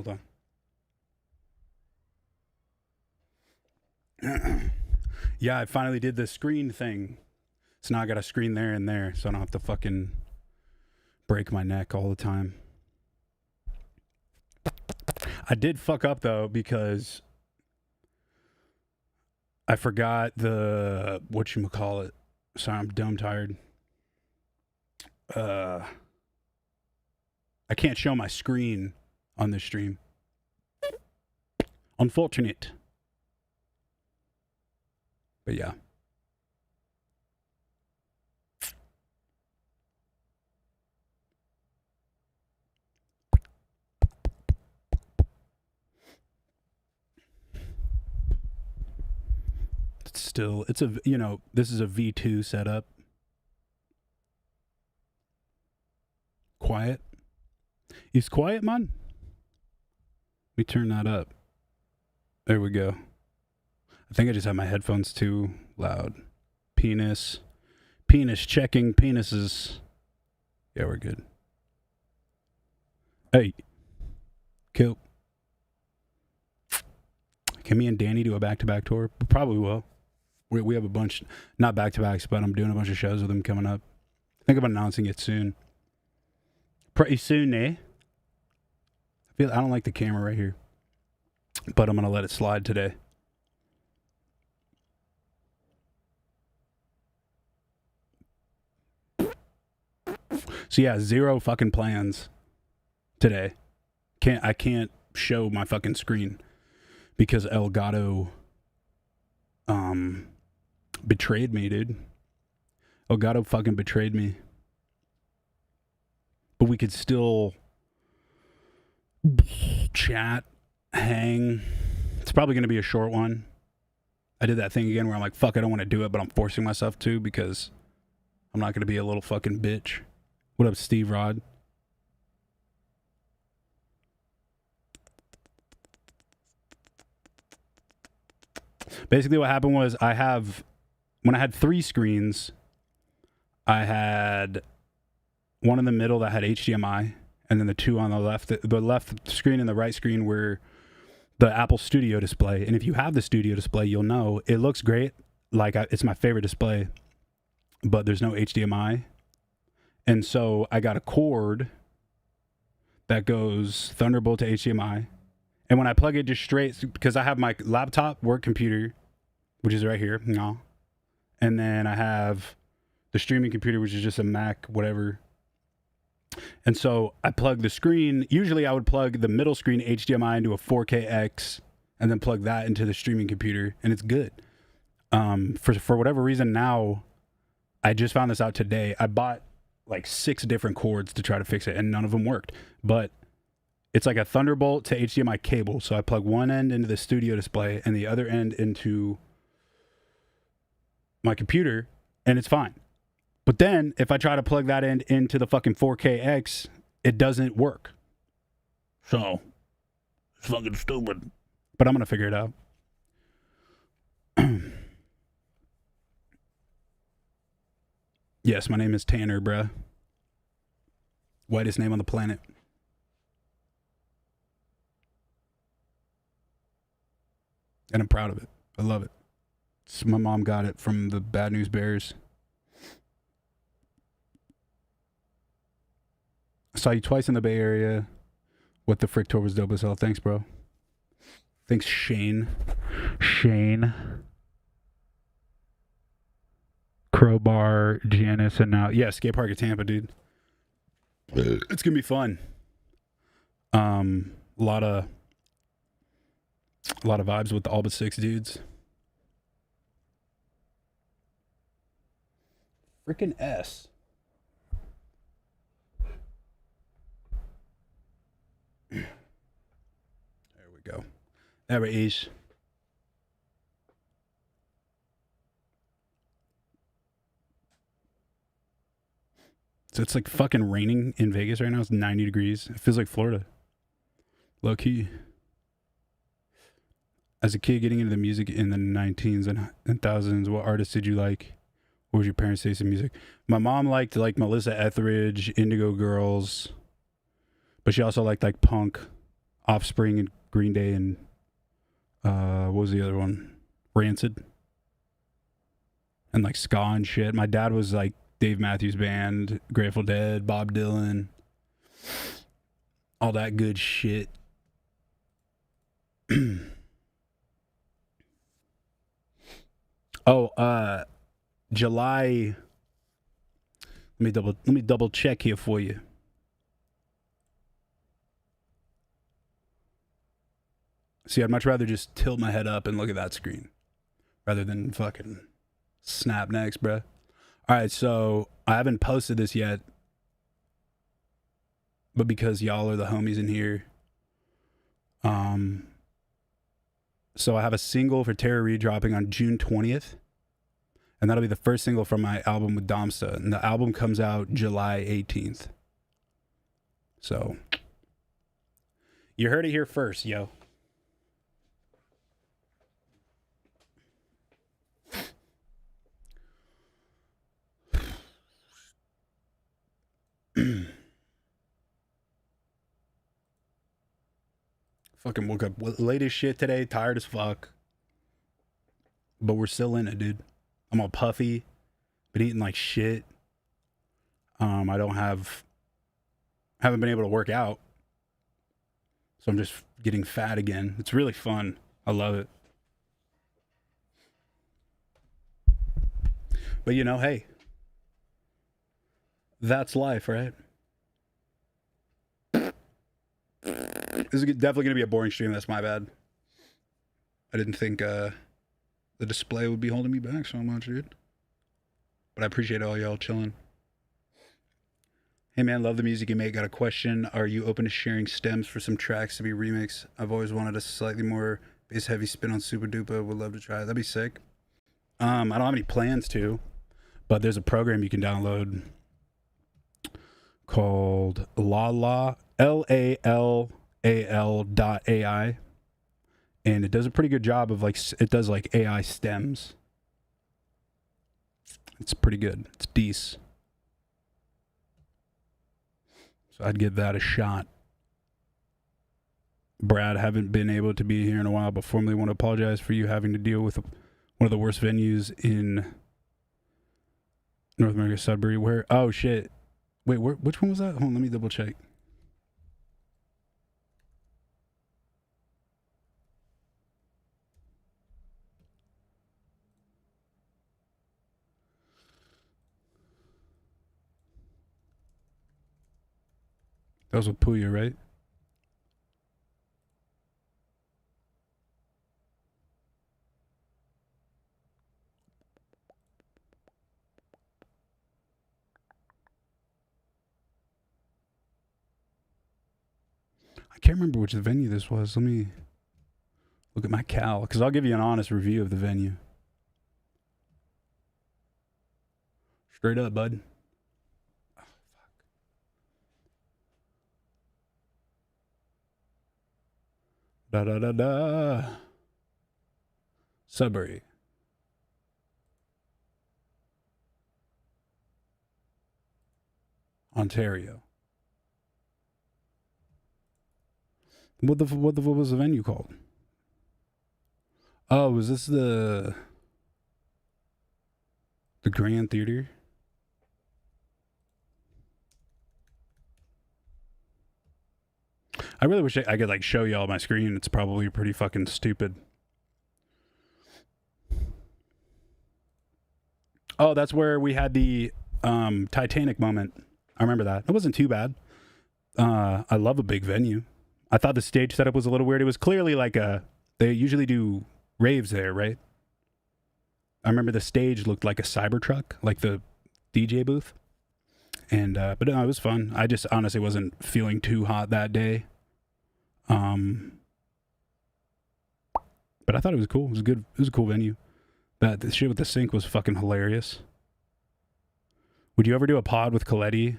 Hold on. Yeah, I finally did the screen thing. So now I got a screen there and there, so I don't have to fucking break my neck all the time. I did fuck up though because I forgot the whatchamacallit. Sorry, I'm dumb tired. I can't show my screen on this stream. Unfortunate. But yeah. Still, it's a, you know, this is a V2 setup. Quiet. Is quiet, man? Let me turn that up. There we go. I think I just have my headphones too loud. Penis checking penises. Yeah, we're good. Hey. Cool. Can me and Danny do a back-to-back tour? We probably will. We have a bunch, not back-to-backs, but I'm doing a bunch of shows with him coming up. Think about announcing it soon. Pretty soon, eh? I don't like the camera right here, but I'm going to let it slide today. So yeah, zero fucking plans today. I can't show my fucking screen because Elgato betrayed me, dude. Elgato fucking betrayed me. But we could still chat, hang. It's probably going to be a short one. I did that thing again where I'm like, fuck, I don't want to do it, but I'm forcing myself to because I'm not going to be a little fucking bitch. What up, Steve Rod? Basically what happened was when I had 3 screens, I had one in the middle that had HDMI, and then the 2 on the left. The left screen and the right screen were the Apple Studio display. And if you have the Studio display, you'll know it looks great. Like it's my favorite display, but there's no HDMI. And so I got a cord that goes Thunderbolt to HDMI. And when I plug it just straight, because I have my laptop work computer, which is right here, and then I have the streaming computer, which is just a Mac, whatever. And so I plug the screen. Usually I would plug the middle screen HDMI into a 4KX and then plug that into the streaming computer, and it's good. For whatever reason now, I just found this out today. I bought like 6 different cords to try to fix it, and none of them worked. But it's like a Thunderbolt to HDMI cable. So I plug one end into the studio display and the other end into my computer, and it's fine. But then if I try to plug that end into the fucking 4KX, it doesn't work. So it's fucking stupid. But I'm going to figure it out. Yes, my name is Tanner, bruh. Whitest name on the planet. And I'm proud of it. I love it. My mom got it from the Bad News Bears. I saw you twice in the Bay Area. What the frick tour was dope as hell. Thanks, bro. Thanks, Shane. Crowbar, Janice, and now, yeah, skate park at Tampa, dude. It's gonna be fun. A lot of vibes with all but 6 dudes. Freaking S. There we go. There it is. So it's like fucking raining in Vegas right now. It's 90 degrees. It feels like Florida. Low key. As a kid getting into the music in the 19s and thousands, what artists did you like? What was your parents' taste in music? My mom liked like Melissa Etheridge, Indigo Girls, but she also liked like punk. Offspring and Green Day and what was the other one? Rancid. And like ska and shit. My dad was like Dave Matthews Band, Grateful Dead, Bob Dylan, all that good shit. July. Let me double check here for you. See, I'd much rather just tilt my head up and look at that screen rather than fucking snap next, bruh. All right, so I haven't posted this yet, but because y'all are the homies in here, so I have a single for Terror REID dropping on June 20th, and that'll be the first single from my album with Domsta, and the album comes out July 18th. So you heard it here first, yo. Fucking woke up late as shit today, tired as fuck. But we're still in it, dude. I'm all puffy. Been eating like shit. I haven't been able to work out. So I'm just getting fat again. It's really fun. I love it. But you know, hey. That's life, right? This is definitely going to be a boring stream. That's my bad. I didn't think the display would be holding me back so much, dude. But I appreciate all y'all chilling. Hey, man, love the music you make. Got a question. Are you open to sharing stems for some tracks to be remixed? I've always wanted a slightly more bass-heavy spin on Super Duper. Would love to try it. That'd be sick. I don't have any plans to, but there's a program you can download called LALAL.ai, and it does a pretty good job of it does like AI stems. It's pretty good. It's decent. So I'd give that a shot. Brad, haven't been able to be here in a while, but formally want to apologize for you having to deal with one of the worst venues in North America, Sudbury. Where? Oh shit! Wait, which one was that? Hold on, let me double check. That was with Puya, right? I can't remember which venue this was. Let me look at my cal, because I'll give you an honest review of the venue. Straight up, bud. Oh, fuck. Da-da-da-da. Sudbury. Ontario. What was the venue called? Oh, was this the Grand Theater? I really wish I could like show y'all my screen. It's probably pretty fucking stupid. Oh, that's where we had the Titanic moment. I remember that. It wasn't too bad. I love a big venue. I thought the stage setup was a little weird. It was clearly like they usually do raves there, right? I remember the stage looked like a Cybertruck, like the DJ booth. And but no, it was fun. I just honestly wasn't feeling too hot that day. But I thought it was cool. It was good. It was a cool venue. The shit with the sink was fucking hilarious. Would you ever do a pod with Coletti?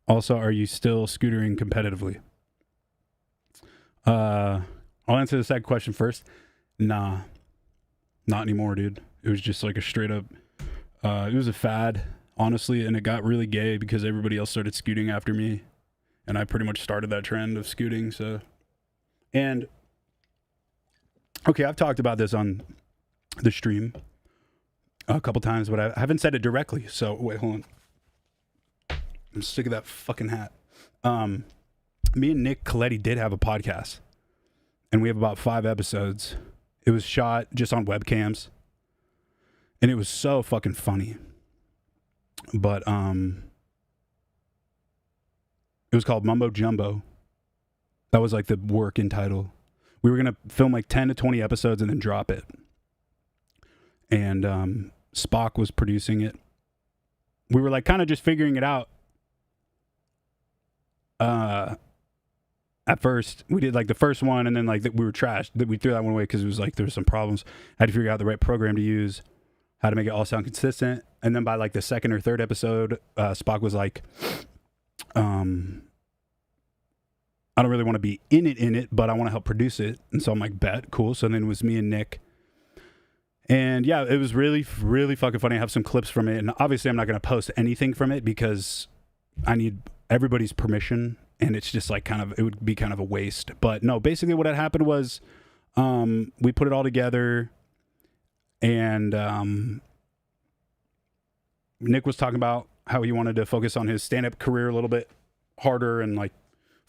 Also, are you still scootering competitively? I'll answer the second question first. Nah, not anymore, dude. It was just like a straight up, it was a fad, honestly, and it got really gay because everybody else started scooting after me. And I pretty much started that trend of scooting. So, and okay, I've talked about this on the stream a couple times, but I haven't said it directly. So wait, hold on. I'm sick of that fucking hat. Me and Nick Coletti did have a podcast, and we have about 5 episodes. It was shot just on webcams, and it was so fucking funny. But it was called Mumbo Jumbo. That was like the working title. We were gonna film like 10 to 20 episodes and then drop it. And Spock was producing it. We were like kind of just figuring it out. At first, we did like the first one, and then like we were trashed. We threw that one away because it was like there was some problems. Had to figure out the right program to use, how to make it all sound consistent. And then by like the second or third episode, Spock was like, I don't really want to be in it, but I want to help produce it. And so I'm like, bet, cool. So then it was me and Nick. And yeah, it was really, really fucking funny. I have some clips from it. And obviously I'm not going to post anything from it because I need everybody's permission. And it's just like it would be kind of a waste. But no, basically what had happened was we put it all together. And Nick was talking about how he wanted to focus on his stand-up career a little bit harder and like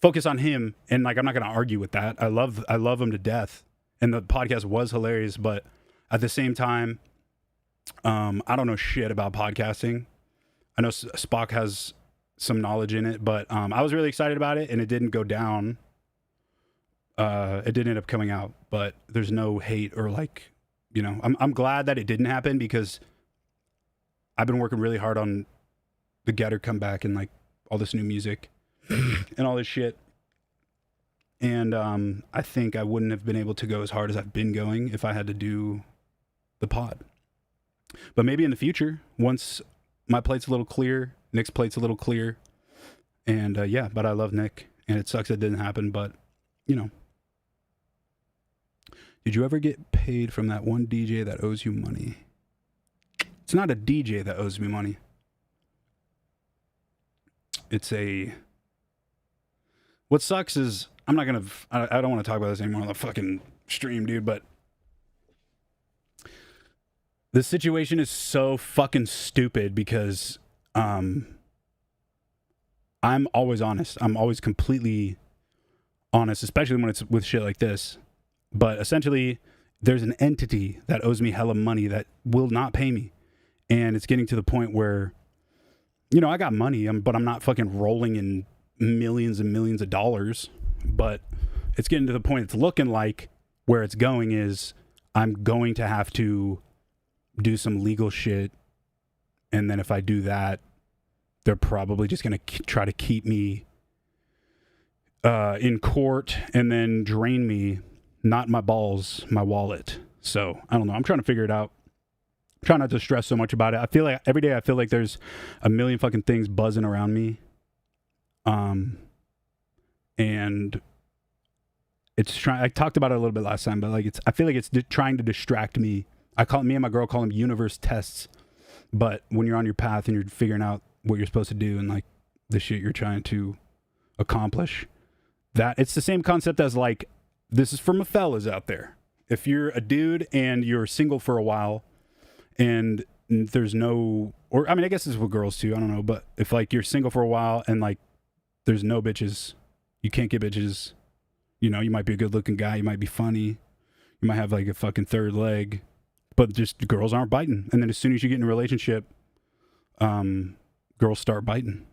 focus on him. And like, I'm not going to argue with that. I love him to death. And the podcast was hilarious. But at the same time, I don't know shit about podcasting. I know Spock has some knowledge in it, but I was really excited about it, and it didn't go down. It didn't end up coming out, but there's no hate or like, you know, I'm glad that it didn't happen because I've been working really hard on the Getter comeback and like all this new music and all this shit. And I think I wouldn't have been able to go as hard as I've been going if I had to do the pod. But maybe in the future, once my plate's a little clear, Nick's plate's a little clear. And yeah, but I love Nick. And it sucks it didn't happen, but, you know. Did you ever get paid from that one DJ that owes you money? It's not a DJ that owes me money. It's a... What sucks is... I don't want to talk about this anymore on the fucking stream, dude, but... The situation is so fucking stupid because... I'm always honest. I'm always completely honest, especially when it's with shit like this. But essentially, there's an entity that owes me hella money that will not pay me. And it's getting to the point where, you know, I got money, but I'm not fucking rolling in millions and millions of dollars. But it's getting to the point it's looking like where it's going is I'm going to have to do some legal shit. And then if I do that, they're probably just going to try to keep me in court and then drain me, not my balls, my wallet. So I don't know. I'm trying to figure it out. I'm trying not to stress so much about it. I feel like every day I feel like there's a million fucking things buzzing around me. And it's trying, I talked about it a little bit last time, but like I feel like it's trying to distract me. Me and my girl call them universe tests. But when you're on your path and you're figuring out what you're supposed to do and like the shit you're trying to accomplish, that it's the same concept as like, this is for my fellas out there. If you're a dude and you're single for a while and there's no, or I mean, I guess this is with girls too. I don't know. But if like you're single for a while and like there's no bitches, you can't get bitches, you know, you might be a good looking guy. You might be funny. You might have like a fucking third leg, but just girls aren't biting. And then as soon as you get in a relationship, girls start biting.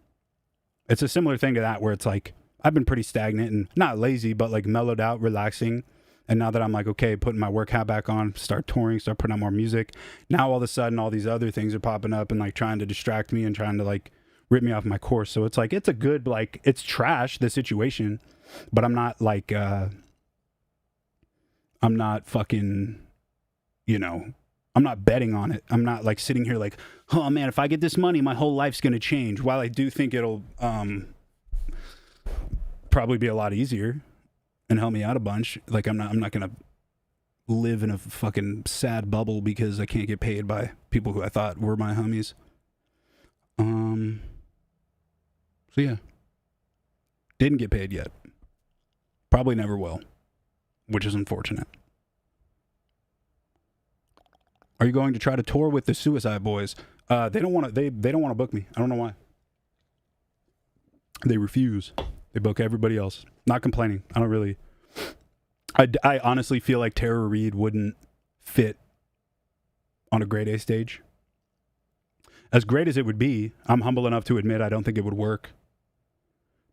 It's a similar thing to that where it's like, I've been pretty stagnant and not lazy, but like mellowed out, relaxing. And now that I'm like, okay, putting my work hat back on, start touring, start putting out more music. Now all of a sudden, all these other things are popping up and like trying to distract me and trying to like rip me off my course. So it's like, it's a good, like, it's trash, the situation, but I'm not like, I'm not fucking, you know, I'm not betting on it. I'm not like sitting here like, oh man, if I get this money, my whole life's going to change. While I do think it'll, probably be a lot easier and help me out a bunch. Like I'm not gonna live in a fucking sad bubble because I can't get paid by people who I thought were my homies. So yeah, Didn't get paid yet. Probably never will, which is unfortunate. Are you going to try to tour with the Suicide Boys? They don't want to. They don't want to book me. I don't know why. They refuse. They book everybody else. Not complaining. I don't really. I honestly feel like Terror Reid wouldn't fit on a grade A stage. As great as it would be, I'm humble enough to admit I don't think it would work.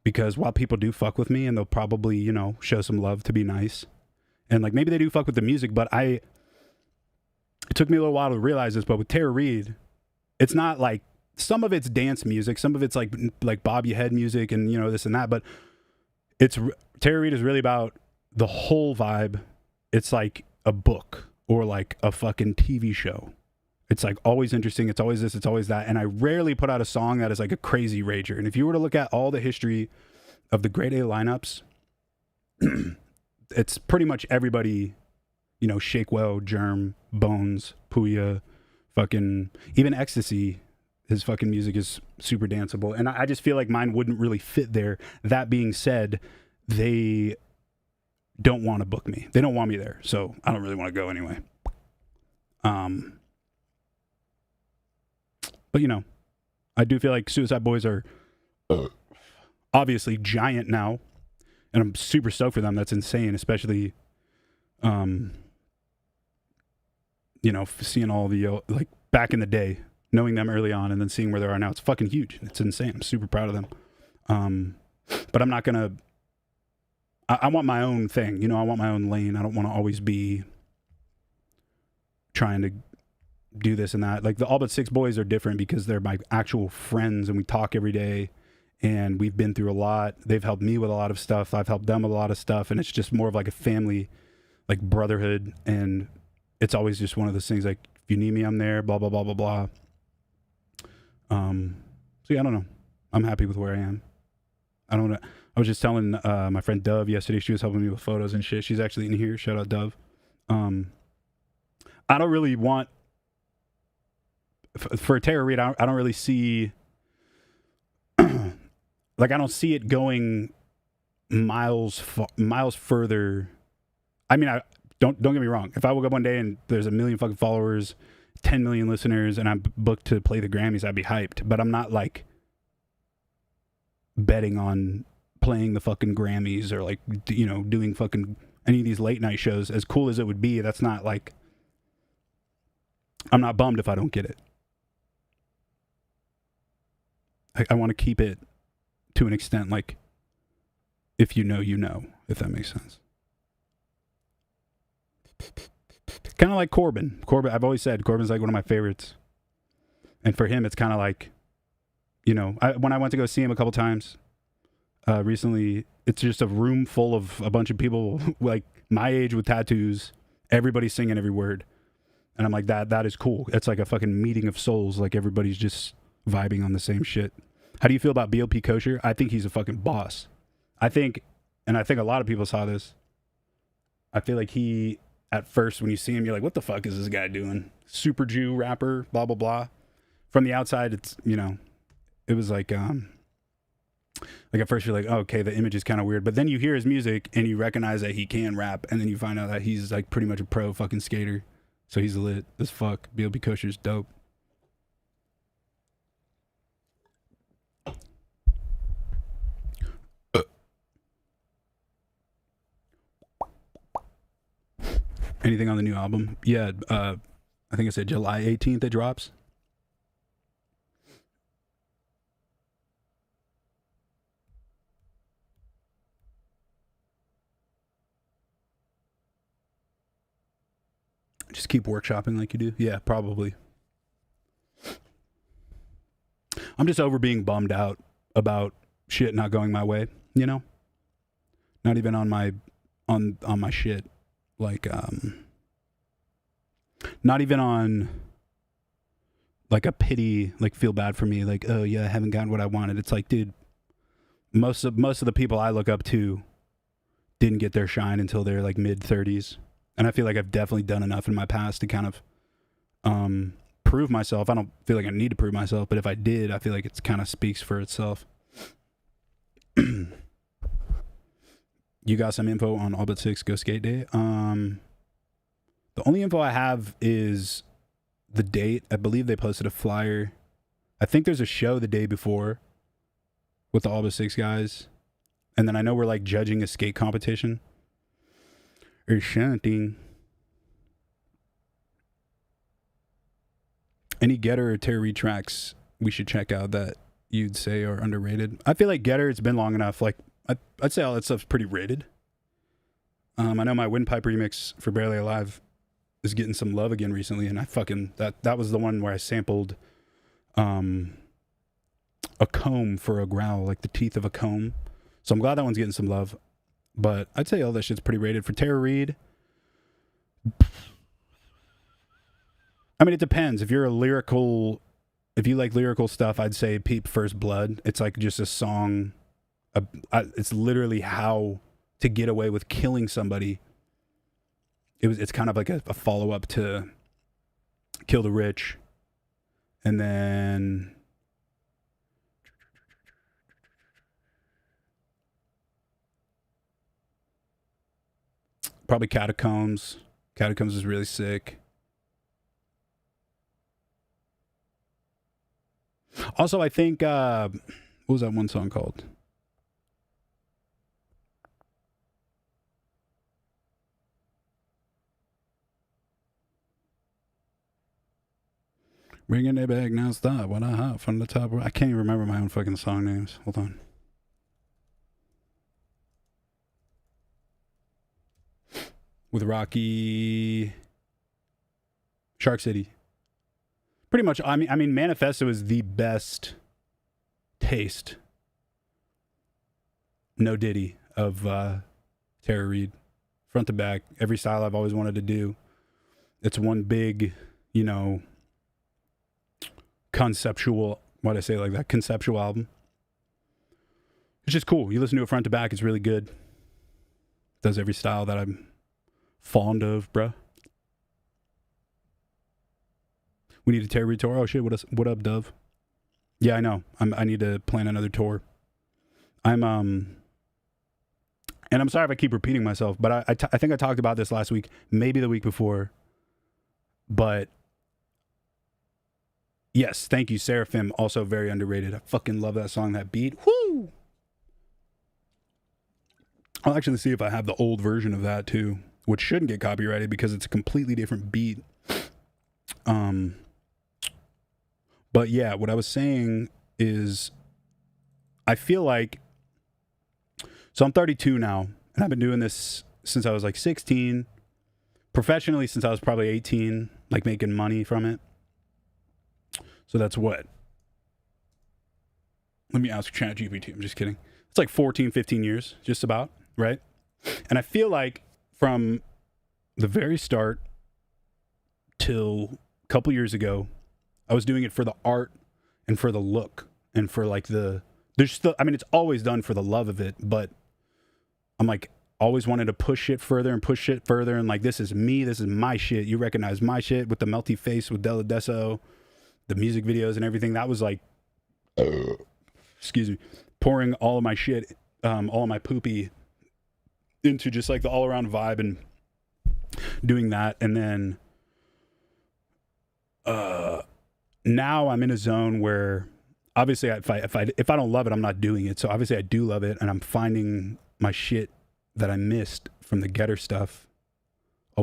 Because while people do fuck with me and they'll probably, you know, show some love to be nice. And like maybe they do fuck with the music, but it took me a little while to realize this, but with Terror Reid, it's not like, some of it's dance music, some of it's like bob your head music and, you know, this and that, but Terror Reid is really about the whole vibe. It's like a book or like a fucking TV show. It's like always interesting. It's always this, it's always that. And I rarely put out a song that is like a crazy rager. And if you were to look at all the history of the grade A lineups, it's pretty much everybody, you know, Shakewell, Germ, Bones, Puya, fucking, even Ecstasy, his fucking music is super danceable. And I just feel like mine wouldn't really fit there. That being said, they don't want to book me. They don't want me there. So I don't really want to go anyway. But, you know, I do feel like Suicide Boys are obviously giant now. And I'm super stoked for them. That's insane, especially, you know, seeing all the, like, back in the day, knowing them early on and then seeing where they are now. It's fucking huge. It's insane. I'm super proud of them. But I'm not going to, I want my own thing. You know, I want my own lane. I don't want to always be trying to do this and that. Like the All But Six Boys are different because they're my actual friends and we talk every day and we've been through a lot. They've helped me with a lot of stuff. I've helped them with a lot of stuff, and it's just more of like a family, like brotherhood. And it's always just one of those things like, if you need me, I'm there, blah, blah, blah, blah, blah. So yeah, I don't know. I'm happy with where I am. I was just telling my friend Dove yesterday, she was helping me with photos and shit. She's actually in here. Shout out Dove. I don't really want, for Terror Reid, I don't really see, like, I don't see it going miles further. I mean, don't get me wrong. If I woke up one day and there's 1 million fucking followers, 10 million listeners, and I'm booked to play the Grammys, I'd be hyped. But I'm not like betting on playing the fucking Grammys or like, you know, doing fucking any of these late night shows. As cool as it would be, that's not like, I'm not bummed if I don't get it. I want to keep it to an extent, like, if you know, you know, if that makes sense. Kind of like Corbin. I've always said Corbin's like one of my favorites. And for him, it's kind of like, you know, when I went to go see him a couple times recently, it's just a room full of a bunch of people like my age with tattoos, everybody singing every word. And I'm like, that is cool. It's like a fucking meeting of souls. Like everybody's just vibing on the same shit. How do you feel about BOP Kosher? I think he's a fucking boss. I think a lot of people saw this. I feel like he, at first, when you see him, you're like, what the fuck is this guy doing? Super Jew rapper, blah, blah, blah. From the outside, it's, you know, it was like at first you're like, oh, okay, the image is kind of weird. But then you hear his music and you recognize that he can rap. And then you find out that he's like pretty much a pro fucking skater. So he's lit as fuck. BOP Kosher's dope. Anything on the new album? Yeah, I think I said July 18th it drops. Just keep workshopping like you do? Yeah, probably. I'm just over being bummed out about shit not going my way, you know? Not even on my shit. Like, not even on like a pity, like feel bad for me, like, oh yeah, I haven't gotten what I wanted. It's like, dude, most of the people I look up to didn't get their shine until they're like mid-30s. And I feel like I've definitely done enough in my past to kind of prove myself. I don't feel like I need to prove myself, but if I did, I feel like it kind of speaks for itself. You got some info on All But Six Go Skate Day? The only info I have is the date. I believe they posted a flyer. I think there's a show the day before with the All But Six guys. And then I know we're like judging a skate competition or something. Any Getter or Terror REID tracks we should check out that you'd say are underrated? I feel like Getter, it's been long enough. Like I'd say all that stuff's pretty rated. I know my Windpipe remix for Barely Alive is getting some love again recently, and I fucking that was the one where I sampled a comb for a growl, like the teeth of a comb. So I'm glad that one's getting some love. But I'd say all that shit's pretty rated. For Terror REID, I mean, it depends. If you like lyrical stuff, I'd say Peep First Blood. It's like just a song. It's literally how to get away with killing somebody. It's kind of like a follow-up to Kill the Rich. And then probably Catacombs. Catacombs is really sick. Also, I think, what was that one song called? Bringing it back now, stop. What I hop from the top. I can't even remember my own fucking song names. Hold on. With Rocky, Shark City. Pretty much. I mean, Manifesto is the best taste. No Diddy of Terror REID, front to back. Every style I've always wanted to do. It's one big, conceptual. Why'd I say it like that? Conceptual album. It's just cool. You listen to it front to back. It's really good. Does every style that I'm fond of, bruh. We need a Terror REID tour. Oh shit! What up, Dove? Yeah, I know. I need to plan another tour. And I'm sorry if I keep repeating myself, but I think I talked about this last week, maybe the week before. But yes, thank you, Seraphim. Also very underrated. I fucking love that song, that beat. Whoo! I'll actually see if I have the old version of that too, which shouldn't get copyrighted because it's a completely different beat. But yeah, what I was saying is I feel like, so I'm 32 now, and I've been doing this since I was like 16, professionally since I was probably 18, like making money from it. So that's what? Let me ask ChatGPT. I'm just kidding. It's like 14, 15 years, just about, right? And I feel like from the very start till a couple years ago, I was doing it for the art and for the look and for like it's always done for the love of it, but I'm like always wanted to push it further and like, this is me, this is my shit. You recognize my shit with the melty face with Della Deso, the music videos and everything. That was like, excuse me, pouring all of my shit, all of my poopy into just like the all around vibe and doing that. And then, now I'm in a zone where obviously if I don't love it, I'm not doing it. So obviously I do love it, and I'm finding my shit that I missed from the Getter stuff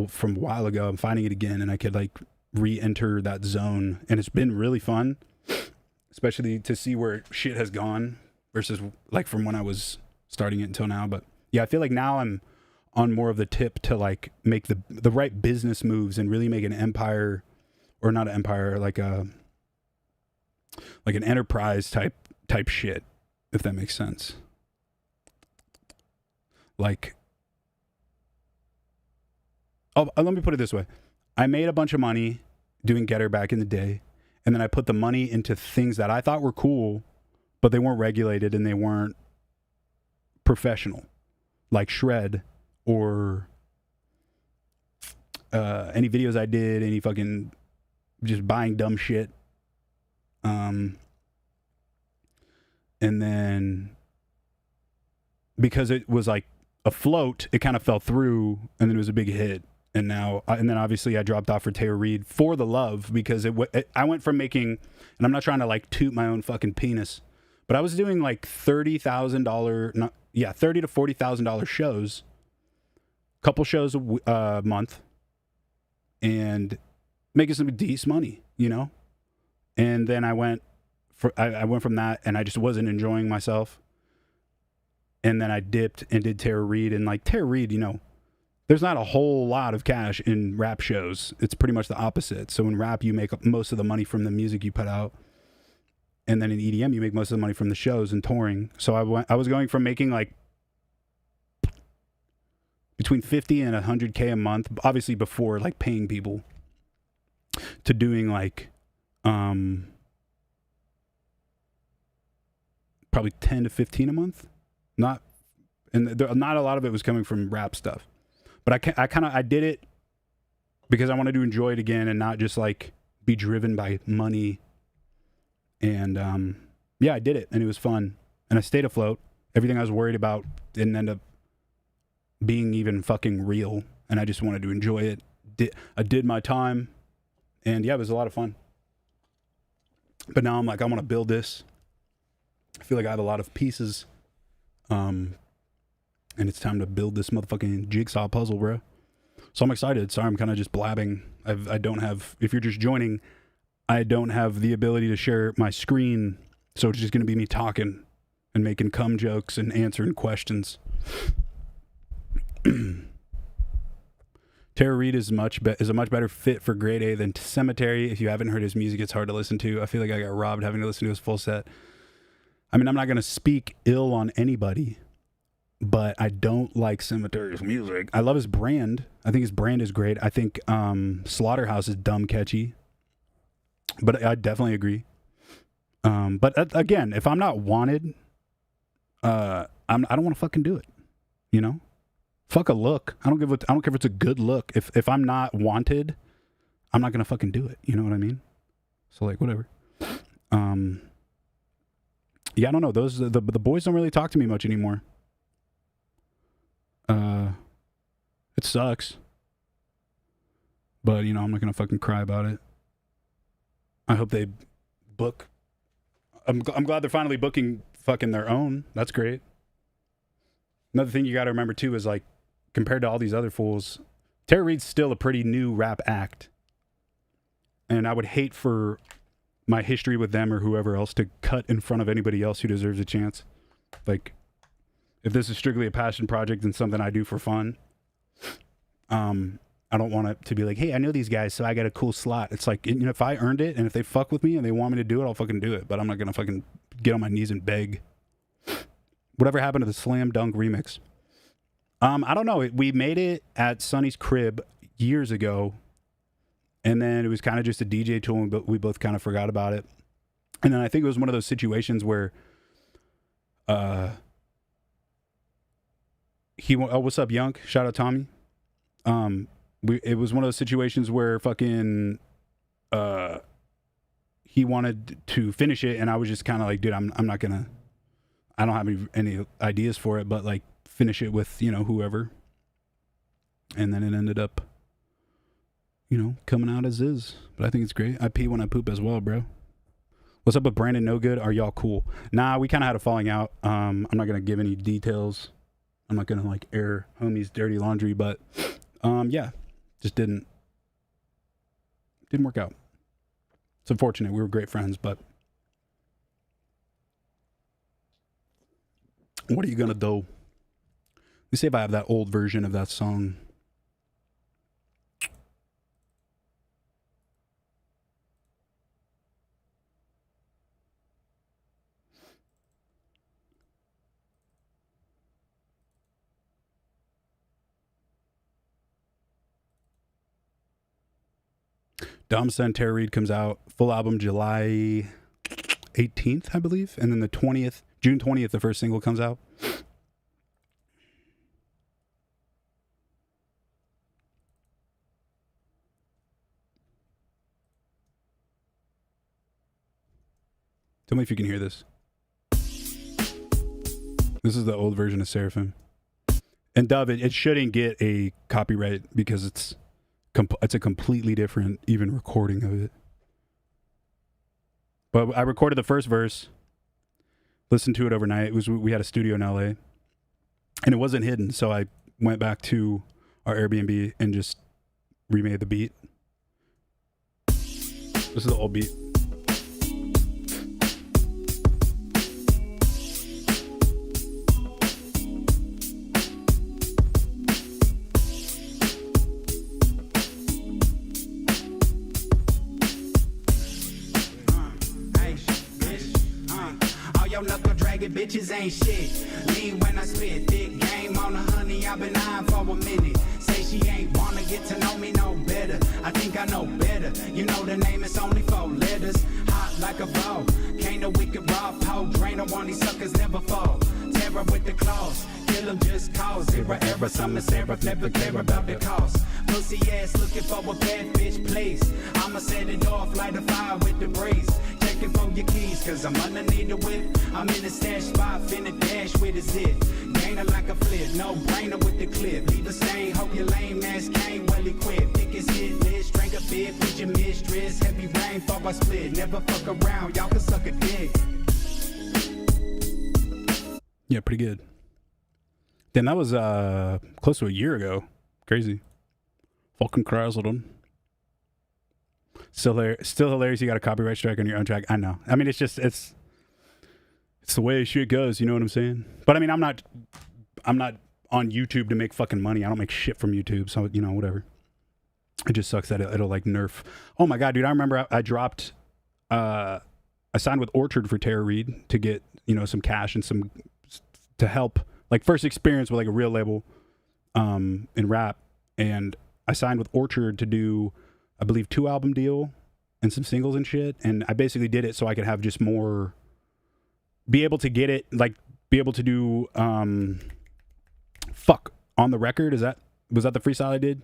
from a while ago. I'm finding it again, and I could like re-enter that zone, and it's been really fun, especially to see where shit has gone versus like from when I was starting it until now. But yeah, I feel like now I'm on more of the tip to like make the right business moves and really make an empire, or not an empire, like an enterprise type shit, if that makes sense. Like, let me put it this way. I made a bunch of money doing Getter back in the day, and then I put the money into things that I thought were cool, but they weren't regulated and they weren't professional, like Shred or any videos I did, any fucking just buying dumb shit. And then because it was like afloat, it kind of fell through, and then it was a big hit. And now, and then obviously I dropped off for TERROR REID for the love, because I went from making, and I'm not trying to like toot my own fucking penis, but I was doing like $30,000, $30,000 to $40,000 shows, couple shows a month, and making some decent money, you know. And then I went from that, and I just wasn't enjoying myself. And then I dipped and did TERROR REID, and like TERROR REID, you know, there's not a whole lot of cash in rap shows. It's pretty much the opposite. So in rap, you make most of the money from the music you put out. And then in EDM, you make most of the money from the shows and touring. So I was going from making like between 50 and 100K a month, obviously before like paying people, to doing like probably 10 to 15 a month. Not a lot of it was coming from rap stuff. But I did it because I wanted to enjoy it again and not just like be driven by money. And yeah, I did it, and it was fun, and I stayed afloat. Everything I was worried about didn't end up being even fucking real, and I just wanted to enjoy it. I did my time, and yeah, it was a lot of fun. But now I'm like, I want to build this. I feel like I have a lot of pieces, and it's time to build this motherfucking jigsaw puzzle, bro. So I'm excited. Sorry, I'm kind of just blabbing. I don't have, if you're just joining, I don't have the ability to share my screen, so it's just going to be me talking and making cum jokes and answering questions. TERROR REID is a much better fit for grade A than Cemetery. If you haven't heard his music, it's hard to listen to. I feel like I got robbed having to listen to his full set. I mean, I'm not going to speak ill on anybody, but I don't like Cemetery's music. I love his brand. I think his brand is great. I think Slaughterhouse is dumb catchy, but I definitely agree. But again, if I'm not wanted, I don't want to fucking do it. You know, fuck a look. I don't care if it's a good look. If I'm not wanted, I'm not gonna fucking do it. You know what I mean? So like, whatever. Yeah, I don't know. Those the boys don't really talk to me much anymore. It sucks, but you know, I'm not gonna fucking cry about it. I hope they book. I'm glad they're finally booking fucking their own. That's great. Another thing you got to remember too is like, compared to all these other fools, TERROR REID's still a pretty new rap act, and I would hate for my history with them or whoever else to cut in front of anybody else who deserves a chance. Like, if this is strictly a passion project and something I do for fun, I don't want it to be like, hey, I know these guys, so I got a cool slot. It's like, you know, if I earned it and if they fuck with me and they want me to do it, I'll fucking do it. But I'm not gonna fucking get on my knees and beg. Whatever happened to the Slam Dunk remix? I don't know. We made it at Sonny's crib years ago, and then it was kind of just a DJ tool, but we both kind of forgot about it. And then I think it was one of those situations where what's up, Yunk? Shout out Tommy. It was one of those situations where fucking he wanted to finish it, and I was just kind of like, dude, I'm not gonna. I don't have any ideas for it, but like finish it with, you know, whoever. And then it ended up, you know, coming out as is. But I think it's great. I pee when I poop as well, bro. What's up with Brandon No Good? Are y'all cool? Nah, we kind of had a falling out. I'm not gonna give any details. I'm not gonna like air homie's dirty laundry, but yeah, just didn't work out. It's unfortunate. We were great friends, but what are you gonna do? Let me see if I have that old version of that song. Dom Sen TERROR REID comes out, full album July 18th, I believe. And then the 20th, June 20th, the first single comes out. Tell me if you can hear this. This is the old version of Seraphim. And Dove, it shouldn't get a copyright because it's a completely different even recording of it. But I recorded the first verse, listened to it overnight. We had a studio in LA, and it wasn't hidden, so I went back to our Airbnb and just remade the beat. This is the old beat. Bitches ain't shit. Lean when I spit. Thick game on the honey. I've been eyeing for a minute. Say she ain't wanna get to know me no better. I think I know better. You know the name is only 4 letters. Hot like a bow. Can't no wicked raw pole. Drain on these suckers never fall. Terror with the claws. Kill them just cause. Zero error. Some syrup. Never care about the cost. Pussy ass looking for a bad bitch, please. I'ma set it off. Light a fire with the breeze. For your keys, cause I'm underneath the whip. I'm in the stash spot, finna dash with a zip. Gainer like a flip, no brainer with the clip. Leave a stain, hope your lame ass came well equipped. Thick as hit list, drink a bit with your mistress. Heavy rain, fall I split. Never fuck around, y'all can suck a dick. Yeah, pretty good. Then that was close to a year ago. Crazy. Fucking Chrysler. Still hilarious. You got a copyright strike on your own track. I know. I mean, it's the way shit goes. You know what I'm saying? But I mean, I'm not on YouTube to make fucking money. I don't make shit from YouTube. So, you know, whatever. It just sucks that it'll like nerf. Oh my God, dude. I remember I dropped, I signed with Orchard for TERROR REID to get, you know, some cash and some, to help, like first experience with like a real label, in rap. And I signed with Orchard to do, I believe, 2 album deal and some singles and shit. And I basically did it so I could have just more, be able to get it, like be able to do, on the record. Was that the freestyle I did?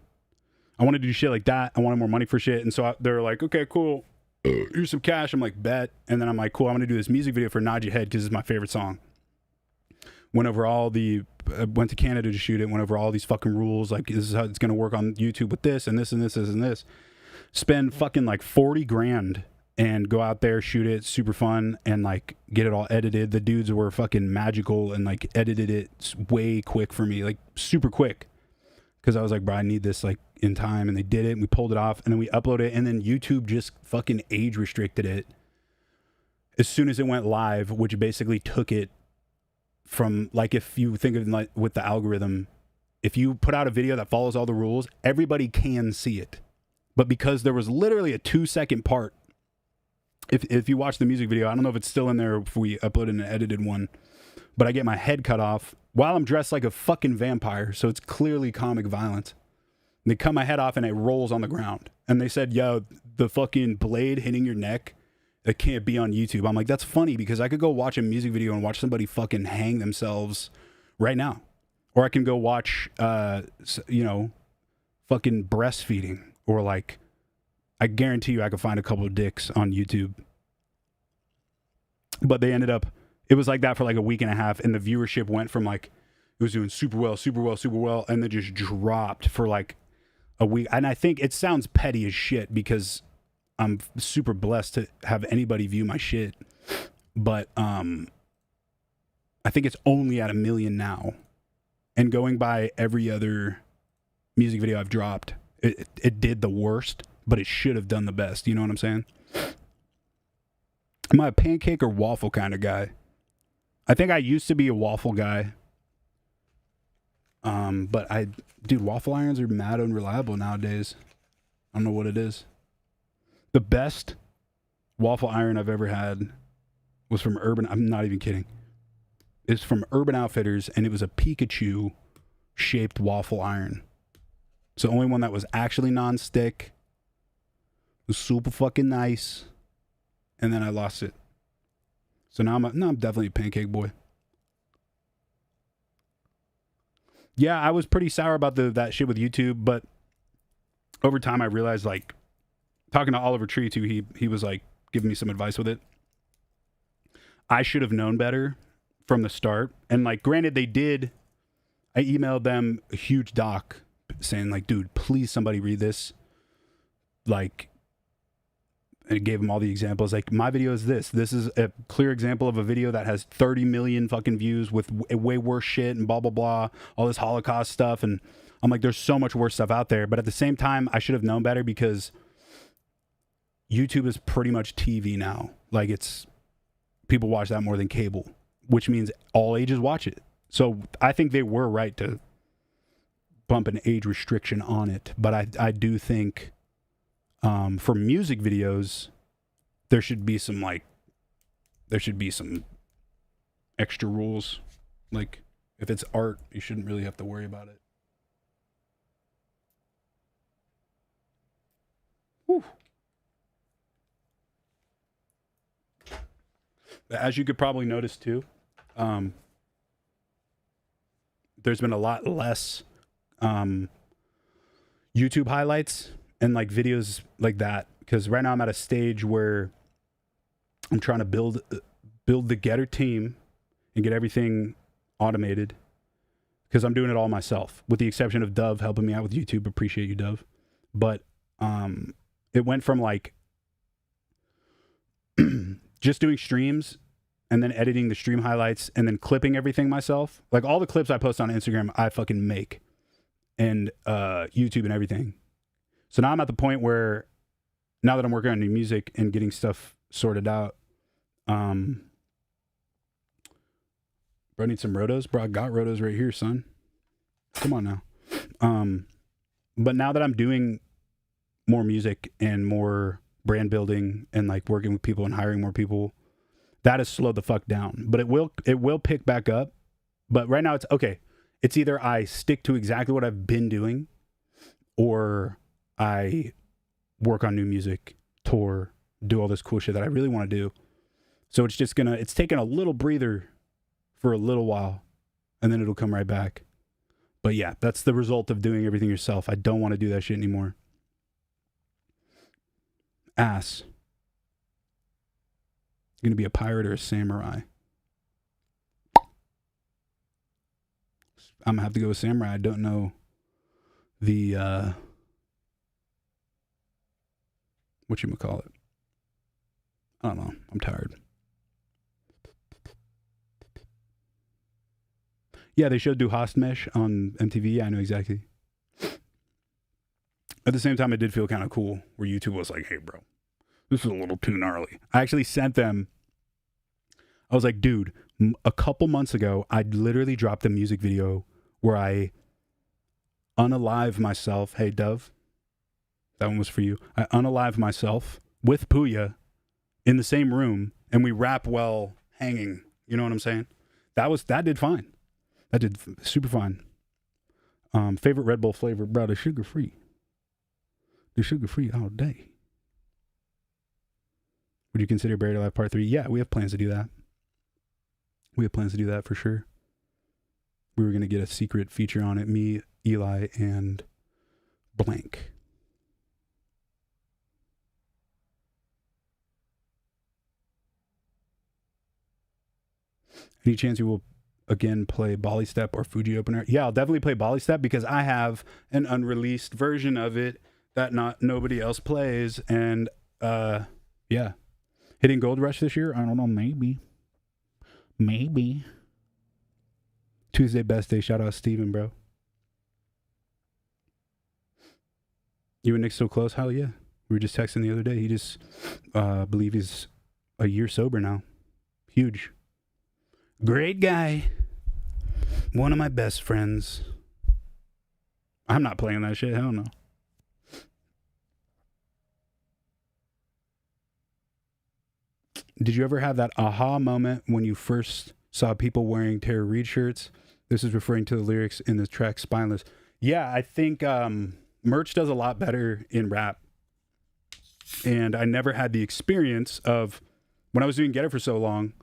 I wanted to do shit like that. I wanted more money for shit. And so they were like, okay, cool. Here's some cash. I'm like, bet. And then I'm like, cool. I'm going to do this music video for Nod Your Head because it's my favorite song. Went to Canada to shoot it. Went over all these fucking rules. Like, this is how it's going to work on YouTube with this and this and this and this. Spend fucking like 40 grand and go out there, shoot it, super fun, and like get it all edited. The dudes were fucking magical and like edited it way quick for me, like super quick. Cause I was like, bro, I need this like in time. And they did it and we pulled it off and then we uploaded it. And then YouTube just fucking age restricted it as soon as it went live, which basically took it from, like, if you think of like with the algorithm, if you put out a video that follows all the rules, everybody can see it. But because there was literally a 2-second part, if you watch the music video, I don't know if it's still in there if we uploaded an edited one, but I get my head cut off while I'm dressed like a fucking vampire, so it's clearly comic violence. And they cut my head off and it rolls on the ground. And they said, yo, the fucking blade hitting your neck, that can't be on YouTube. I'm like, that's funny because I could go watch a music video and watch somebody fucking hang themselves right now. Or I can go watch, you know, fucking breastfeeding. Or like, I guarantee you I could find a couple of dicks on YouTube. But they ended up, it was like that for like a week and a half. And the viewership went from like, it was doing super well. And then just dropped for like a week. And I think it sounds petty as shit because I'm super blessed to have anybody view my shit. But I think it's only at 1 million now. And going by every other music video I've dropped, it did the worst, but it should have done the best. You know what I'm saying? Am I a pancake or waffle kind of guy? I think I used to be a waffle guy. But dude, waffle irons are mad unreliable nowadays. I don't know what it is. The best waffle iron I've ever had was from Urban. I'm not even kidding. It's from Urban Outfitters, and it was a Pikachu shaped waffle iron. It's the only one that was actually non-stick. It was super fucking nice. And then I lost it. So now I'm definitely a pancake boy. Yeah, I was pretty sour about that shit with YouTube, but over time I realized, like, talking to Oliver Tree too, he was like giving me some advice with it. I should have known better from the start. And like, granted, they did, I emailed them a huge doc saying like, dude, please somebody read this. Like, and it gave them all the examples. Like, my video is this. This is a clear example of a video that has 30 million fucking views with way worse shit and blah, blah, blah. All this Holocaust stuff. And I'm like, there's so much worse stuff out there. But at the same time, I should have known better because YouTube is pretty much TV now. Like, it's, people watch that more than cable, which means all ages watch it. So I think they were right to bump an age restriction on it. But I do think for music videos, there should be some extra rules. Like, if it's art, you shouldn't really have to worry about it. Whew. As you could probably notice too, there's been a lot less YouTube highlights and like videos like that, because right now I'm at a stage where I'm trying to build the Getter team and get everything automated, because I'm doing it all myself, with the exception of Dove helping me out with YouTube. Appreciate you, Dove. But it went from like just doing streams and then editing the stream highlights and then clipping everything myself. Like, all the clips I post on Instagram, I fucking make, and YouTube and everything. So now I'm at the point where, now that I'm working on new music and getting stuff sorted out, bro, I need some rotos. Bro, I got rotos right here, son. Come on now. But now that I'm doing more music and more brand building and like working with people and hiring more people, that has slowed the fuck down. But it will pick back up. But right now it's okay. It's either I stick to exactly what I've been doing, or I work on new music, tour, do all this cool shit that I really want to do. So it's taking a little breather for a little while, and then it'll come right back. But yeah, that's the result of doing everything yourself. I don't want to do that shit anymore. Ass. You gonna be a pirate or a samurai? I'm gonna have to go with samurai. I don't know the whatchamacallit. I don't know. I'm tired. Yeah, they showed Du Hast Mesh on MTV. Yeah, I know exactly. At the same time, it did feel kind of cool where YouTube was like, hey, bro, this is a little too gnarly. I actually sent them. I was like, dude, a couple months ago, I literally dropped a music video where I unalive myself. Hey, Dove, that one was for you. I unalive myself with Puya in the same room, and we rap while hanging. You know what I'm saying? That did fine. That did super fine. Favorite Red Bull flavor, bro, the sugar-free. The sugar-free all day. Would you consider Buried Alive Part 3? Yeah, we have plans to do that. We have plans to do that for sure. We were going to get a secret feature on it. Me, Eli, and blank. Any chance you will again play Bali Step or Fuji Opener? Yeah, I'll definitely play Bali Step, because I have an unreleased version of it that nobody else plays. And yeah, hitting Gold Rush this year, I don't know, maybe Tuesday best day. Shout out Steven, bro. You and Nick still close? Hell yeah. We were just texting the other day. He just believe he's a year sober now. Huge. Great guy. One of my best friends. I'm not playing that shit. Hell no. Did you ever have that aha moment when you first saw people wearing Terror REID shirts? This is referring to the lyrics in the track Spineless. Yeah, I think merch does a lot better in rap. And I never had the experience of, when I was doing Get It for so long.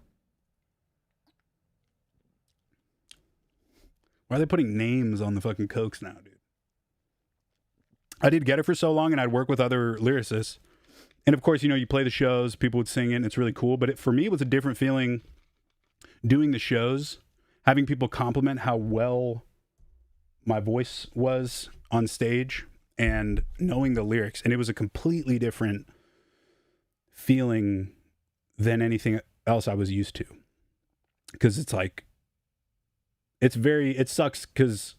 Why are they putting names on the fucking Cokes now, dude? I did Get It for so long, and I'd work with other lyricists. And of course, you know, you play the shows, people would sing it, and it's really cool. But for me, it was a different feeling doing the shows, having people compliment how well my voice was on stage and knowing the lyrics, and it was a completely different feeling than anything else I was used to. Because it's like, it sucks because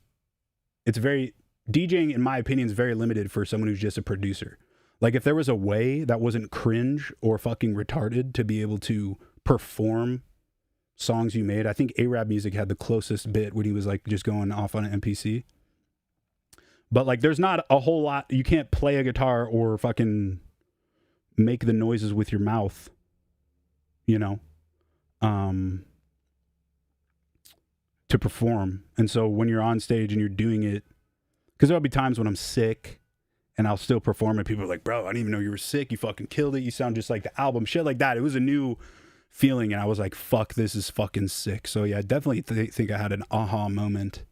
it's very, DJing, in my opinion, is very limited for someone who's just a producer. Like, if there was a way that wasn't cringe or fucking retarded to be able to perform songs you made, I think A-Rap Music had the closest bit when he was like just going off on an MPC. But like, there's not a whole lot, you can't play a guitar or fucking make the noises with your mouth, you know, to perform. And so when you're on stage and you're doing it, because there'll be times when I'm sick and I'll still perform and people are like, bro, I didn't even know you were sick. You fucking killed it. You sound just like the album. Shit like that. It was a new feeling and I was like, fuck, this is fucking sick. So yeah, I definitely think I had an aha moment.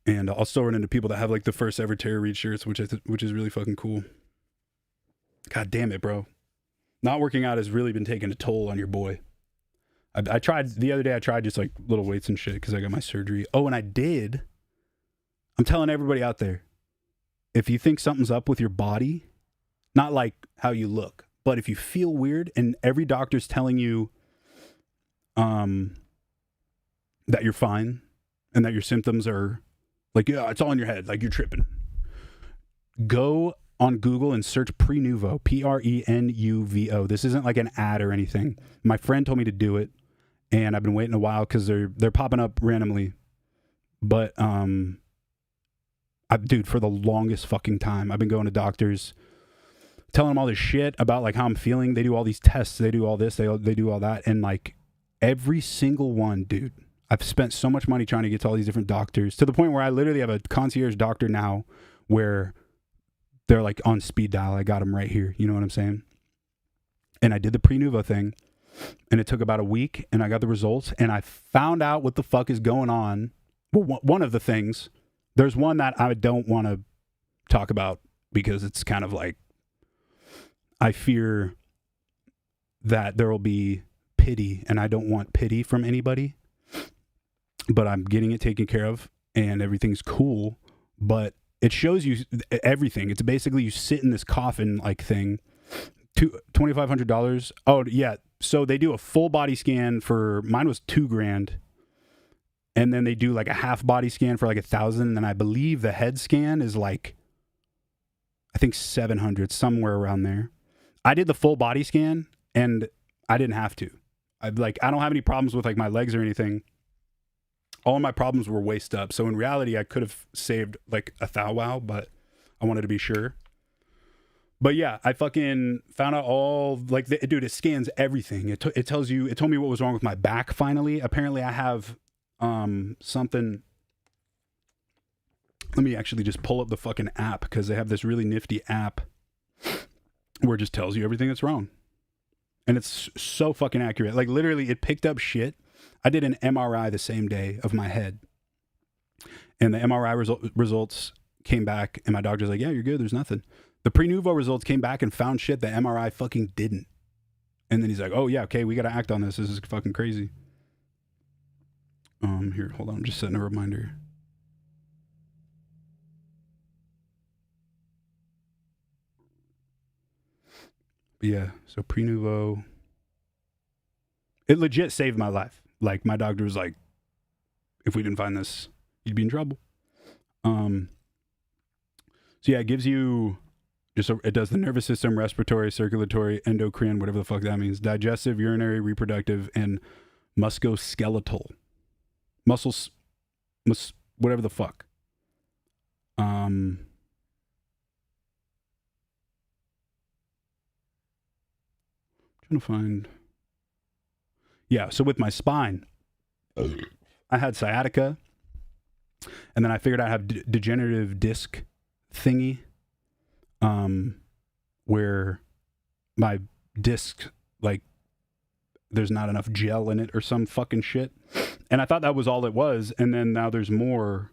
And I'll still run into people that have like the first ever Terror Reid shirts, which is really fucking cool. God damn it, bro. Not working out has really been taking a toll on your boy. I tried the other day, I tried just like little weights and shit because I got my surgery. Oh, and I'm telling everybody out there, if you think something's up with your body, not like how you look, but if you feel weird and every doctor's telling you that you're fine and that your symptoms are like, yeah, it's all in your head, like you're tripping, go on Google and search Prenuvo, Prenuvo. This isn't like an ad or anything. My friend told me to do it, and I've been waiting a while because they're popping up randomly. But dude, for the longest fucking time, I've been going to doctors, telling them all this shit about like how I'm feeling. They do all these tests, they do all this, they do all that, and like every single one, dude. I've spent so much money trying to get to all these different doctors to the point where I literally have a concierge doctor now where they're like on speed dial. I got them right here. You know what I'm saying? And I did the Prenuvo thing and it took about a week and I got the results and I found out what the fuck is going on. Well, one of the things, there's one that I don't want to talk about because it's kind of like, I fear that there will be pity and I don't want pity from anybody, but I'm getting it taken care of and everything's cool. But it shows you everything. It's basically you sit in this coffin like thing, $2,500. Oh yeah. So they do a full body scan for, mine was $2,000. And then they do like a half body scan for like $1,000. And then I believe the head scan is like, I think 700, somewhere around there. I did the full body scan and I didn't have to. I don't have any problems with like my legs or anything. All of my problems were waist up. So in reality, I could have saved like a thou wow, but I wanted to be sure. But yeah, I fucking found out all like, dude, it scans everything. It told me what was wrong with my back. Finally, apparently I have something. Let me actually just pull up the fucking app because they have this really nifty app where it just tells you everything that's wrong. And it's so fucking accurate. Like literally it picked up shit. I did an MRI the same day of my head. And the MRI results came back and my doctor's like, yeah, you're good. There's nothing. The Prenuvo results came back and found shit the MRI fucking didn't. And then he's like, oh yeah, okay, we got to act on this. This is fucking crazy. Here, hold on. I'm just setting a reminder. But yeah, so Prenuvo, it legit saved my life. Like my doctor was like, if we didn't find this, you'd be in trouble. So yeah, it gives you it does the nervous system, respiratory, circulatory, endocrine, whatever the fuck that means, digestive, urinary, reproductive, and musculoskeletal. Muscles, whatever the fuck. Trying to find. Yeah, so with my spine, I had sciatica, and then I figured I have degenerative disc thingy, where my disc, like, there's not enough gel in it or some fucking shit. And I thought that was all it was, and then now there's more.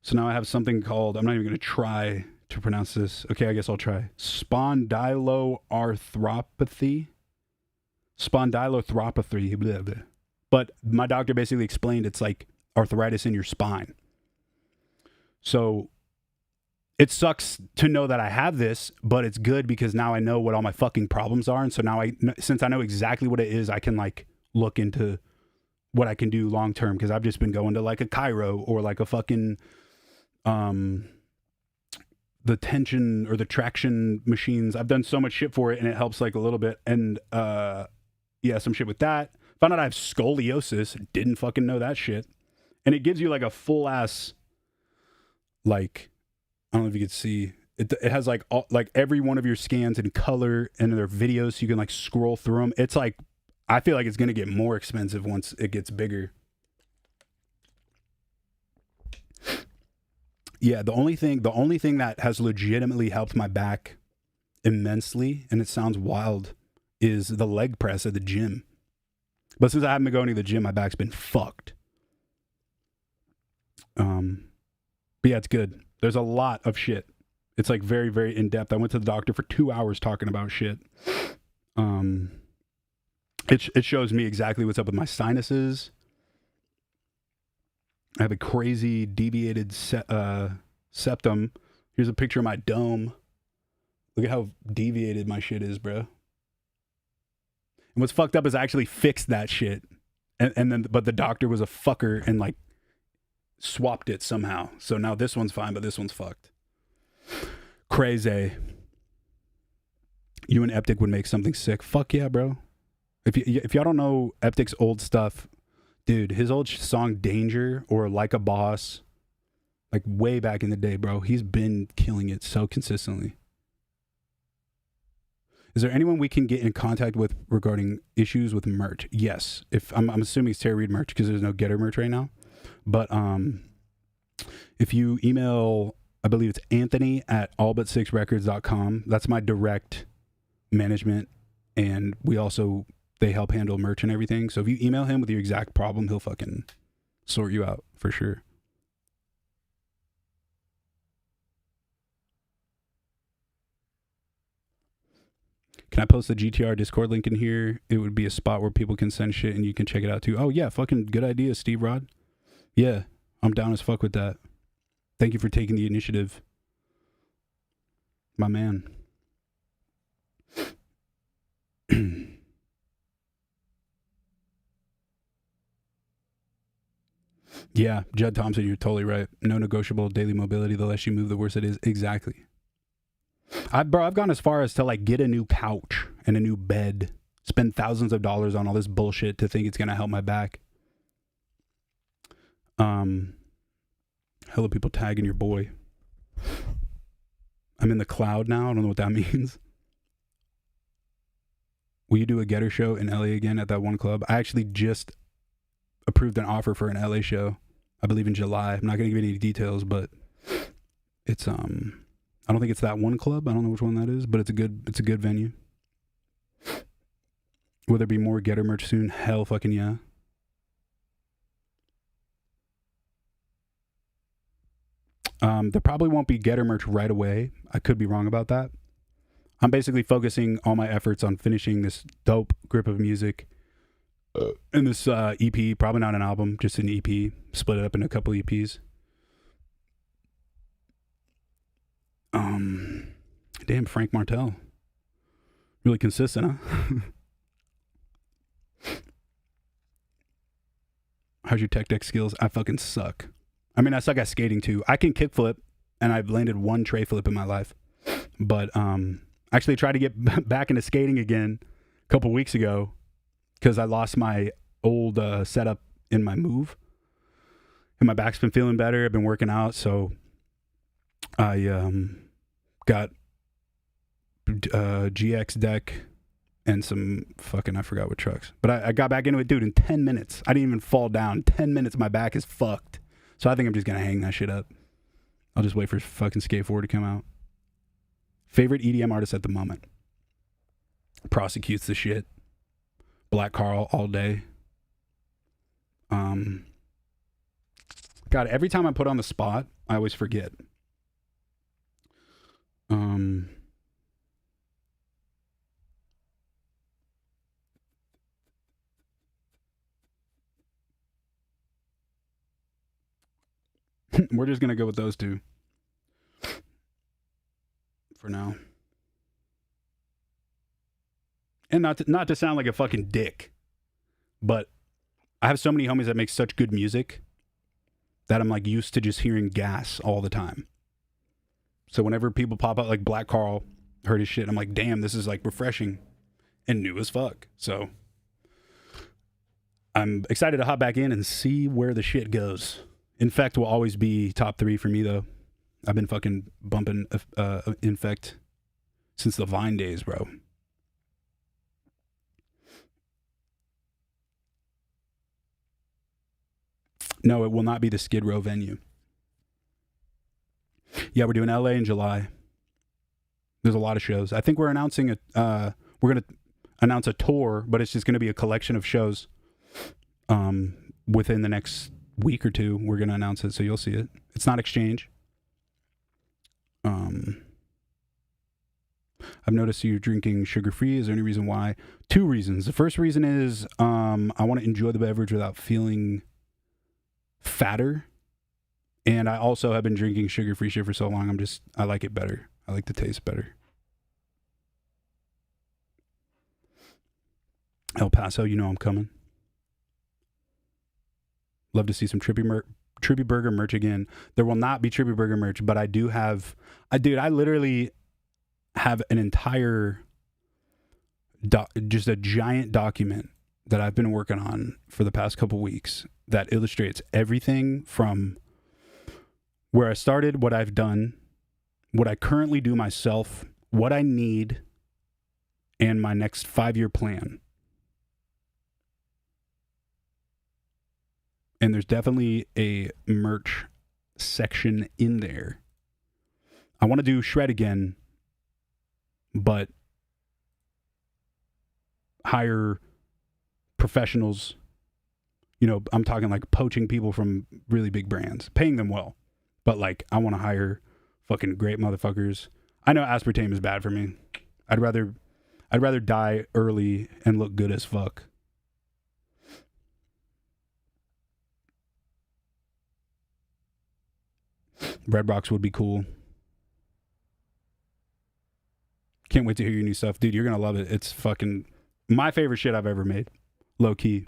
So now I have something called, I'm not even going to try to pronounce this. Okay, I guess I'll try. Spondyloarthropathy. Blah, blah. But my doctor basically explained it's like arthritis in your spine. So it sucks to know that I have this, but it's good because now I know what all my fucking problems are. And so now since I know exactly what it is, I can like look into what I can do long term, because I've just been going to like a chiro or like a fucking the tension or the traction machines. I've done so much shit for it, and it helps like a little bit. And yeah, some shit with that. Found out I have scoliosis. Didn't fucking know that shit. And it gives you like a full ass, like, I don't know if you could see it. It has like like every one of your scans in color, and there are videos so you can like scroll through them. It's like, I feel like it's gonna get more expensive once it gets bigger. Yeah, the only thing that has legitimately helped my back immensely, and it sounds wild, is the leg press at the gym. But since I haven't been going to the gym, my back's been fucked. But yeah, it's good. There's a lot of shit. It's like very, very in depth. I went to the doctor for 2 hours talking about shit. It shows me exactly what's up with my sinuses. I have a crazy deviated septum. Here's a picture of my dome. Look at how deviated my shit is, bro. And what's fucked up is I actually fixed that shit. But the doctor was a fucker and like swapped it somehow. So now this one's fine, but this one's fucked. Crazy. You and Eptic would make something sick. Fuck yeah, bro. If y'all don't know Eptic's old stuff, dude, his old song Danger or Like a Boss, like way back in the day, bro, he's been killing it so consistently. Is there anyone we can get in contact with regarding issues with merch? Yes. If I'm assuming it's Terror Reid merch because there's no Getter merch right now. But if you email, I believe it's Anthony at allbut6records.com. That's my direct management, and they help handle merch and everything. So if you email him with your exact problem, he'll fucking sort you out for sure. Can I post the GTR Discord link in here? It would be a spot where people can send shit and you can check it out too. Oh yeah, fucking good idea, Steve Rod. Yeah, I'm down as fuck with that. Thank you for taking the initiative, my man. Yeah, Judd Thompson, you're totally right. No negotiable daily mobility. The less you move, the worse it is. Exactly. I've gone as far as to like get a new couch and a new bed, spend thousands of dollars on all this bullshit to think it's gonna help my back. Hello, people tagging your boy. I'm in the cloud now. I don't know what that means. Will you do a Getter show in LA again at that one club? I actually just approved an offer for an LA show, I believe in July. I'm not going to give any details, but it's I don't think it's that one club. I don't know which one that is, but it's a good venue. Will there be more Getter merch soon? Hell fucking yeah. There probably won't be Getter merch right away. I could be wrong about that. I'm basically focusing all my efforts on finishing this dope grip of music in this EP, probably not an album, just an EP, split it up into a couple EPs. Damn, Frank Martel. Really consistent, huh? How's your tech deck skills? I fucking suck. I mean, I suck at skating too. I can kickflip, and I've landed one tray flip in my life. But actually tried to get back into skating again a couple weeks ago because I lost my old setup in my move. And my back's been feeling better. I've been working out, so I got GX deck and some fucking, I forgot what trucks. But I got back into it, dude, in 10 minutes. I didn't even fall down. 10 minutes, my back is fucked. So I think I'm just going to hang that shit up. I'll just wait for fucking Skate 4 to come out. Favorite EDM artist at the moment? Prosecutes the shit. Black Carl all day. God, every time I put on the spot, I always forget. We're just gonna go with those two for now. And not to sound like a fucking dick, but I have so many homies that make such good music that I'm like used to just hearing gas all the time. So whenever people pop out, like Black Carl heard his shit, I'm like, damn, this is like refreshing and new as fuck. So I'm excited to hop back in and see where the shit goes. Infect will always be top 3 for me though. I've been fucking bumping Infect since the Vine days, bro. No, it will not be the Skid Row venue. Yeah, we're doing LA in July. There's a lot of shows. I think we're announcing we're gonna announce a tour, but it's just gonna be a collection of shows. Within the next week or two, we're gonna announce it, so you'll see it. It's not Exchange. I've noticed you're drinking sugar-free. Is there any reason why? 2 reasons. The first reason is I want to enjoy the beverage without feeling fatter. And I also have been drinking sugar-free shit for so long, I like it better. I like the taste better. El Paso, you know I'm coming. Love to see some Trippy Burger merch again. There will not be Trippy Burger merch, but I do have... I literally have an entire... just a giant document that I've been working on for the past couple weeks that illustrates everything from where I started, what I've done, what I currently do myself, what I need, and my next 5-year plan. And there's definitely a merch section in there. I want to do Shred again, but hire professionals. You know, I'm talking like poaching people from really big brands, paying them well. But like, I want to hire fucking great motherfuckers. I know aspartame is bad for me. I'd rather die early and look good as fuck. Red Rocks would be cool. Can't wait to hear your new stuff. Dude, you're going to love it. It's fucking my favorite shit I've ever made. Low key.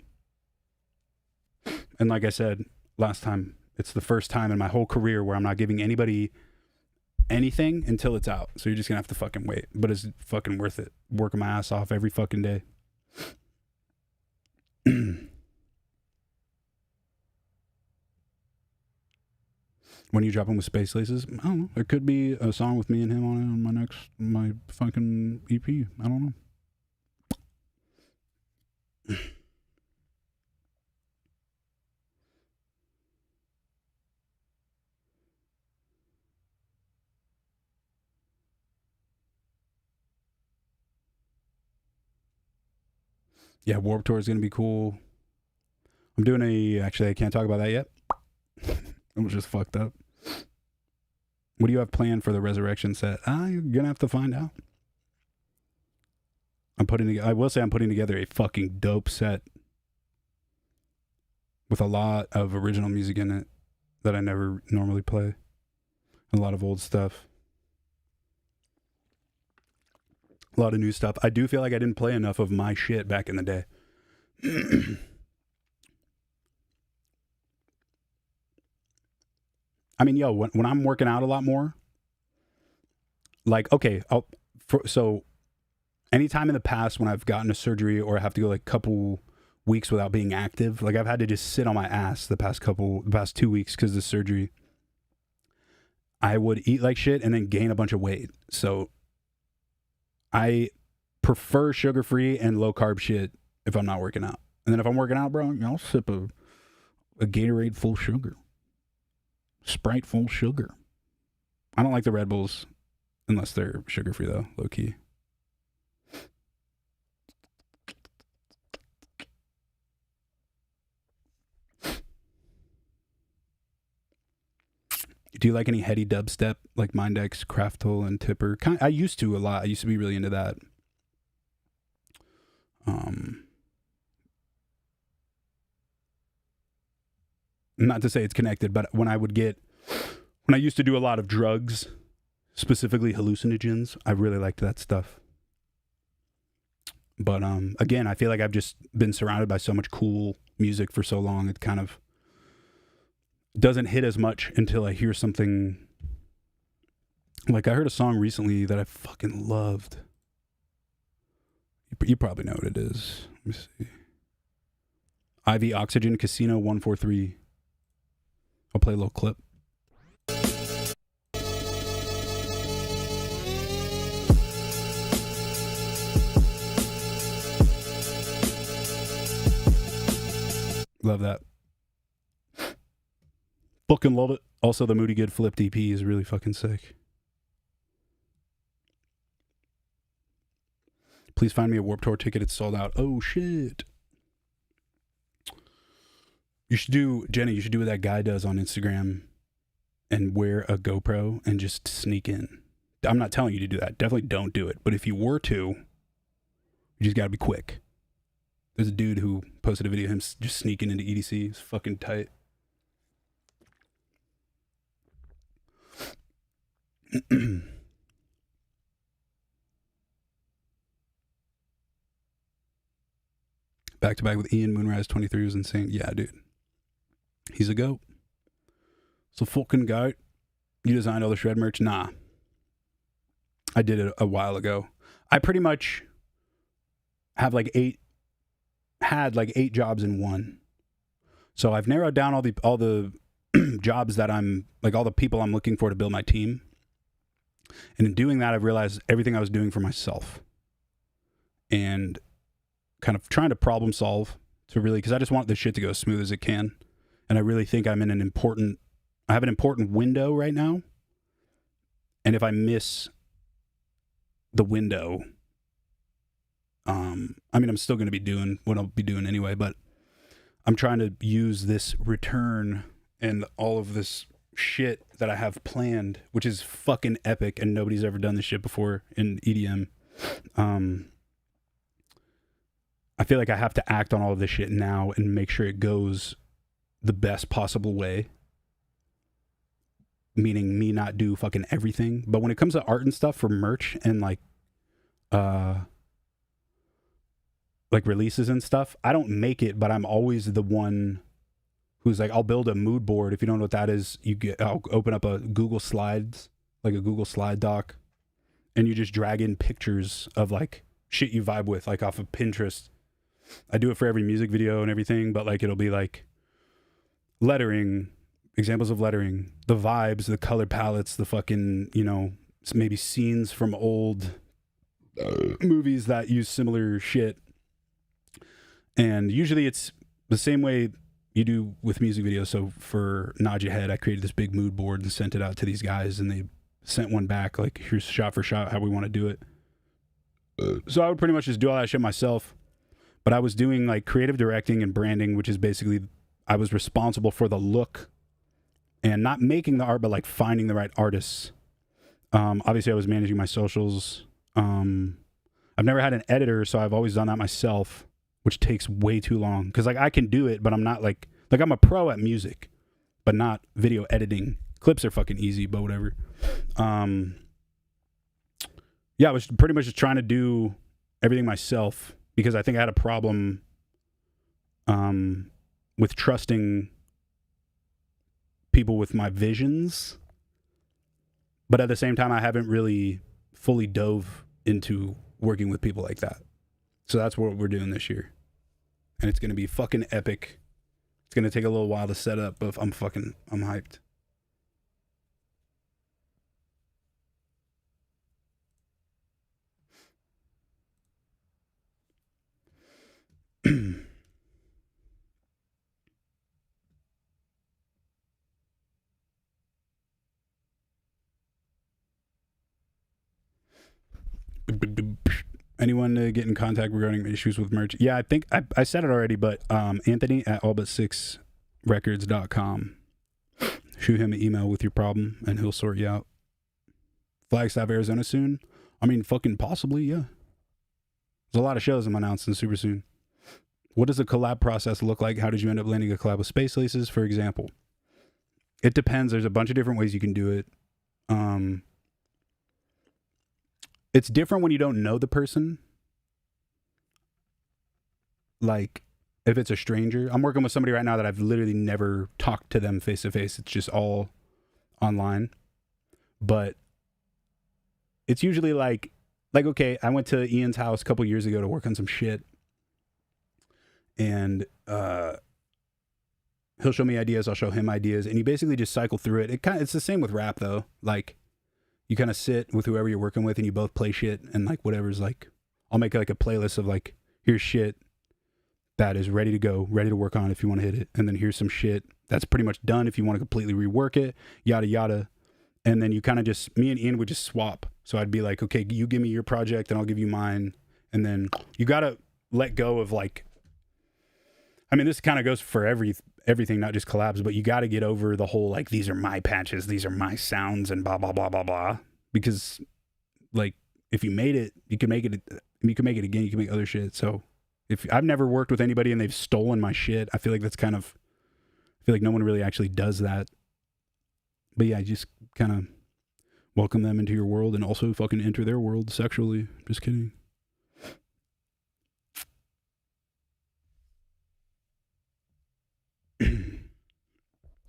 And like I said last time, it's the first time in my whole career where I'm not giving anybody anything until it's out. So you're just going to have to fucking wait. But it's fucking worth it. Working my ass off every fucking day. When you drop him with Space Laces, I don't know. There could be a song with me and him on it on my fucking EP. I don't know. Yeah, Warped Tour is going to be cool. I'm doing actually, I can't talk about that yet. It was just fucked up. What do you have planned for the Resurrection set? You're going to have to find out. I will say I'm putting together a fucking dope set with a lot of original music in it that I never normally play. A lot of old stuff. A lot of new stuff. I do feel like I didn't play enough of my shit back in the day. I mean, when I'm working out a lot more, like, okay, so anytime in the past when I've gotten a surgery or I have to go like a couple weeks without being active, like I've had to just sit on my ass the past 2 weeks because of the surgery, I would eat like shit and then gain a bunch of weight. So I prefer sugar-free and low-carb shit if I'm not working out. And then if I'm working out, bro, I'll sip a Gatorade full sugar. Sprite full sugar. I don't like the Red Bulls unless they're sugar-free, though, low-key. Do you like any heady dubstep like Mindex, Kraftl, and Tipper? I used to a lot. I used to be really into that. Not to say it's connected, but when I would get when I used to do a lot of drugs, specifically hallucinogens, I really liked that stuff. But again, I feel like I've just been surrounded by so much cool music for so long, it kind of doesn't hit as much until I hear something. Like, I heard a song recently that I fucking loved. You probably know what it is. Let me see. Ivy Oxygen Casino 143. I'll play a little clip. Love that. Fucking love it. Also, the Moody Good Flipped EP is really fucking sick. Please find me a Warped Tour ticket. It's sold out. Oh, shit. You should do, Jenny, you should do what that guy does on Instagram and wear a GoPro and just sneak in. I'm not telling you to do that. Definitely don't do it. But if you were to, you just got to be quick. There's a dude who posted a video of him just sneaking into EDC. It's fucking tight. Back to back with Ian Moonrise 23 was insane. Yeah, dude. He's a goat. It's a fucking goat. You designed all the shred merch? Nah. I did it a while ago. I pretty much have had like eight jobs in one. So I've narrowed down all the jobs that I'm, like, all the people I'm looking for to build my team. And in doing that, I've realized everything I was doing for myself. And kind of trying to problem solve to really, because I just want this shit to go as smooth as it can. And I really think I'm in I have an important window right now. And if I miss the window, I mean, I'm still going to be doing what I'll be doing anyway, but I'm trying to use this return and all of this shit that I have planned, which is fucking epic, and nobody's ever done this shit before in EDM. I feel like I have to act on all of this shit now and make sure it goes the best possible way. Meaning me not do fucking everything. But when it comes to art and stuff for merch and like releases and stuff, I don't make it, but I'm always the one who's like, I'll build a mood board. If you don't know what that is, I'll open up a Google Slides, like a Google Slide doc, and you just drag in pictures of like shit you vibe with, like off of Pinterest. I do it for every music video and everything, but like it'll be like lettering, examples of lettering, the vibes, the color palettes, the fucking, you know, maybe scenes from old movies that use similar shit. And usually it's the same way you do with music videos. So for Nod Your Head, I created this big mood board and sent it out to these guys, and they sent one back like, here's shot for shot how we want to do it. So I would pretty much just do all that shit myself. But I was doing like creative directing and branding, which is basically I was responsible for the look and not making the art, but like finding the right artists. Obviously I was managing my socials. I've never had an editor, so I've always done that myself, which takes way too long. Cause like I can do it, but I'm not like I'm a pro at music, but not video editing. Clips are fucking easy, but whatever. Yeah, I was pretty much just trying to do everything myself because I think I had a problem with trusting people with my visions. But at the same time, I haven't really fully dove into working with people like that. So that's what we're doing this year. And it's going to be fucking epic. It's going to take a little while to set up, but I'm hyped. Anyone get in contact regarding issues with merch? Yeah, I think I said it already, but Anthony at allbut6records.com. Shoot him an email with your problem and he'll sort you out. Flagstaff, Arizona soon? I mean, fucking possibly, yeah. There's a lot of shows I'm announcing super soon. What does the collab process look like? How did you end up landing a collab with Space Laces, for example? It depends. There's a bunch of different ways you can do it. It's different when you don't know the person. Like, if it's a stranger. I'm working with somebody right now that I've literally never talked to them face to face. It's just all online. But it's usually like, okay, I went to Ian's house a couple years ago to work on some shit. And he'll show me ideas, I'll show him ideas, and you basically just cycle through it. It's the same with rap though. Like, you kind of sit with whoever you're working with and you both play shit, and like whatever's like, I'll make like a playlist of like, here's shit that is ready to go, ready to work on if you want to hit it. And then here's some shit that's pretty much done if you want to completely rework it, yada yada. And then you kind of just, me and Ian would just swap. So I'd be like, okay, you give me your project and I'll give you mine. And then you got to let go of like, I mean, this kind of goes for everything, not just collabs, but you got to get over the whole, like, these are my patches, these are my sounds and blah, blah, blah, blah, blah. Because like, if you made it, you can make it again, you can make other shit. So if I've never worked with anybody and they've stolen my shit, I feel like that's kind of, I feel like no one really actually does that. But yeah, just kind of welcome them into your world and also fucking enter their world sexually. Just kidding.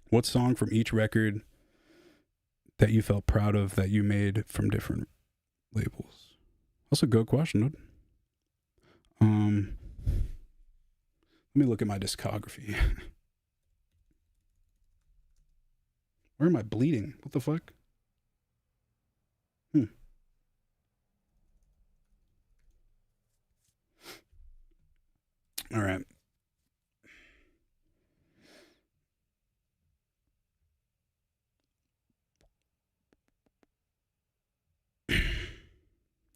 What song from each record that you felt proud of that you made from different labels? That's a good question, dude. Let me look at my discography. Where am I bleeding? What the fuck? All right.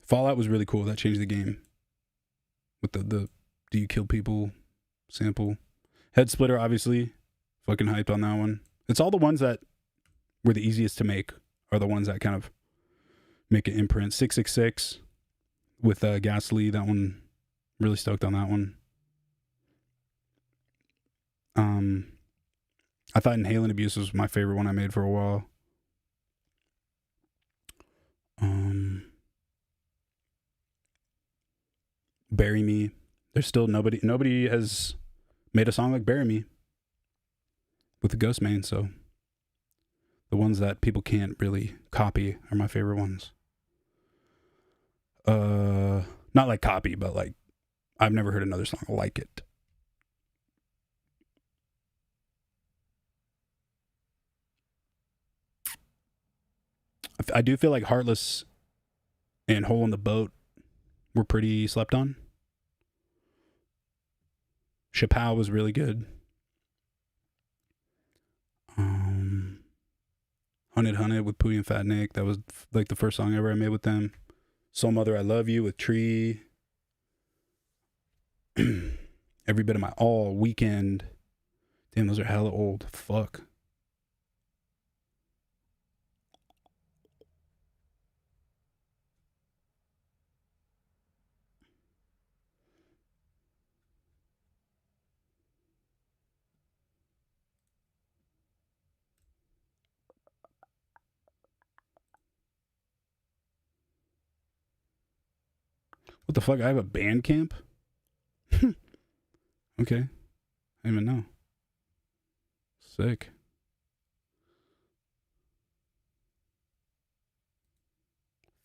Fallout was really cool. That changed the game. With the do you kill people sample. Head Splitter, obviously. Fucking hyped on that one. It's all the ones that were the easiest to make are the ones that kind of make an imprint. 666 with Ghastly. That one, really stoked on that one. I thought Inhaling Abuse was my favorite one I made for a while. Bury Me. There's still nobody has made a song like Bury Me with the Ghost main, so the ones that people can't really copy are my favorite ones. Not like copy, but like I've never heard another song like it. I do feel like Heartless and Hole in the Boat were pretty slept on. Chappelle was really good. Hunted with Pootie and Fat Nick. That was like the first song ever I made with them. Soul Mother, I Love You with Tree. Every Bit of My All, Weekend. Damn, those are hella old. Fuck. What the fuck? I have a band camp? Okay. I didn't even know. Sick.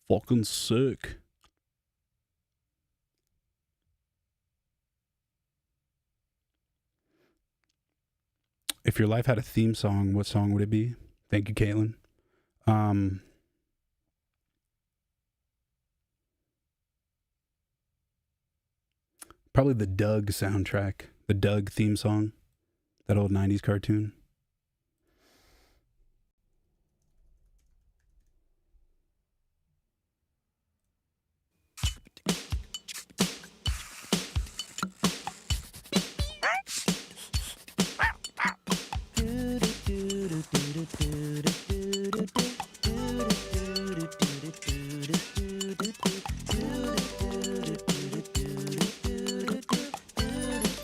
Fucking sick. If your life had a theme song, what song would it be? Thank you, Caitlin. Probably the Doug soundtrack, the Doug theme song, that old 90s cartoon.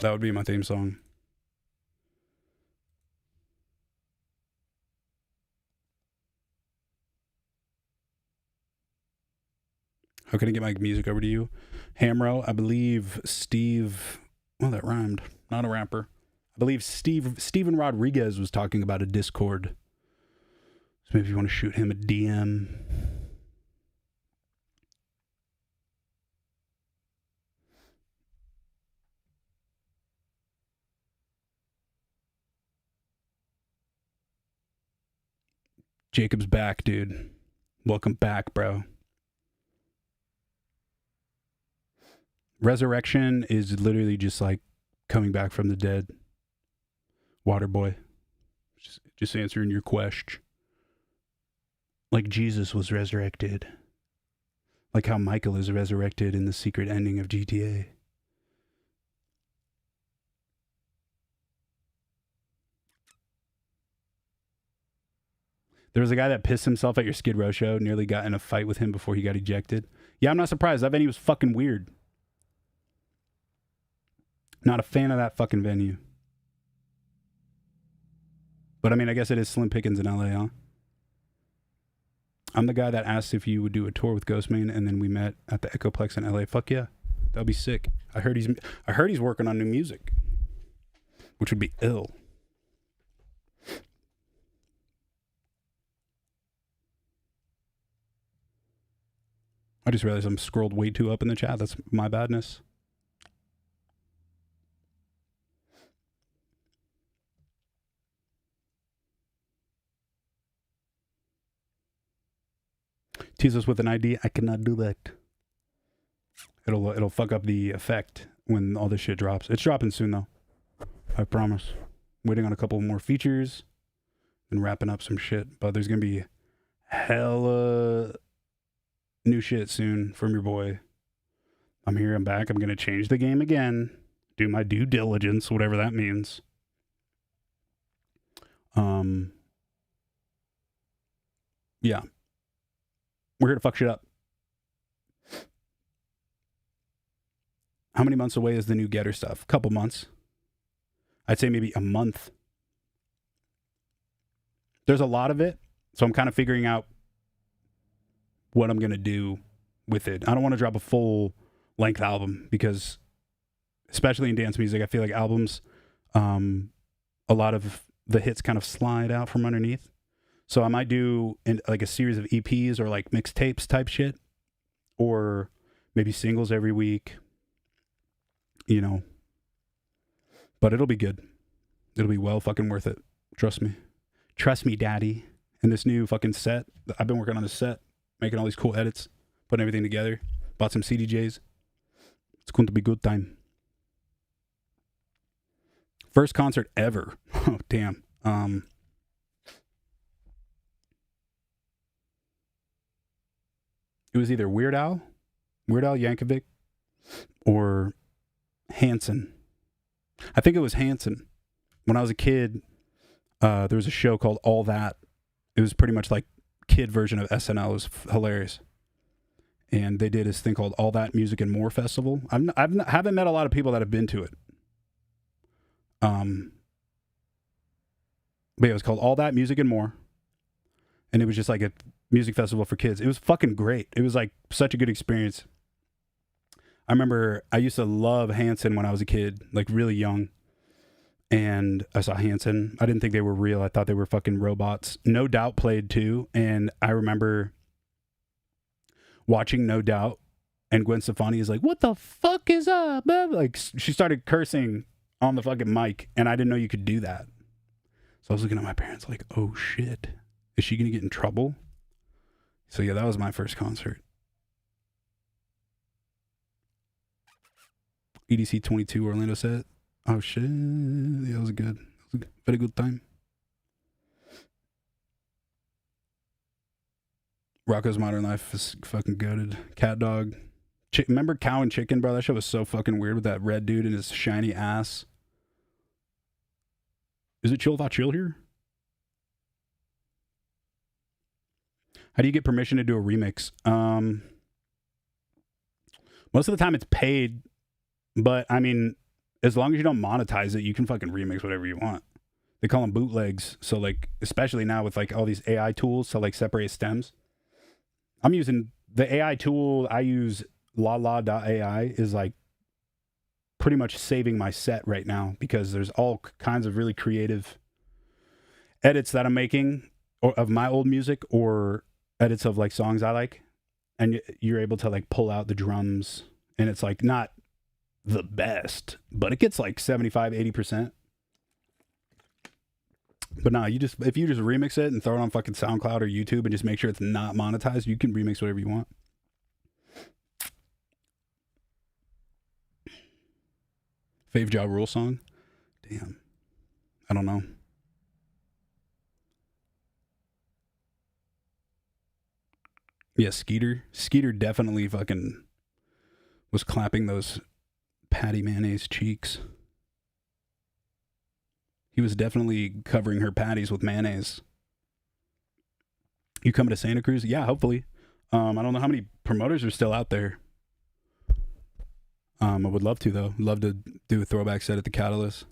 That would be my theme song. How can I get my music over to you? Hamro, I believe Steve, well, that rhymed. Not a rapper. I believe Steven Rodriguez was talking about a Discord. So maybe you want to shoot him a DM. Jacob's back, dude. Welcome back, bro. Resurrection is literally just like coming back from the dead. Waterboy. Just answering your question. Like Jesus was resurrected. Like how Michael is resurrected in the secret ending of GTA. There was a guy that pissed himself at your Skid Row show, nearly got in a fight with him before he got ejected. Yeah, I'm not surprised. That venue was fucking weird. Not a fan of that fucking venue. But I mean, I guess it is slim pickings in LA, huh? I'm the guy that asked if you would do a tour with Ghostman, and then we met at the Echoplex in LA. Fuck yeah. That'd be sick. I heard he's working on new music, which would be ill. I just realized I'm scrolled way too up in the chat. That's my badness. Tease us with an ID. I cannot do that. It'll fuck up the effect when all this shit drops. It's dropping soon though. I promise. Waiting on a couple more features and wrapping up some shit. But there's gonna be hella new shit soon from your boy. I'm here, I'm back. I'm gonna change the game again. Do my due diligence, whatever that means. Yeah. We're here to fuck shit up. How many months away is the new Getter stuff? Couple months. I'd say maybe a month. There's a lot of it, so I'm kind of figuring out what I'm going to do with it. I don't want to drop a full length album because, especially in dance music, I feel like albums, a lot of the hits kind of slide out from underneath. So I might do like a series of EPs or like mixtapes type shit, or maybe singles every week, you know. But it'll be good. It'll be well fucking worth it. Trust me. Trust me, daddy. And this new fucking set, I've been working on this set, making all these cool edits, putting everything together. Bought some CDJs. It's going to be good time. First concert ever. Oh, damn. It was either Weird Al Yankovic, or Hanson. I think it was Hanson. When I was a kid, there was a show called All That. It was pretty much like kid version of SNL. It was hilarious. And they did this thing called All That Music and More Festival. I haven't met a lot of people that have been to it. But yeah, it was called All That Music and More. And it was just like a music festival for kids. It was fucking great. It was like such a good experience. I remember I used to love Hanson when I was a kid, like really young. And I saw Hanson. I didn't think they were real. I thought they were fucking robots. No Doubt played too. And I remember watching No Doubt, and Gwen Stefani is like, "What the fuck is up?" Like, she started cursing on the fucking mic, and I didn't know you could do that. So I was looking at my parents like, "Oh shit, is she gonna get in trouble?" So yeah, that was my first concert. EDC 22 Orlando set. Oh shit, yeah, it was good. It was a very good time. Rocco's Modern Life is fucking goated. Cat Dog. Remember Cow and Chicken, bro? That show was so fucking weird with that red dude and his shiny ass. Is it Chill Thought Chill here? How do you get permission to do a remix? Most of the time it's paid, but I mean, as long as you don't monetize it, you can fucking remix whatever you want. They call them bootlegs. So like, especially now with like all these AI tools to like separate stems. I'm using the AI tool I use, lala.ai, is like pretty much saving my set right now because there's all kinds of really creative edits that I'm making of my old music or edits of like songs I like. And you're able to like pull out the drums and it's like not the best, but it gets like 75, 80%. But nah, if you just remix it and throw it on fucking SoundCloud or YouTube and just make sure it's not monetized, you can remix whatever you want. Fave Ja Rule song? Damn. I don't know. Yeah, Skeeter. Skeeter definitely fucking was clapping those Patty Mayonnaise cheeks. He was definitely covering her patties with mayonnaise. You coming to Santa Cruz? Yeah, hopefully. I don't know how many promoters are still out there. I would love to, though. Love to do a throwback set at the Catalyst.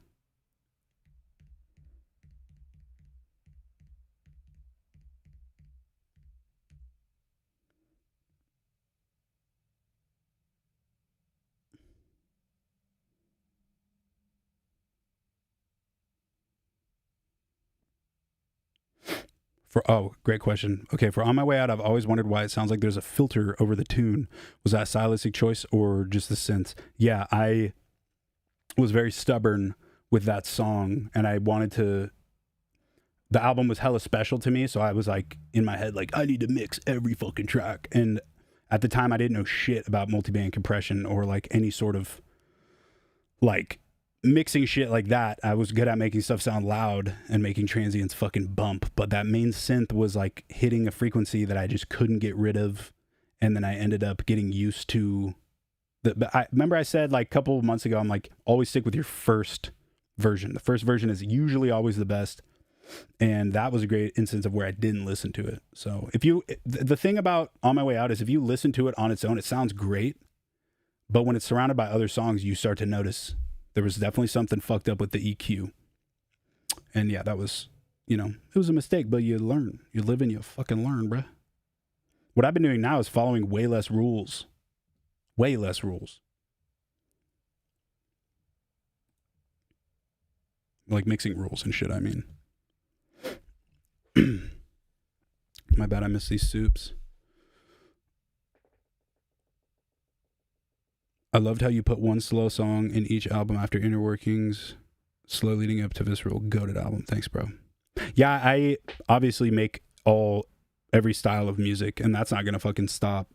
Great question. Okay, for On My Way Out, I've always wondered why it sounds like there's a filter over the tune. Was that a stylistic choice or just the synth? Yeah, I was very stubborn with that song, and I wanted to... The album was hella special to me, so I was like, in my head, like, I need to mix every fucking track. And at the time, I didn't know shit about multiband compression or like any sort of like... mixing shit like that. I was good at making stuff sound loud and making transients fucking bump, but that main synth was like hitting a frequency that I just couldn't get rid of, and then I ended up getting used to I remember I said like a couple of months ago, I'm like, always stick with your first version. The first version is usually always the best, and that was a great instance of where I didn't listen to it. So the thing about On My Way Out is if you listen to it on its own, it sounds great, but when it's surrounded by other songs, you start to notice there was definitely something fucked up with the EQ. And yeah, that was, it was a mistake, but you learn. You live and you fucking learn, bruh. What I've been doing now is following way less rules. Way less rules. Like mixing rules and shit, I mean. My bad, I miss these soups. I loved how you put one slow song in each album after Inner Workings, slow leading up to Visceral. Goated album. Thanks, bro. Yeah, I obviously make every style of music, and that's not going to fucking stop.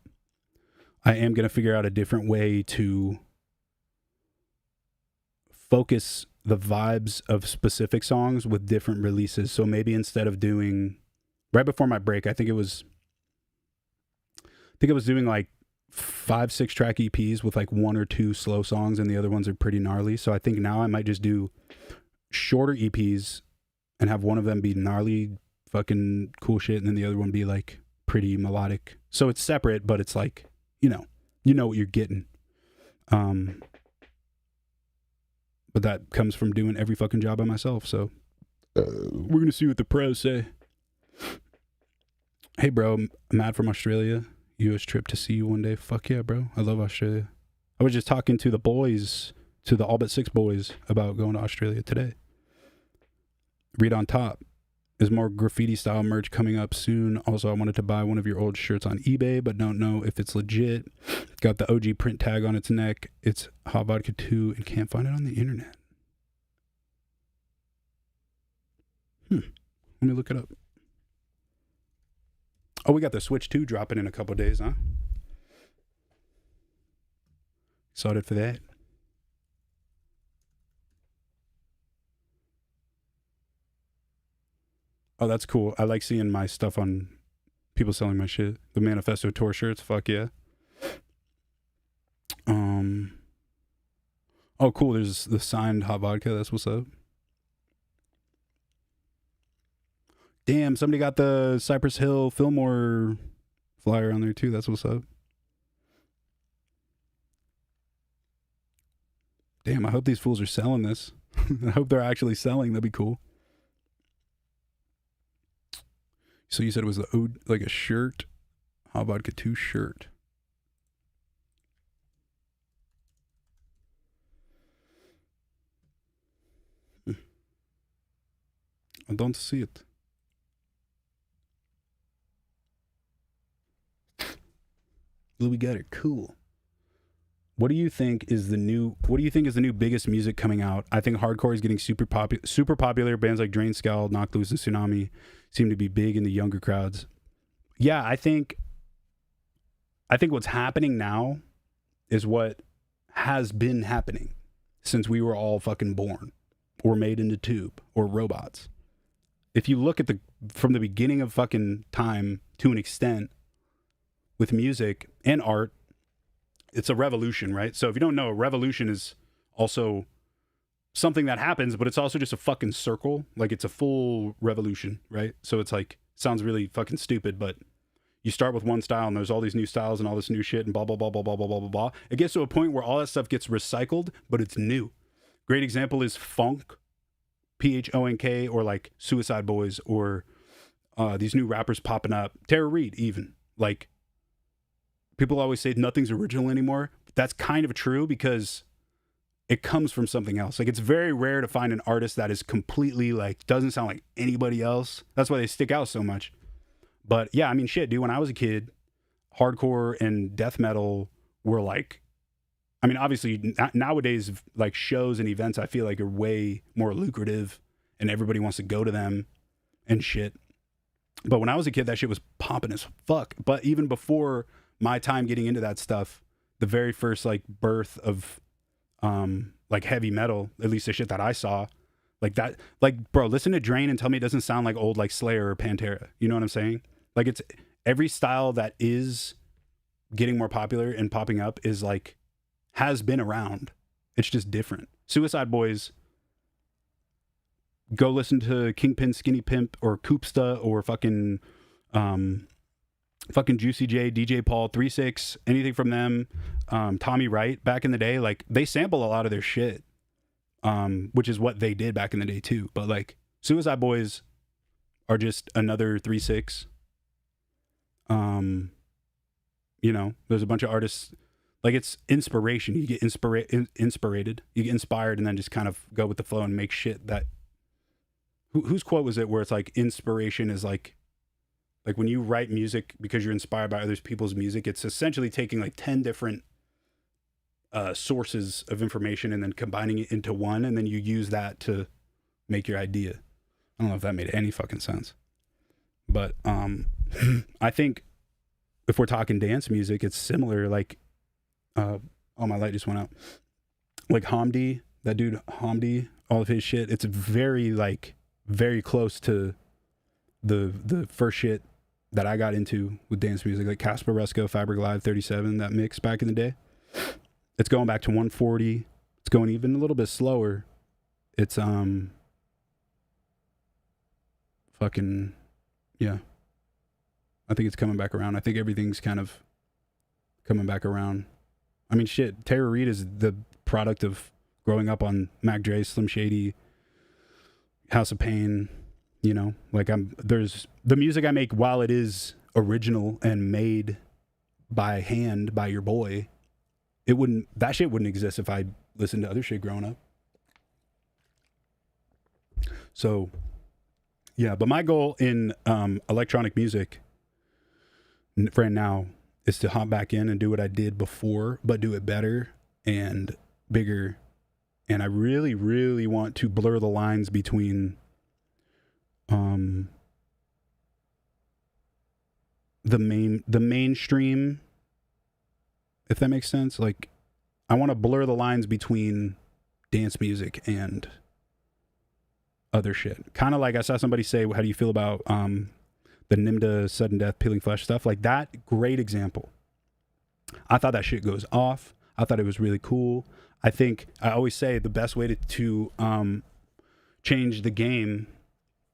I am going to figure out a different way to focus the vibes of specific songs with different releases. So maybe instead of doing, right before my break, I think I was doing like 5-6 track EPs with like 1 or 2 slow songs, and the other ones are pretty gnarly. So I think now I might just do shorter EPs and have one of them be gnarly fucking cool shit, and then the other one be like pretty melodic. So it's separate, but it's like, you know what you're getting. But that comes from doing every fucking job by myself. So we're gonna see what the pros say. Hey bro, Matt from Australia. US trip to see you one day. Fuck yeah, bro. I love Australia. I was just talking to the boys, to the All But 6 boys, about going to Australia today. Read on top. Is more graffiti style merch coming up soon. Also, I wanted to buy one of your old shirts on eBay, but don't know if it's legit. Got the OG print tag on its neck. It's Hot Vodka 2 and can't find it on the internet. Let me look it up. Oh, we got the Switch 2 dropping in a couple days, huh? Excited for that. Oh, that's cool. I like seeing my stuff on people selling my shit. The Manifesto tour shirts, fuck yeah. Oh, cool. There's the signed Hot Vodka. That's what's up. Damn, somebody got the Cypress Hill Fillmore flyer on there too. That's what's up. Damn, I hope these fools are selling this. I hope they're actually selling. That'd be cool. So you said it was like a shirt, Hot Vodka 2 shirt. I don't see it. Louis Getter, cool. What do you think is the new biggest music coming out? I think hardcore is getting super popular. Bands like Drain Scald, Knocked Loose, and Tsunami seem to be big in the younger crowds. Yeah, I think what's happening now is what has been happening since we were all fucking born or made into tube or robots. If you look at from the beginning of fucking time to an extent with music and art, it's a revolution, right? So if you don't know, a revolution is also something that happens, but it's also just a fucking circle. Like it's a full revolution, right? So it's like, sounds really fucking stupid, but you start with one style and there's all these new styles and all this new shit and blah, blah, blah, blah, blah, blah, blah, blah, blah. It gets to a point where all that stuff gets recycled, but it's new. Great example is funk, PHONK, or like Suicide Boys, or these new rappers popping up. TERROR REID, even. Like, people always say nothing's original anymore. That's kind of true because it comes from something else. Like, it's very rare to find an artist that is completely, like, doesn't sound like anybody else. That's why they stick out so much. But yeah, I mean, shit, dude, when I was a kid, hardcore and death metal were like, I mean, obviously nowadays, like shows and events, I feel like are way more lucrative and everybody wants to go to them and shit. But when I was a kid, that shit was popping as fuck. But even before my time getting into that stuff, the very first like birth of like heavy metal, at least the shit that I saw, like that, like, bro, listen to Drain and tell me it doesn't sound like old like Slayer or Pantera. You know what I'm saying? Like, it's every style that is getting more popular and popping up is like, has been around. It's just different. Suicide Boys, go listen to Kingpin, Skinny Pimp, or Koopsta, or fucking Juicy J, DJ Paul, 3-6, anything from them. Tommy Wright back in the day, like they sample a lot of their shit, which is what they did back in the day too. But like Suicide Boys are just another 3-6. You know, there's a bunch of artists, like it's inspiration. You get inspired, you get inspired, and then just kind of go with the flow and make shit that. Whose quote was it where it's like inspiration is like when you write music because you're inspired by other people's music, it's essentially taking like 10 different sources of information and then combining it into one, and then you use that to make your idea. I don't know if that made any fucking sense, but I think if we're talking dance music, it's similar. Like, oh, my light just went out. Like Hamdi, that dude Hamdi, all of his shit, it's very close to the first shit that I got into with dance music, like Casper Rusko, Fabric Live 37, that mix back in the day. It's going back to 140. It's going even a little bit slower. It's fucking, yeah. I think it's coming back around. I think everything's kind of coming back around. I mean, shit, TERROR REID is the product of growing up on Mac Dre, Slim Shady, House of Pain, you know, like there's the music I make, while it is original and made by hand by your boy, that shit wouldn't exist if I listened to other shit growing up. So yeah, but my goal in electronic music right now is to hop back in and do what I did before, but do it better and bigger. And I really, really want to blur the lines between the mainstream, if that makes sense. Like, I want to blur the lines between dance music and other shit. Kind of like I saw somebody say, how do you feel about the Nimda sudden death peeling flesh stuff? Like that, great example. I thought that shit goes off. I thought it was really cool. I think I always say the best way to change the game,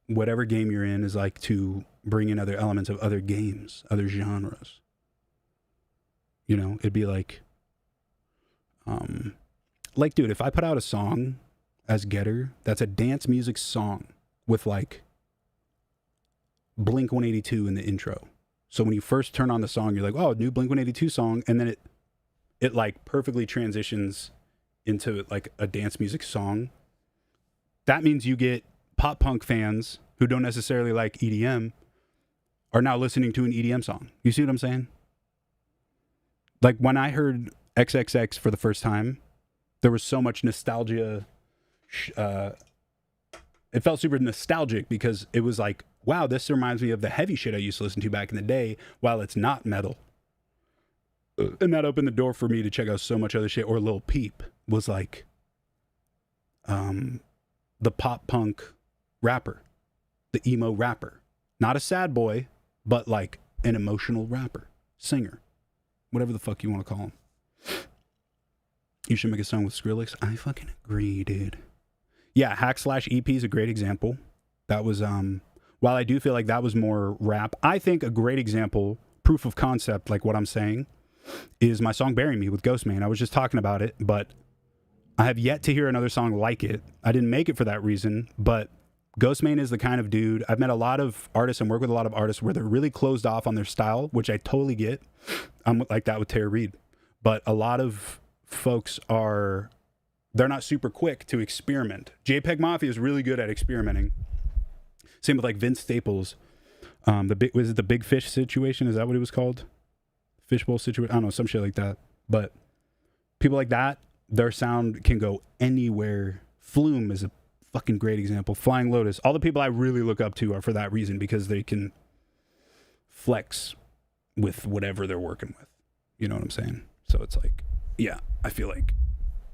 whatever game you're in, is like to bring in other elements of other games, other genres. You know, it'd be like dude, if I put out a song as Getter that's a dance music song with like Blink 182 in the intro, So when you first turn on the song, you're like, oh, new Blink-182 song. And then it like perfectly transitions into like a dance music song. That means you get pop punk fans who don't necessarily like EDM are now listening to an EDM song. You see what I'm saying? Like when I heard XXX for the first time, there was so much nostalgia. It felt super nostalgic because it was like, wow, this reminds me of the heavy shit I used to listen to back in the day while it's not metal. And that opened the door for me to check out so much other shit. Or Lil Peep was like the pop punk rapper, the emo rapper. Not a sad boy, but like an emotional rapper, singer, whatever the fuck you want to call him. You should make a song with Skrillex. I fucking agree, dude. Yeah, Hack/EP is a great example. That was, while I do feel like that was more rap, I think a great example, proof of concept, like what I'm saying, is my song Bury Me with Ghostman. I was just talking about it, but I have yet to hear another song like it. I didn't make it for that reason, but Ghostman is the kind of dude, I've met a lot of artists and work with a lot of artists where they're really closed off on their style, which I totally get. I'm like that with Terror Reid. But a lot of folks they're not super quick to experiment. JPEG Mafia is really good at experimenting. Same with like Vince Staples. Was it the Big Fish situation? Is that what it was called? Fishbowl situation? I don't know, some shit like that. But people like that, their sound can go anywhere. Flume is a fucking great example. Flying Lotus. All the people I really look up to are for that reason, because they can flex with whatever they're working with. You know what I'm saying? So it's like, yeah, I feel like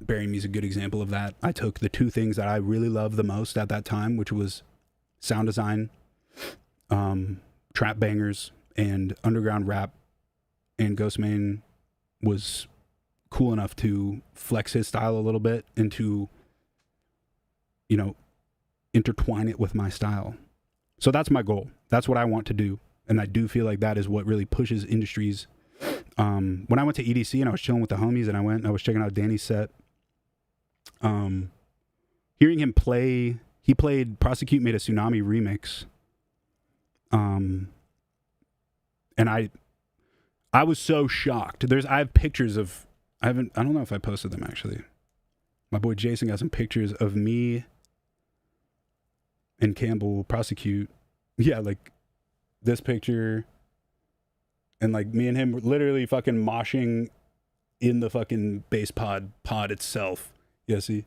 Bury Me is a good example of that. I took the two things that I really loved the most at that time, which was sound design, trap bangers, and underground rap, and Ghostman was cool enough to flex his style a little bit and to, you know, intertwine it with my style. So that's my goal. That's what I want to do. And I do feel like that is what really pushes industries. When I went to EDC and I was chilling with the homies and I was checking out Danny's set, hearing him play, he played Prosecute made a Tsunami remix. And I was so shocked. I have pictures of, I don't know if I posted them actually. My boy Jason got some pictures of me and Campbell Prosecute. Yeah, like this picture. And like me and him were literally fucking moshing in the fucking bass pod itself. Yeah, see?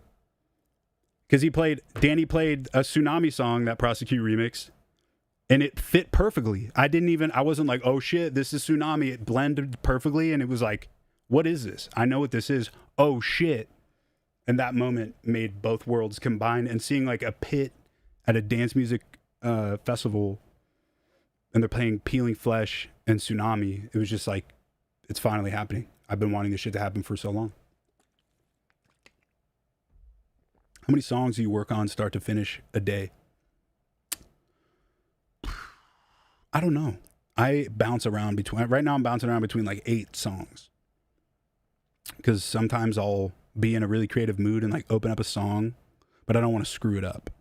Because Danny played a Tsunami song, that Prosecute remix, and it fit perfectly. I wasn't like, oh shit, this is Tsunami. It blended perfectly, and it was like, what is this? I know what this is. Oh shit. And that moment made both worlds combine, and seeing like a pit at a dance music festival, and they're playing Peeling Flesh and Tsunami, it was just like, it's finally happening. I've been wanting this shit to happen for so long. How many songs do you work on start to finish a day? I don't know. I bounce around between, right now I'm bouncing around between like 8 songs. Because sometimes I'll be in a really creative mood and like open up a song, but I don't want to screw it up.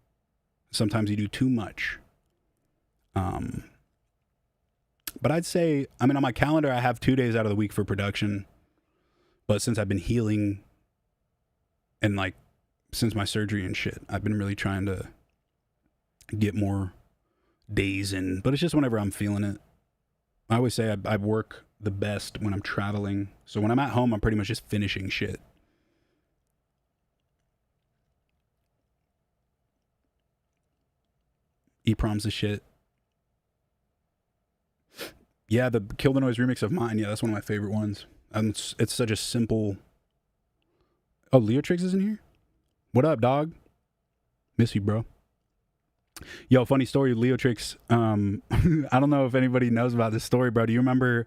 Sometimes you do too much. But I'd say, I mean, on my calendar, I have 2 days out of the week for production. But since I've been healing and like since my surgery and shit, I've been really trying to get more days in. But it's just whenever I'm feeling it. I always say I work the best when I'm traveling. So when I'm at home, I'm pretty much just finishing shit. E-Prom's the shit. Yeah, the Kill the Noise remix of Mine. Yeah, that's one of my favorite ones. It's such a simple... Oh, Leotrix is in here? What up, dog? Miss you, bro. Yo, funny story, Leotrix. I don't know if anybody knows about this story, bro. Do you remember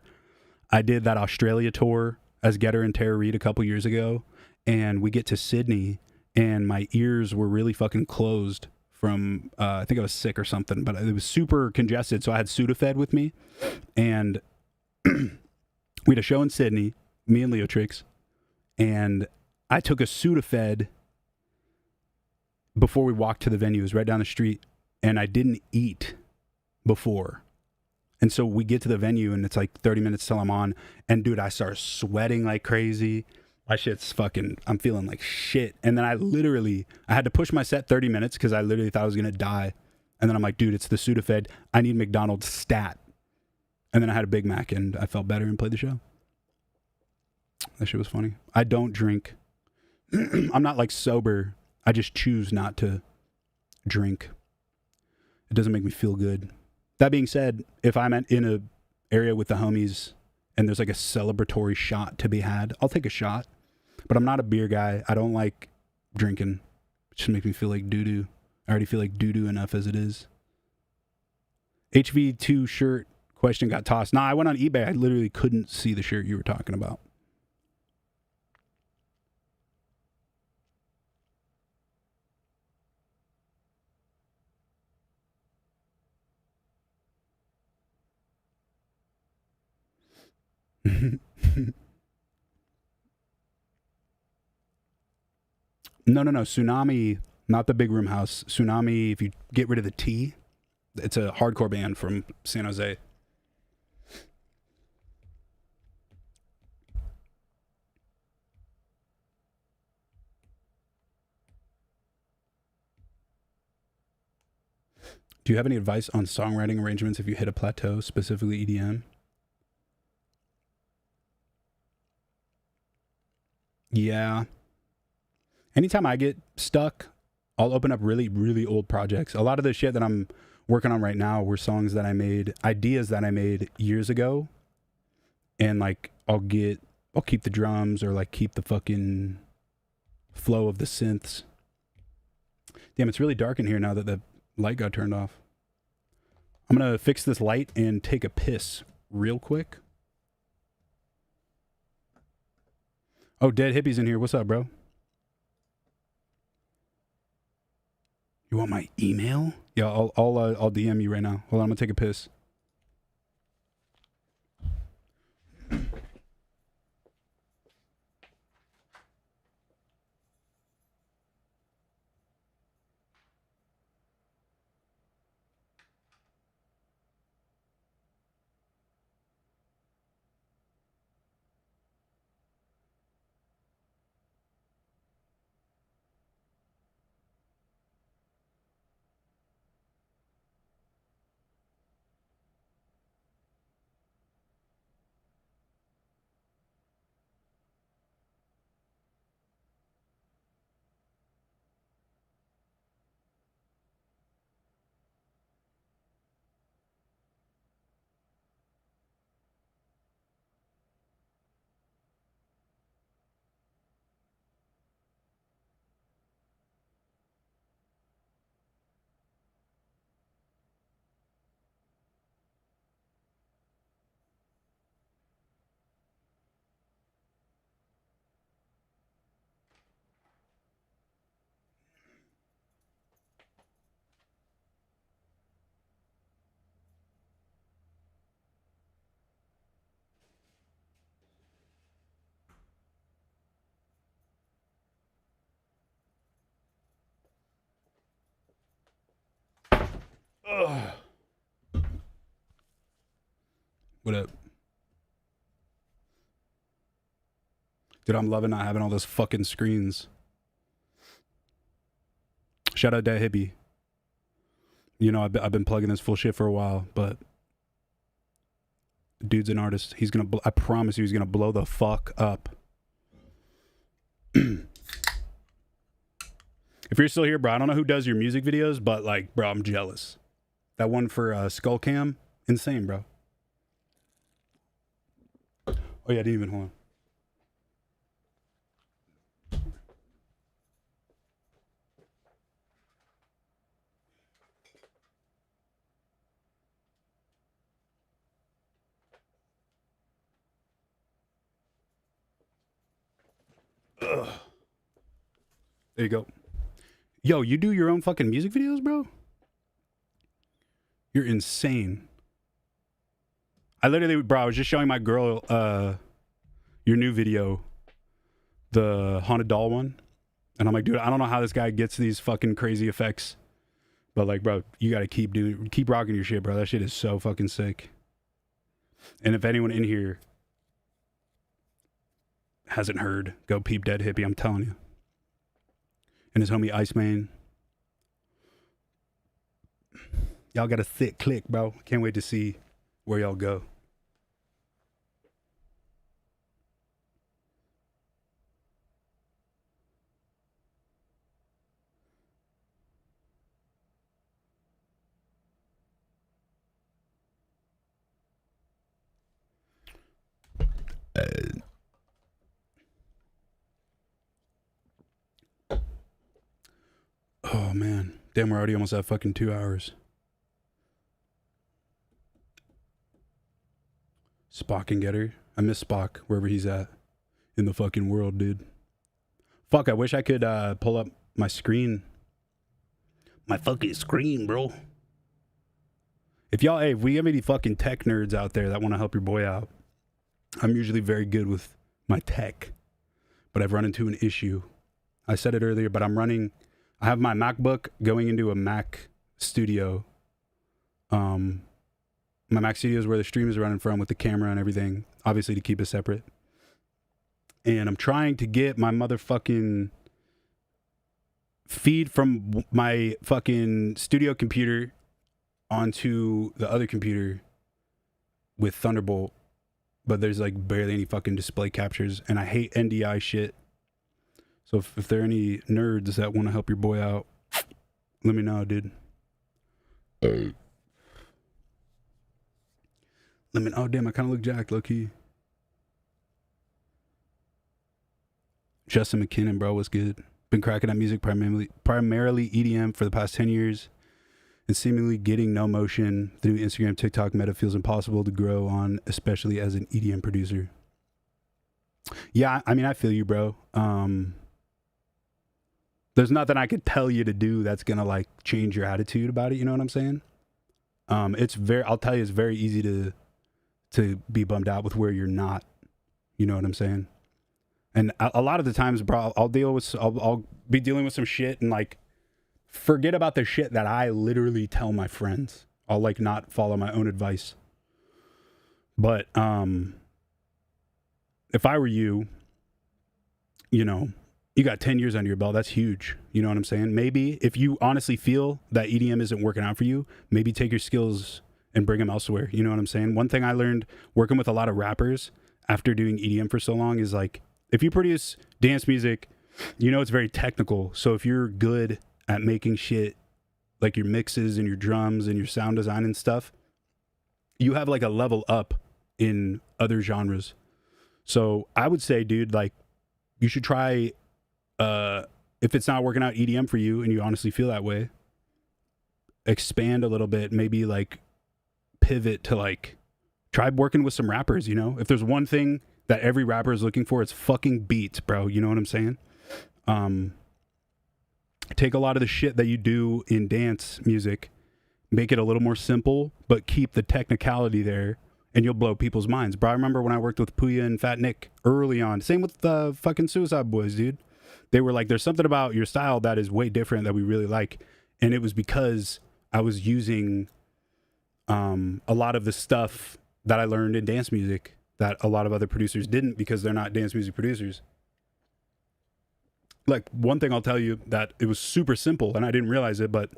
I did that Australia tour as Getter and Terror Reid a couple years ago? And we get to Sydney, and my ears were really fucking closed from, I think I was sick or something, but it was super congested. So I had Sudafed with me, and we had a show in Sydney, me and Leotrix, and I took a Sudafed before we walked to the venue. It was right down the street, and I didn't eat before. And so we get to the venue and it's like 30 minutes till I'm on. And dude, I start sweating like crazy. My shit's fucking, I'm feeling like shit. And then I had to push my set 30 minutes because I literally thought I was going to die. And then I'm like, dude, it's the Sudafed. I need McDonald's stat. And then I had a Big Mac and I felt better and played the show. That shit was funny. I don't drink. I'm not like sober. I just choose not to drink. It doesn't make me feel good. That being said, if I'm in a area with the homies and there's like a celebratory shot to be had, I'll take a shot. But I'm not a beer guy. I don't like drinking. It just makes me feel like doo-doo. I already feel like doo-doo enough as it is. HV2 shirt question got tossed. Nah, I went on eBay. I literally couldn't see the shirt you were talking about. No. Tsunami, not the big room house. Tsunami, if you get rid of the T, it's a hardcore band from San Jose. Do you have any advice on songwriting arrangements if you hit a plateau, specifically EDM? Yeah. Anytime I get stuck, I'll open up really, really old projects. A lot of the shit that I'm working on right now were songs that I made, ideas that I made years ago. And like, I'll keep the drums or like keep the fucking flow of the synths. Damn, it's really dark in here now that the light got turned off. I'm going to fix this light and take a piss real quick. Oh, Dead Hippie's in here. What's up, bro? You want my email? Yeah, I'll DM you right now. Hold on, I'm gonna take a piss. Ugh. What up? Dude, I'm loving not having all those fucking screens. Shout out That Hippie. You know, I've been plugging this full shit for a while, but dude's an artist. He's gonna, I promise you, he's gonna blow the fuck up. If you're still here, bro, I don't know who does your music videos, but like, bro, I'm jealous. That one for Skullcam, insane, bro. Oh yeah, I didn't even, hold on. Ugh. There you go. Yo, you do your own fucking music videos, bro? You're insane. I literally, bro, I was just showing my girl your new video, the haunted doll one. And I'm like, dude, I don't know how this guy gets these fucking crazy effects. But like, bro, you gotta keep rocking your shit, bro. That shit is so fucking sick. And if anyone in here hasn't heard, go peep Dead Hippie, I'm telling you. And his homie Iceman. Y'all got a thick click, bro. Can't wait to see where y'all go. Oh man, damn, we're already almost at fucking 2 hours. Spock and Getter. I miss Spock wherever he's at in the fucking world, dude. Fuck, I wish I could pull up my screen. My fucking screen, bro. If y'all, hey, if we have any fucking tech nerds out there that want to help your boy out, I'm usually very good with my tech, but I've run into an issue. I said it earlier, but I have my MacBook going into a Mac Studio. My Mac Studio is where the stream is running from with the camera and everything, obviously to keep it separate. And I'm trying to get my motherfucking feed from my fucking studio computer onto the other computer with Thunderbolt, but there's like barely any fucking display captures, and I hate NDI shit. So if there are any nerds that want to help your boy out, let me know, dude. Oh damn, I kind of look jacked, low key. Justin McKinnon, bro, what's good? Been cracking up music primarily EDM for the past 10 years, and seemingly getting no motion through Instagram, TikTok, Meta feels impossible to grow on, especially as an EDM producer. Yeah, I mean, I feel you, bro. There's nothing I could tell you to do that's gonna like change your attitude about it. You know what I'm saying? I'll tell you, it's very easy to be bummed out with where you're not. You know what I'm saying? And a lot of the times, bro, I'll be dealing with some shit and like forget about the shit that I literally tell my friends. I'll like not follow my own advice. But if I were you, you know, you got 10 years under your belt. That's huge. You know what I'm saying? Maybe if you honestly feel that EDM isn't working out for you, maybe take your skills and bring them elsewhere. You know what I'm saying? One thing I learned working with a lot of rappers after doing EDM for so long is like, if you produce dance music, you know, it's very technical. So if you're good at making shit like your mixes and your drums and your sound design and stuff, you have like a level up in other genres. So I would say, dude, like you should try, if it's not working out EDM for you and you honestly feel that way, expand a little bit, maybe like pivot to like try working with some rappers. You know, if there's one thing that every rapper is looking for, it's fucking beats, bro. You know what I'm saying? Take a lot of the shit that you do in dance music, make it a little more simple, but keep the technicality there, and you'll blow people's minds, bro. I remember when I worked with Puya and Fat Nick early on. Same with the fucking Suicide Boys, dude. They were like, there's something about your style that is way different that we really like. And it was because I was using a lot of the stuff that I learned in dance music that a lot of other producers didn't, because they're not dance music producers. Like, one thing I'll tell you that it was super simple and I didn't realize it, but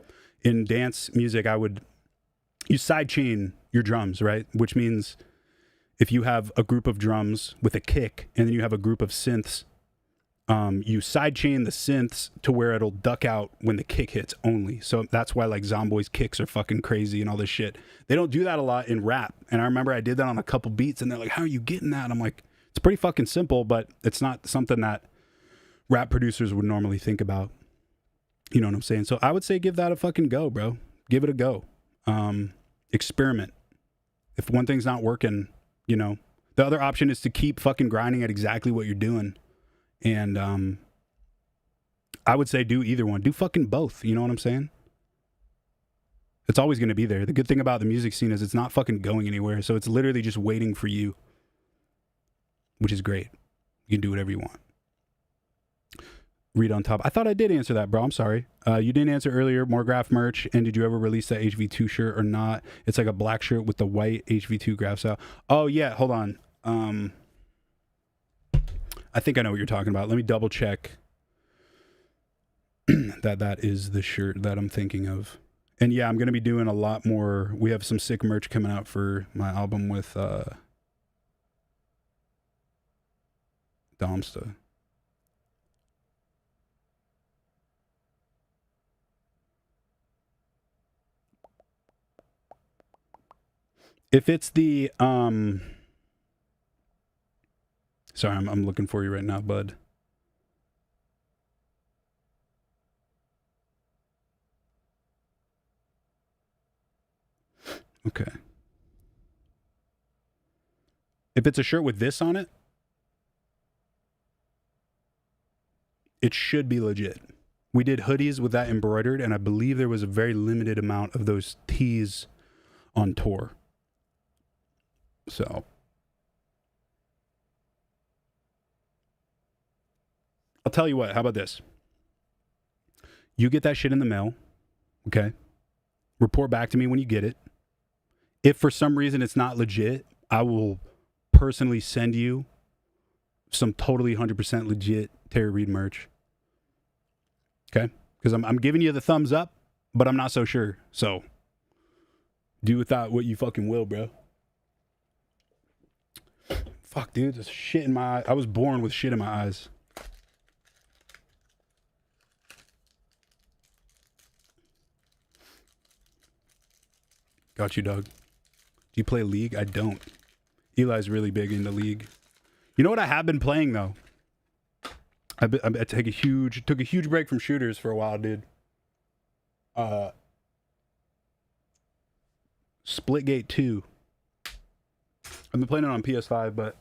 in dance music, you sidechain your drums, right? Which means if you have a group of drums with a kick and then you have a group of synths, you sidechain the synths to where it'll duck out when the kick hits only. So that's why like Zomboy's kicks are fucking crazy and all this shit. They don't do that a lot in rap. And I remember I did that on a couple beats and they're like, how are you getting that? I'm like, it's pretty fucking simple, but it's not something that rap producers would normally think about. You know what I'm saying? So I would say give that a fucking go, bro. Give it a go. Experiment. If one thing's not working, you know, the other option is to keep fucking grinding at exactly what you're doing. And I would say do either one. Do fucking both. You know what I'm saying? It's always going to be there. The good thing about the music scene is it's not fucking going anywhere. So it's literally just waiting for you, which is great. You can do whatever you want. read on top. I thought I did answer that, bro. I'm sorry. You didn't answer earlier. More graph merch. And did you ever release that HV2 shirt or not? It's like a black shirt with the white HV2 graphs out. Oh, yeah. Hold on. I think I know what you're talking about. Let me double check that is the shirt that I'm thinking of. And yeah, I'm going to be doing a lot more. We have some sick merch coming out for my album with Domsta. If it's the sorry, I'm looking for you right now, bud. Okay. If it's a shirt with this on it, it should be legit. We did hoodies with that embroidered, and I believe there was a very limited amount of those tees on tour. So I'll tell you what, how about this? You get that shit in the mail, okay? Report back to me when you get it. If for some reason it's not legit, I will personally send you some totally 100% legit Terror Reid merch. Okay? Because I'm giving you the thumbs up, but I'm not so sure. So do with that what you fucking will, bro. Fuck, dude. There's shit in my eye. I was born with shit in my eyes. Got you, dog. Do you play League? I don't. Eli's really big into League. You know what I have been playing, though? I took a huge break from shooters for a while, dude. Splitgate 2. I've been playing it on PS5, but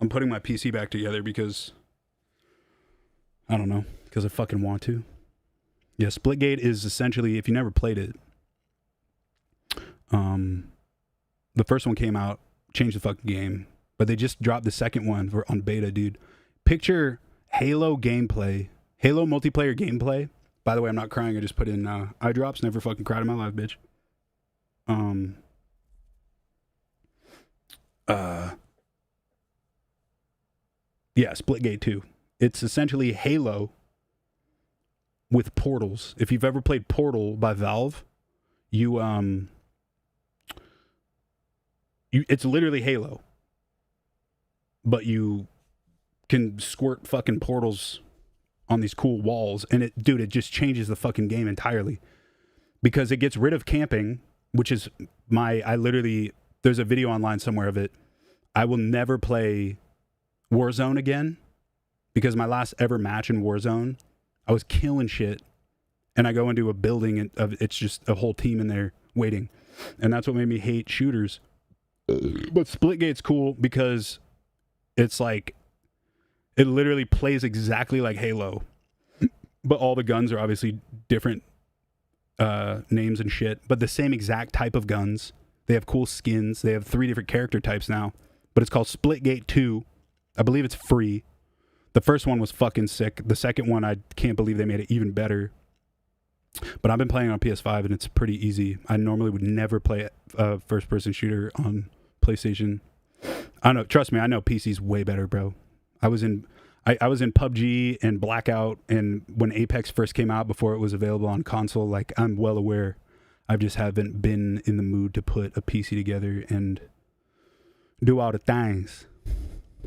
I'm putting my PC back together because I don't know, because I fucking want to. Yeah, Splitgate is essentially, if you never played it, the first one came out, changed the fucking game, but they just dropped the second one on beta, dude. Picture Halo gameplay, Halo multiplayer gameplay. By the way, I'm not crying. I just put in eye drops. Never fucking cried in my life, bitch. Yeah, Splitgate 2. It's essentially Halo with portals. If you've ever played Portal by Valve, it's literally Halo, but you can squirt fucking portals on these cool walls, and it just changes the fucking game entirely because it gets rid of camping, which is there's a video online somewhere of it. I will never play Warzone again because my last ever match in Warzone, I was killing shit, and I go into a building and it's just a whole team in there waiting, and that's what made me hate shooters. But Splitgate's cool because it's like it literally plays exactly like Halo, but all the guns are obviously different names and shit, but the same exact type of guns. They have cool skins. They have 3 different character types now, but it's called Splitgate 2. I believe it's free. The first one was fucking sick. The second one, I can't believe they made it even better. But I've been playing on PS5 and it's pretty easy. I normally would never play a first-person shooter on PlayStation. I don't know. Trust me, I know PC's way better, bro. I was in PUBG and Blackout, and when Apex first came out before it was available on console, like, I'm well aware. I just haven't been in the mood to put a PC together and do all the things.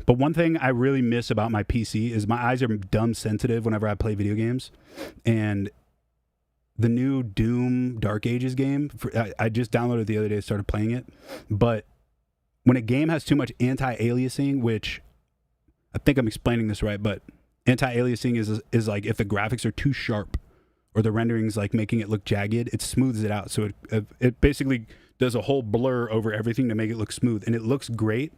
But one thing I really miss about my PC is my eyes are dumb sensitive whenever I play video games. And the new Doom Dark Ages game, I just downloaded it the other day, started playing it. But when a game has too much anti-aliasing, which I think I'm explaining this right, but anti-aliasing is like if the graphics are too sharp or the rendering's like making it look jagged, it smooths it out. So it basically does a whole blur over everything to make it look smooth, and it looks great.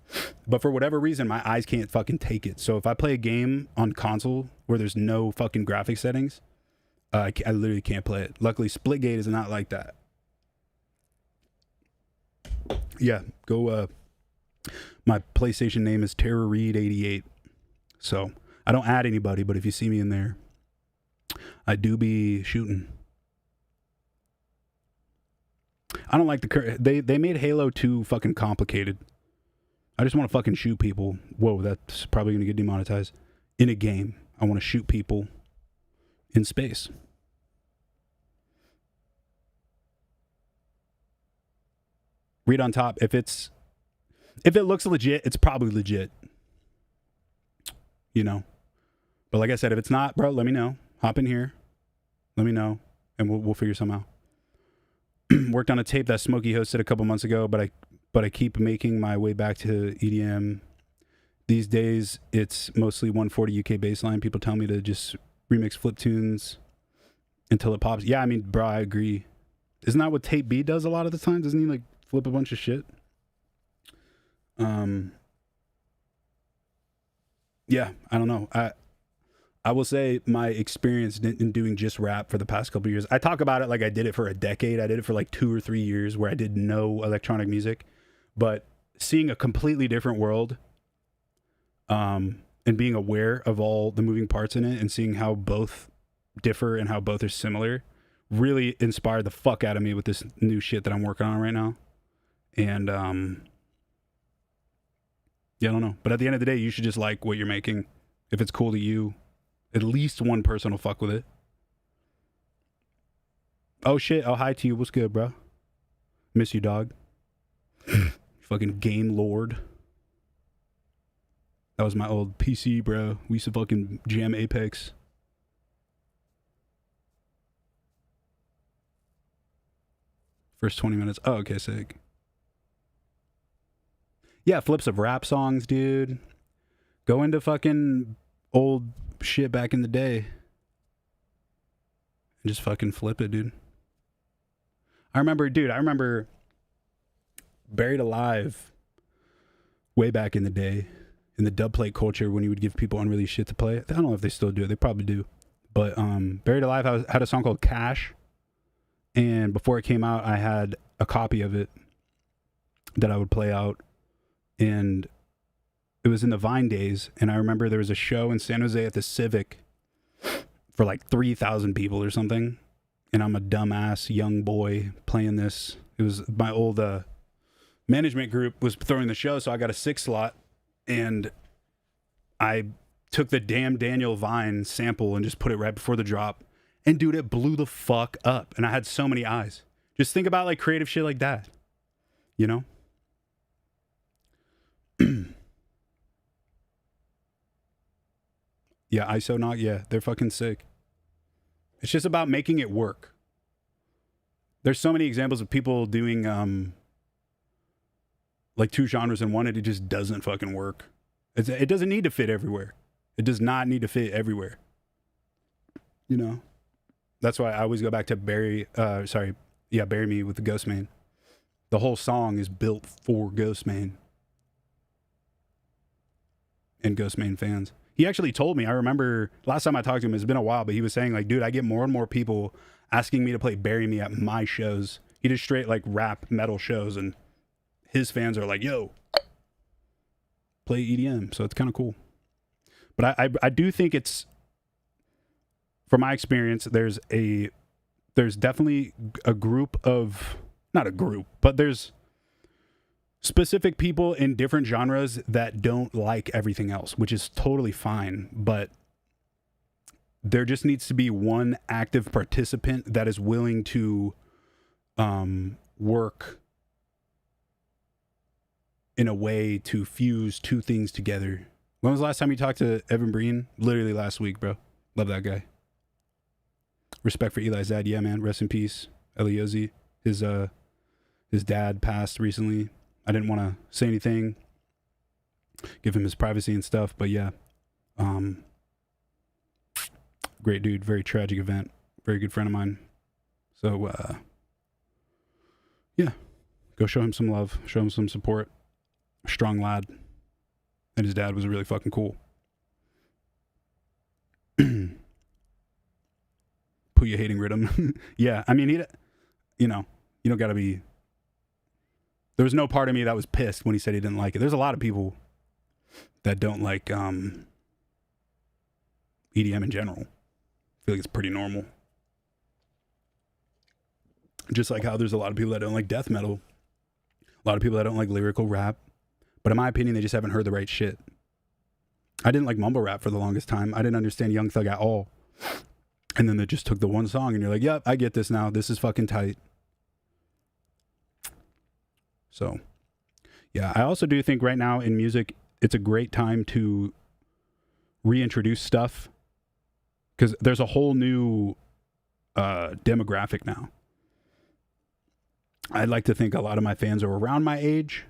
But for whatever reason, my eyes can't fucking take it. So if I play a game on console where there's no fucking graphic settings, I literally can't play it. Luckily, Splitgate is not like that. Yeah, go. My PlayStation name is Terrorreid88. So I don't add anybody, but if you see me in there, I do be shooting. I don't like they made Halo 2 fucking complicated. I just want to fucking shoot people. Whoa, that's probably going to get demonetized. In a game, I want to shoot people in space. Read on top. If it looks legit, it's probably legit. You know. But like I said, if it's not, bro, let me know. Hop in here. Let me know, and we'll figure something out. Worked on a tape that Smokey hosted a couple months ago, but I keep making my way back to EDM. These days, it's mostly 140 UK bassline. People tell me to just remix flip tunes until it pops. Yeah, I mean, bro, I agree. Isn't that what Tape B does a lot of the time? Doesn't he like flip a bunch of shit? Yeah, I don't know. I will say my experience in doing just rap for the past couple of years. I talk about it like I did it for a decade. I did it for like 2 or 3 years where I did no electronic music, but seeing a completely different world, and being aware of all the moving parts in it and seeing how both differ and how both are similar really inspired the fuck out of me with this new shit that I'm working on right now. And, yeah, I don't know. But at the end of the day, you should just like what you're making. If it's cool to you, at least one person will fuck with it. Oh shit. Oh, hi to you. What's good, bro? Miss you, dog. Fucking game lord. That was my old PC, bro. We used to fucking jam Apex. First 20 minutes. Oh, okay, sick. Yeah, flips of rap songs, dude. Go into fucking old shit back in the day and just fucking flip it, dude. I remember Buried Alive way back in the day in the dubplate culture when you would give people unreleased shit to play. I don't know if they still do it. They probably do. But Buried Alive had a song called Cash, and before it came out, I had a copy of it that I would play out, and it was in the Vine days, and I remember there was a show in San Jose at the Civic for like 3,000 people or something, and I'm a dumbass young boy playing this. It was my old management group was throwing the show, so I got a 6 slot, and I took the damn Daniel Vine sample and just put it right before the drop, and dude, it blew the fuck up, and I had so many eyes. Just think about like creative shit like that, you know? Yeah, ISO Knock, yeah, they're fucking sick. It's just about making it work. There's so many examples of people doing like 2 genres in one, and it just doesn't fucking work. It doesn't need to fit everywhere. It does not need to fit everywhere. You know? That's why I always go back to Bury Me with the Ghostman. The whole song is built for Ghostman and Ghostman fans. He actually told me, I remember last time I talked to him, it's been a while, but he was saying like, dude, I get more and more people asking me to play Bury Me at my shows. He does straight like rap metal shows, and his fans are like, yo, play EDM. So it's kind of cool. But I do think it's, from my experience, there's definitely a group of, not a group, but there's specific people in different genres that don't like everything else, which is totally fine. But there just needs to be one active participant that is willing to work in a way to fuse 2 things together. When was the last time you talked to Evan Breen? Literally last week, bro. Love that guy. Respect for Eli's dad. Yeah, man. Rest in peace, Eliozi. His dad passed recently. I didn't want to say anything, give him his privacy and stuff, but yeah. Great dude. Very tragic event. Very good friend of mine. So, yeah. Go show him some love. Show him some support. Strong lad. And his dad was really fucking cool. Puya hating rhythm. Yeah, I mean, you don't gotta be. There was no part of me that was pissed when he said he didn't like it. There's a lot of people that don't like EDM in general. I feel like it's pretty normal. Just like how there's a lot of people that don't like death metal. A lot of people that don't like lyrical rap. But in my opinion, they just haven't heard the right shit. I didn't like mumble rap for the longest time. I didn't understand Young Thug at all. And then they just took the one song and you're like, yep, I get this now. This is fucking tight. So, yeah, I also do think right now in music, it's a great time to reintroduce stuff. Because there's a whole new demographic now. I'd like to think a lot of my fans are around my age.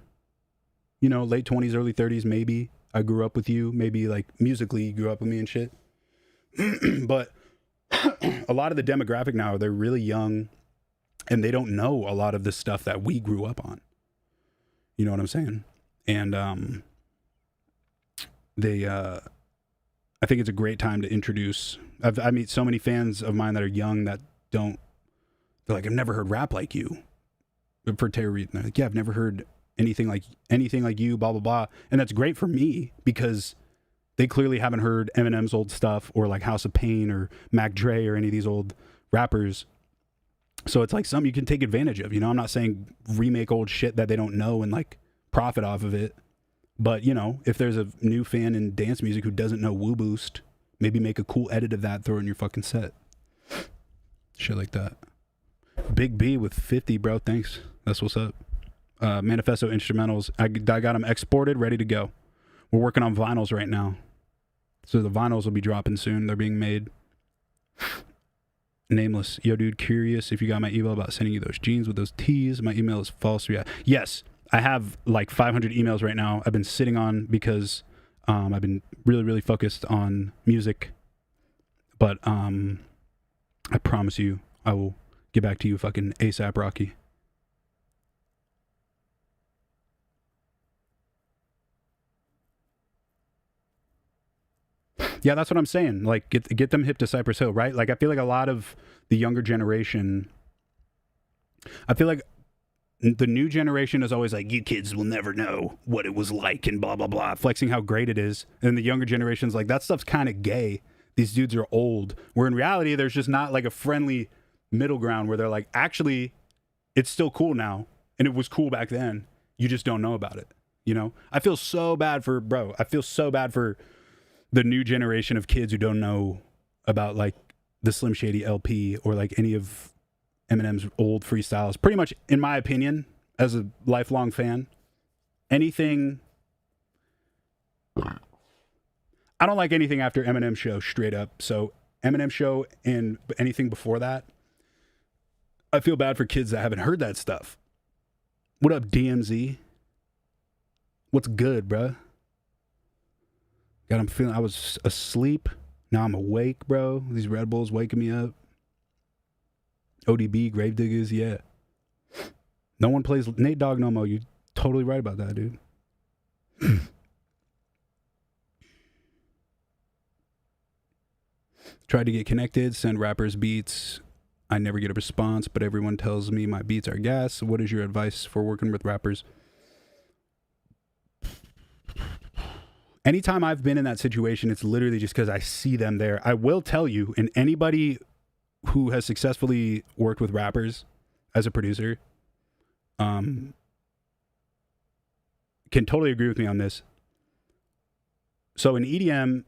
You know, late 20s, early 30s, maybe. I grew up with you. Maybe, like, musically, you grew up with me and shit. But a lot of the demographic now, they're really young. And they don't know a lot of the stuff that we grew up on. You know what I'm saying? And I think it's a great time to introduce. I meet so many fans of mine that are young that don't. They're like, I've never heard rap like you. For Terror REID, and they're like, yeah, I've never heard anything like you, blah blah blah. And that's great for me because they clearly haven't heard Eminem's old stuff or like House of Pain or Mac Dre or any of these old rappers. So it's like something you can take advantage of. You know, I'm not saying remake old shit that they don't know and like profit off of it. But, you know, if there's a new fan in dance music who doesn't know Woo Boost, maybe make a cool edit of that, throw it in your fucking set. Shit like that. Big B with 50, bro. Thanks. That's what's up. Manifesto instrumentals. I got them exported, ready to go. We're working on vinyls right now. So the vinyls will be dropping soon. They're being made. Nameless. Yo, dude, curious if you got my email about sending you those jeans with those tees. My email is false. Yeah. Yes. I have like 500 emails right now I've been sitting on because I've been really, really focused on music. But I promise you, I will get back to you fucking ASAP Rocky. Yeah, that's what I'm saying. Like, get them hip to Cypress Hill, right? Like, I feel like a lot of the younger generation, I feel like the new generation is always like, you kids will never know what it was like and blah, blah, blah, flexing how great it is. And the younger generation's like, that stuff's kind of gay. These dudes are old. Where in reality, there's just not like a friendly middle ground where they're like, actually, it's still cool now. And it was cool back then. You just don't know about it. You know? I feel so bad for the new generation of kids who don't know about like the Slim Shady LP or like any of Eminem's old freestyles. Pretty much, in my opinion, as a lifelong fan, anything. I don't like anything after Eminem Show, straight up. So Eminem Show and anything before that, I feel bad for kids that haven't heard that stuff. What up, DMZ? What's good, bruh? God, I'm feeling, I was asleep. Now I'm awake, bro. These Red Bulls waking me up. ODB, Gravediggers, yeah. No one plays Nate Dogg no more. You're totally right about that, dude. Tried to get connected, send rappers beats. I never get a response, but everyone tells me my beats are gas. What is your advice for working with rappers? Anytime I've been in that situation, it's literally just because I see them there. I will tell you, and anybody who has successfully worked with rappers as a producer can totally agree with me on this. So in EDM,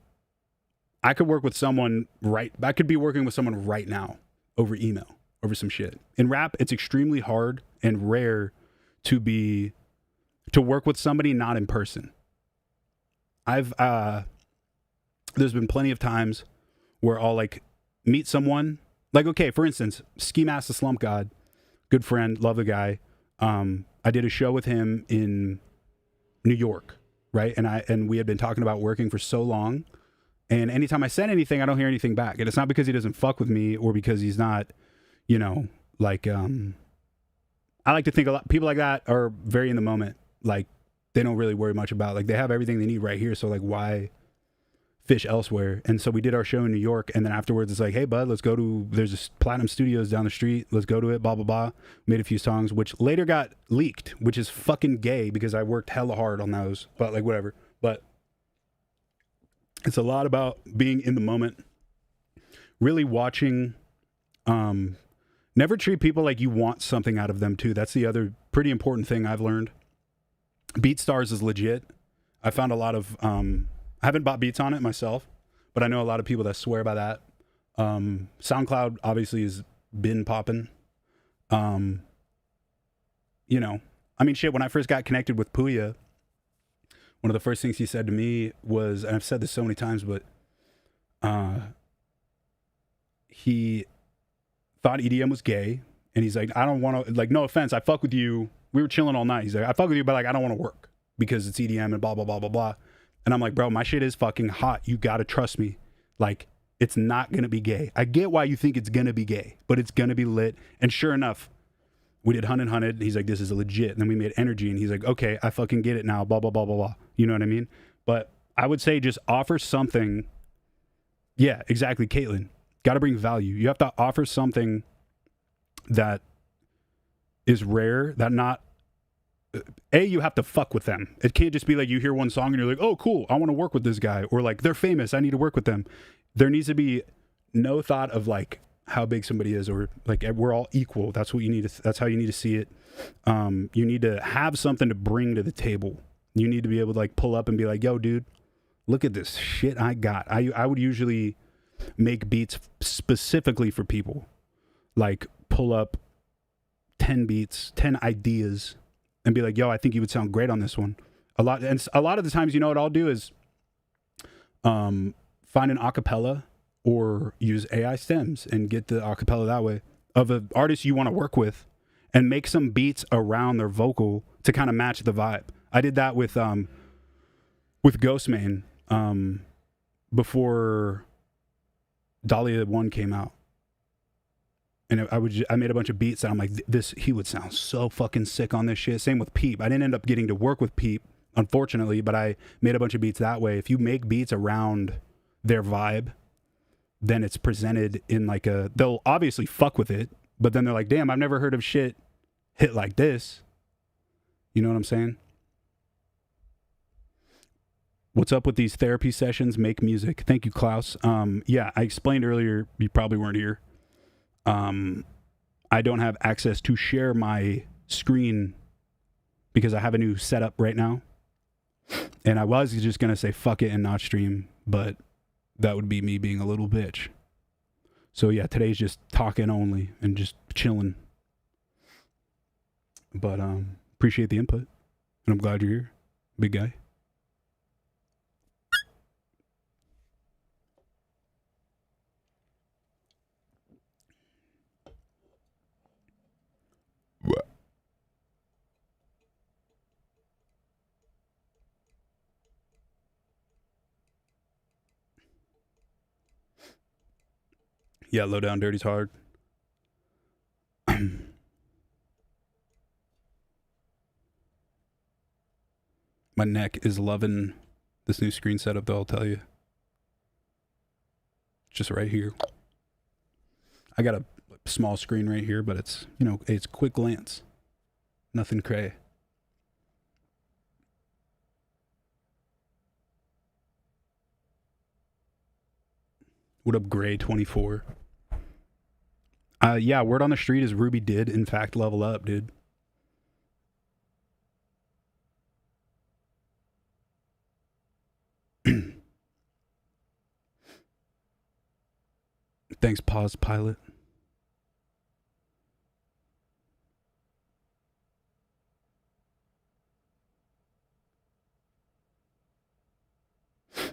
I could work with someone I could be working with someone right now over email, over some shit. In rap, it's extremely hard and rare to work with somebody not in person. There's been plenty of times where I'll like meet someone, like, okay, for instance, Ski Mask the Slump God, good friend, love the guy. I did a show with him in New York, right? And we had been talking about working for so long. And anytime I send anything, I don't hear anything back. And it's not because he doesn't fuck with me or because he's not, you know, like, I like to think a lot, people like that are very in the moment. Like, they don't really worry much about, like, they have everything they need right here. So like, why fish elsewhere? And so we did our show in New York. And then afterwards it's like, hey bud, let's go to, there's this Platinum Studios down the street. Let's go to it, blah, blah, blah. Made a few songs, which later got leaked, which is fucking gay because I worked hella hard on those, but like, whatever. But It's a lot about being in the moment, really watching. Never treat people like you want something out of them too. That's the other pretty important thing I've learned. BeatStars is legit. I found a lot of I haven't bought beats on it myself, but I know a lot of people that swear by that. SoundCloud obviously has been popping. You know, I mean, shit, when I first got connected with Puya, one of the first things he said to me was, and I've said this so many times, but he thought EDM was gay, and he's like, I don't want to, like, no offense, I fuck with you. We were chilling all night. He's like, I fuck with you, but like, I don't want to work because it's EDM and blah, blah, blah, blah, blah. And I'm like, bro, my shit is fucking hot. You got to trust me. Like, it's not going to be gay. I get why you think it's going to be gay, but it's going to be lit. And sure enough, we did Hunted Hunted. He's like, this is legit. And then we made Energy, and he's like, okay, I fucking get it now, blah, blah, blah, blah, blah. You know what I mean? But I would say just offer something. Yeah, exactly, Caitlin. Got to bring value. You have to offer something that is rare, that not, you have to fuck with them. It can't just be like you hear one song and you're like, oh, cool, I want to work with this guy. Or like, they're famous, I need to work with them. There needs to be no thought of like how big somebody is, or like we're all equal. That's what you need to, that's how you need to see it. You need to have something to bring to the table. You need to be able to like pull up and be like, yo, dude, look at this shit I got. I would usually make beats specifically for people. Like pull up 10 beats, 10 ideas, and be like, yo, I think you would sound great on this one. A lot of the times, you know what I'll do is find an acapella or use AI stems and get the acapella that way of an artist you want to work with, and make some beats around their vocal to kind of match the vibe. I did that with Ghostmane before Dahlia 1 came out. And I made a bunch of beats that I'm like, he would sound so fucking sick on this shit. Same with Peep. I didn't end up getting to work with Peep, unfortunately, but I made a bunch of beats that way. If you make beats around their vibe, then it's presented in like they'll obviously fuck with it, but then they're like, damn, I've never heard of shit hit like this. You know what I'm saying? What's up with these therapy sessions? Make music. Thank you, Klaus. Yeah, I explained earlier, you probably weren't here. I don't have access to share my screen because I have a new setup right now. And I was just going to say fuck it and not stream, but that would be me being a little bitch. So yeah, today's just talking only and just chilling. But appreciate the input, and I'm glad you're here, big guy. Yeah, Low Down Dirty's hard. My neck is loving this new screen setup, though, I'll tell you. Just right here. I got a small screen right here, but it's, you know, it's quick glance. Nothing cray. What up, Gray 24? Yeah, word on the street is Ruby did, in fact, level up, dude. Thanks, Pause Pilot.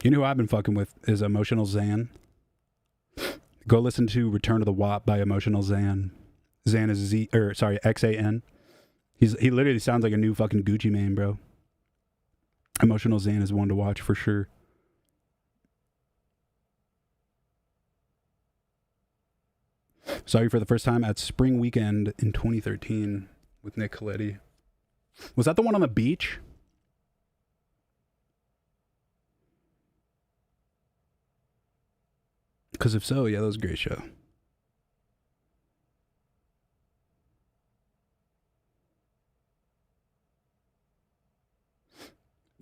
You know who I've been fucking with is Emotional Zan. Go listen to Return of the WAP by Emotional Zan. Zan is Xan. He literally sounds like a new fucking Gucci Mane, bro. Emotional Zan is one to watch for sure. Saw you for the first time at Spring Weekend in 2013 with Nick Coletti. Was that the one on the beach? Because if so, yeah, that was a great show.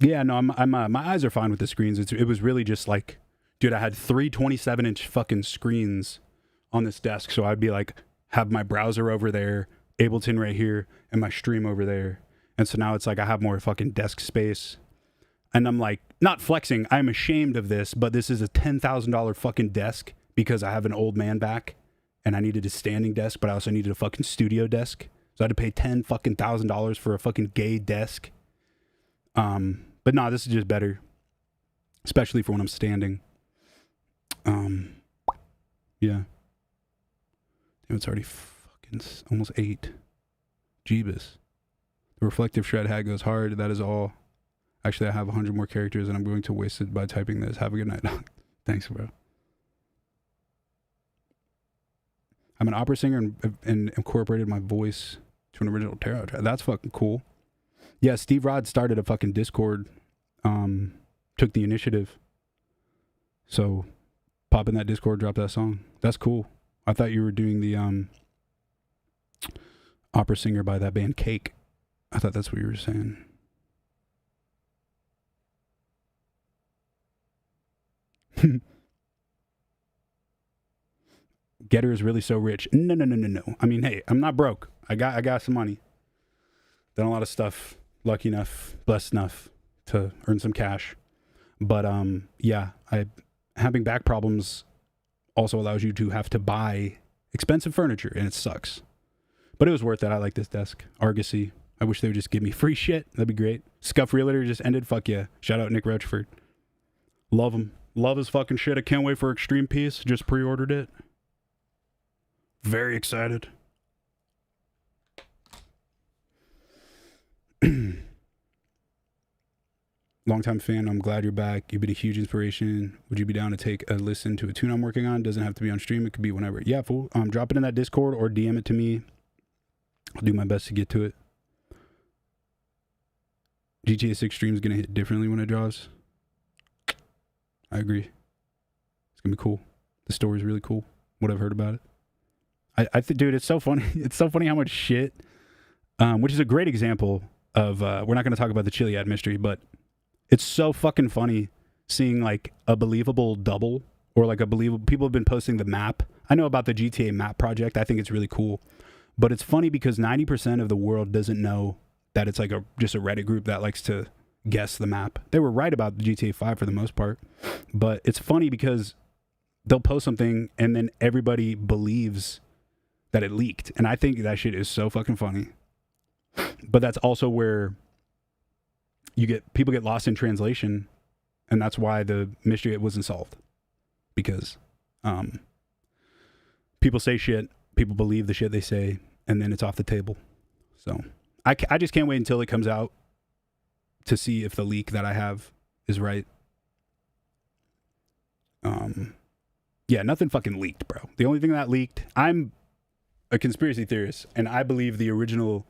Yeah, no, my eyes are fine with the screens. It was really just like, dude, I had 3 27-inch fucking screens on this desk. So I'd be like, have my browser over there, Ableton right here, and my stream over there. And so now it's like I have more fucking desk space. And I'm like, not flexing. I'm ashamed of this, but this is a $10,000 fucking desk because I have an old man back and I needed a standing desk, but I also needed a fucking studio desk. So I had to pay $10,000 for a fucking gay desk. But no, this is just better, especially for when I'm standing. Yeah. It's already fucking almost 8. Jeebus. The reflective shred hat goes hard. That is all. Actually, I have 100 more characters and I'm going to waste it by typing this. Have a good night. Thanks, bro. I'm an opera singer and incorporated my voice to an original tarot track. That's fucking cool. Yeah, Steve Rod started a fucking Discord, took the initiative. So pop in that Discord, drop that song. That's cool. I thought you were doing the opera singer by that band Cake. I thought that's what you were saying. Getter is really so rich. No. I mean, hey, I'm not broke. I got some money. Done a lot of stuff. Lucky enough, blessed enough to earn some cash. But yeah, having back problems also allows you to have to buy expensive furniture, and it sucks. But it was worth it. I like this desk. Argosy. I wish they would just give me free shit. That'd be great. Scuff Realtor just ended. Fuck yeah. Shout out Nick Rochford. Love him. Love his fucking shit. I can't wait for Extreme Peace. Just pre-ordered it. Very excited. Longtime fan. I'm glad you're back. You've been a huge inspiration. Would you be down to take a listen to a tune I'm working on? Doesn't have to be on stream. It could be whenever. Yeah, fool. Drop it in that Discord or DM it to me. I'll do my best to get to it. GTA 6 stream is going to hit differently when it drops. I agree. It's going to be cool. The story's really cool. What I've heard about it. I think, dude, it's so funny. It's so funny how much shit, which is a great example of, we're not going to talk about the Chiliad mystery, but it's so fucking funny seeing like a believable double or like a believable, people have been posting the map. I know about the GTA map project. I think it's really cool, but it's funny because 90% of the world doesn't know that it's like just a Reddit group that likes to guess the map. They were right about the GTA 5 for the most part, but it's funny because they'll post something and then everybody believes that it leaked. And I think that shit is so fucking funny. But that's also where people get lost in translation, and that's why the mystery wasn't solved. Because people say shit, people believe the shit they say, and then it's off the table. So I just can't wait until it comes out to see if the leak that I have is right. Yeah, nothing fucking leaked, bro. The only thing that leaked, I'm a conspiracy theorist, and I believe the original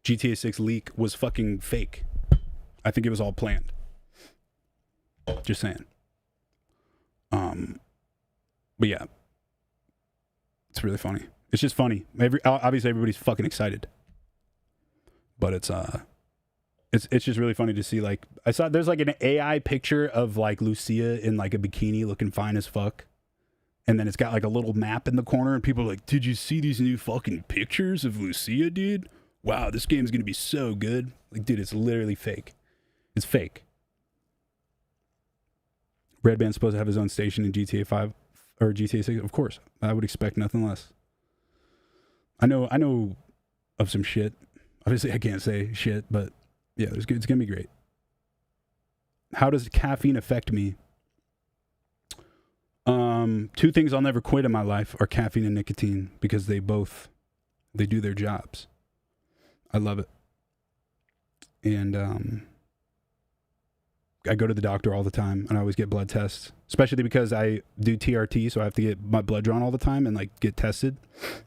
GTA 6 leak was fucking fake. I think it was all planned. Just saying. But yeah, it's really funny. It's just funny. Obviously everybody's fucking excited, but it's just really funny to see. Like, I saw there's like an AI picture of like Lucia in like a bikini looking fine as fuck. And then it's got like a little map in the corner, and people are like, did you see these new fucking pictures of Lucia, dude? Wow, this game's gonna be so good. Like, dude, it's literally fake. It's fake. Red Band's supposed to have his own station in GTA 5 or GTA 6. Of course. I would expect nothing less. I know of some shit. Obviously I can't say shit, but yeah, it's gonna be great. How does caffeine affect me? Two things I'll never quit in my life are caffeine and nicotine because they do their jobs. I love it. And I go to the doctor all the time and I always get blood tests, especially because I do TRT, so I have to get my blood drawn all the time and like get tested.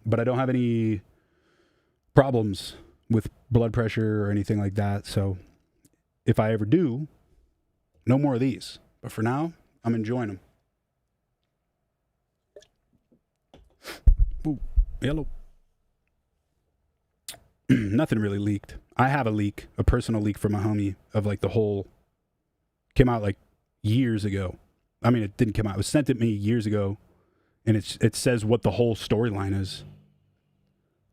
But I don't have any problems with blood pressure or anything like that. So if I ever do, no more of these. But for now, I'm enjoying them. Ooh, yellow. Nothing really leaked. I have a leak, a personal leak from a homie of like the whole Came out like years ago. I mean, it didn't come out. It was sent to me years ago, and it says what the whole storyline is.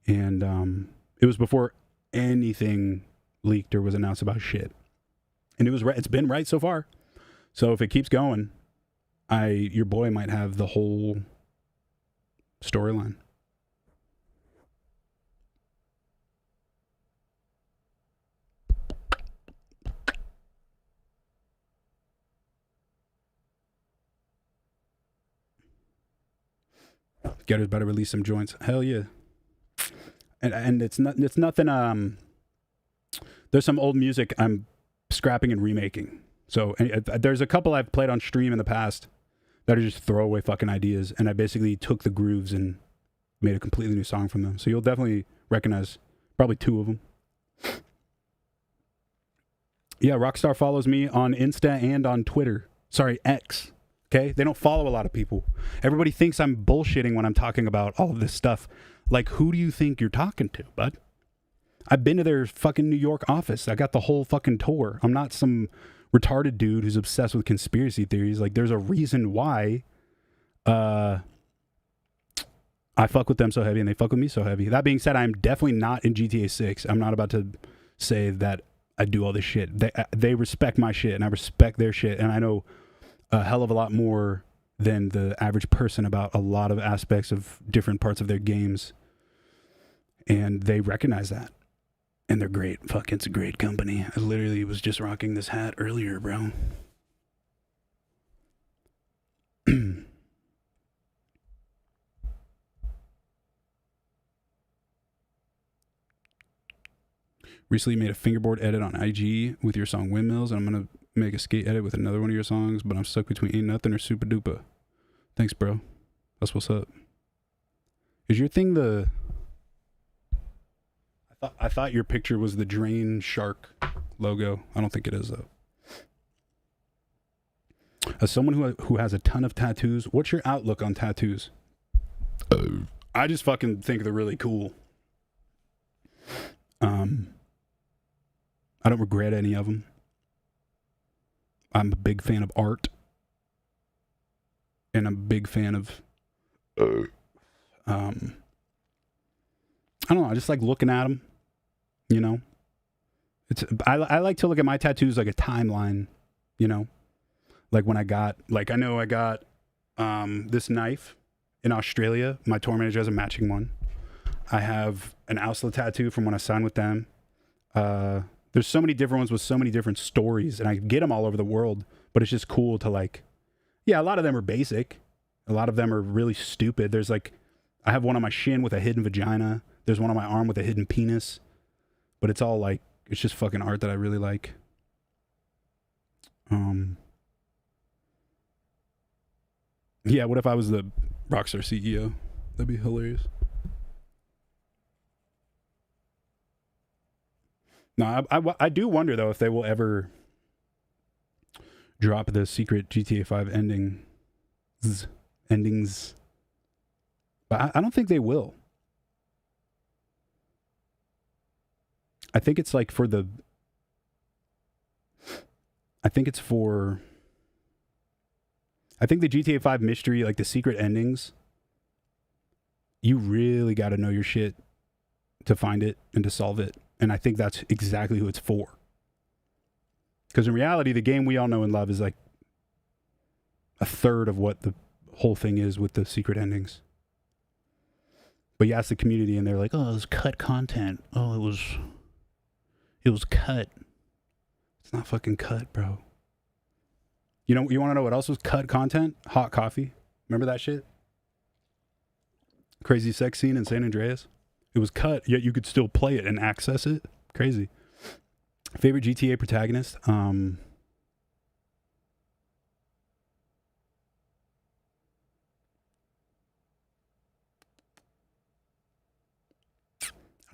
And it was before anything leaked or was announced about shit. And it was right. It's been right so far. So if it keeps going, your boy might have the whole storyline. Getter's about to release some joints. Hell yeah. And it's nothing. There's some old music I'm scrapping and remaking. So there's a couple I've played on stream in the past that are just throwaway fucking ideas, and I basically took the grooves and made a completely new song from them. So you'll definitely recognize probably 2 of them. Yeah, Rockstar follows me on Insta and on Twitter. Sorry, X. Okay? They don't follow a lot of people. Everybody thinks I'm bullshitting when I'm talking about all of this stuff. Like, who do you think you're talking to, bud? I've been to their fucking New York office. I got the whole fucking tour. I'm not some retarded dude who's obsessed with conspiracy theories. Like, there's a reason why I fuck with them so heavy and they fuck with me so heavy. That being said, I'm definitely not in GTA 6. I'm not about to say that I do all this shit. They respect my shit and I respect their shit, and I know a hell of a lot more than the average person about a lot of aspects of different parts of their games. And they recognize that. And they're great. Fuck, it's a great company. I literally was just rocking this hat earlier, bro. Recently made a fingerboard edit on IG with your song Windmills, and I'm going to make a skate edit with another one of your songs, but I'm stuck between Ain't Nothing or Super Duper. Thanks, bro. That's what's up. Is your thing the... I thought your picture was the Drain Shark logo. I don't think it is, though. As someone who has a ton of tattoos, what's your outlook on tattoos? I just fucking think they're really cool. I don't regret any of them. I'm a big fan of art. And I'm a big fan of... I don't know. I just like looking at them. You know? I like to look at my tattoos like a timeline. You know? Like when I got... Like I know I got this knife in Australia. My tour manager has a matching one. I have an Ausla tattoo from when I signed with them. There's so many different ones with so many different stories, and I get them all over the world, but it's just cool to like, yeah, a lot of them are basic. A lot of them are really stupid. There's like, I have one on my shin with a hidden vagina. There's one on my arm with a hidden penis, but it's all like, it's just fucking art that I really like. Yeah, what if I was the Rockstar CEO? That'd be hilarious. No, I do wonder, though, if they will ever drop the secret GTA 5 endings. But I don't think they will. I think it's like for the... I think it's for... I think the GTA 5 mystery, like the secret endings, you really got to know your shit to find it and to solve it. And I think that's exactly who it's for. Because in reality, the game we all know and love is like a third of what the whole thing is with the secret endings. But you ask the community and they're like, oh, it was cut content. Oh, it was cut. It's not fucking cut, bro. You know, you want to know what else was cut content? Hot coffee. Remember that shit? Crazy sex scene in San Andreas. It was cut, yet you could still play it and access it. Crazy. Favorite GTA protagonist? I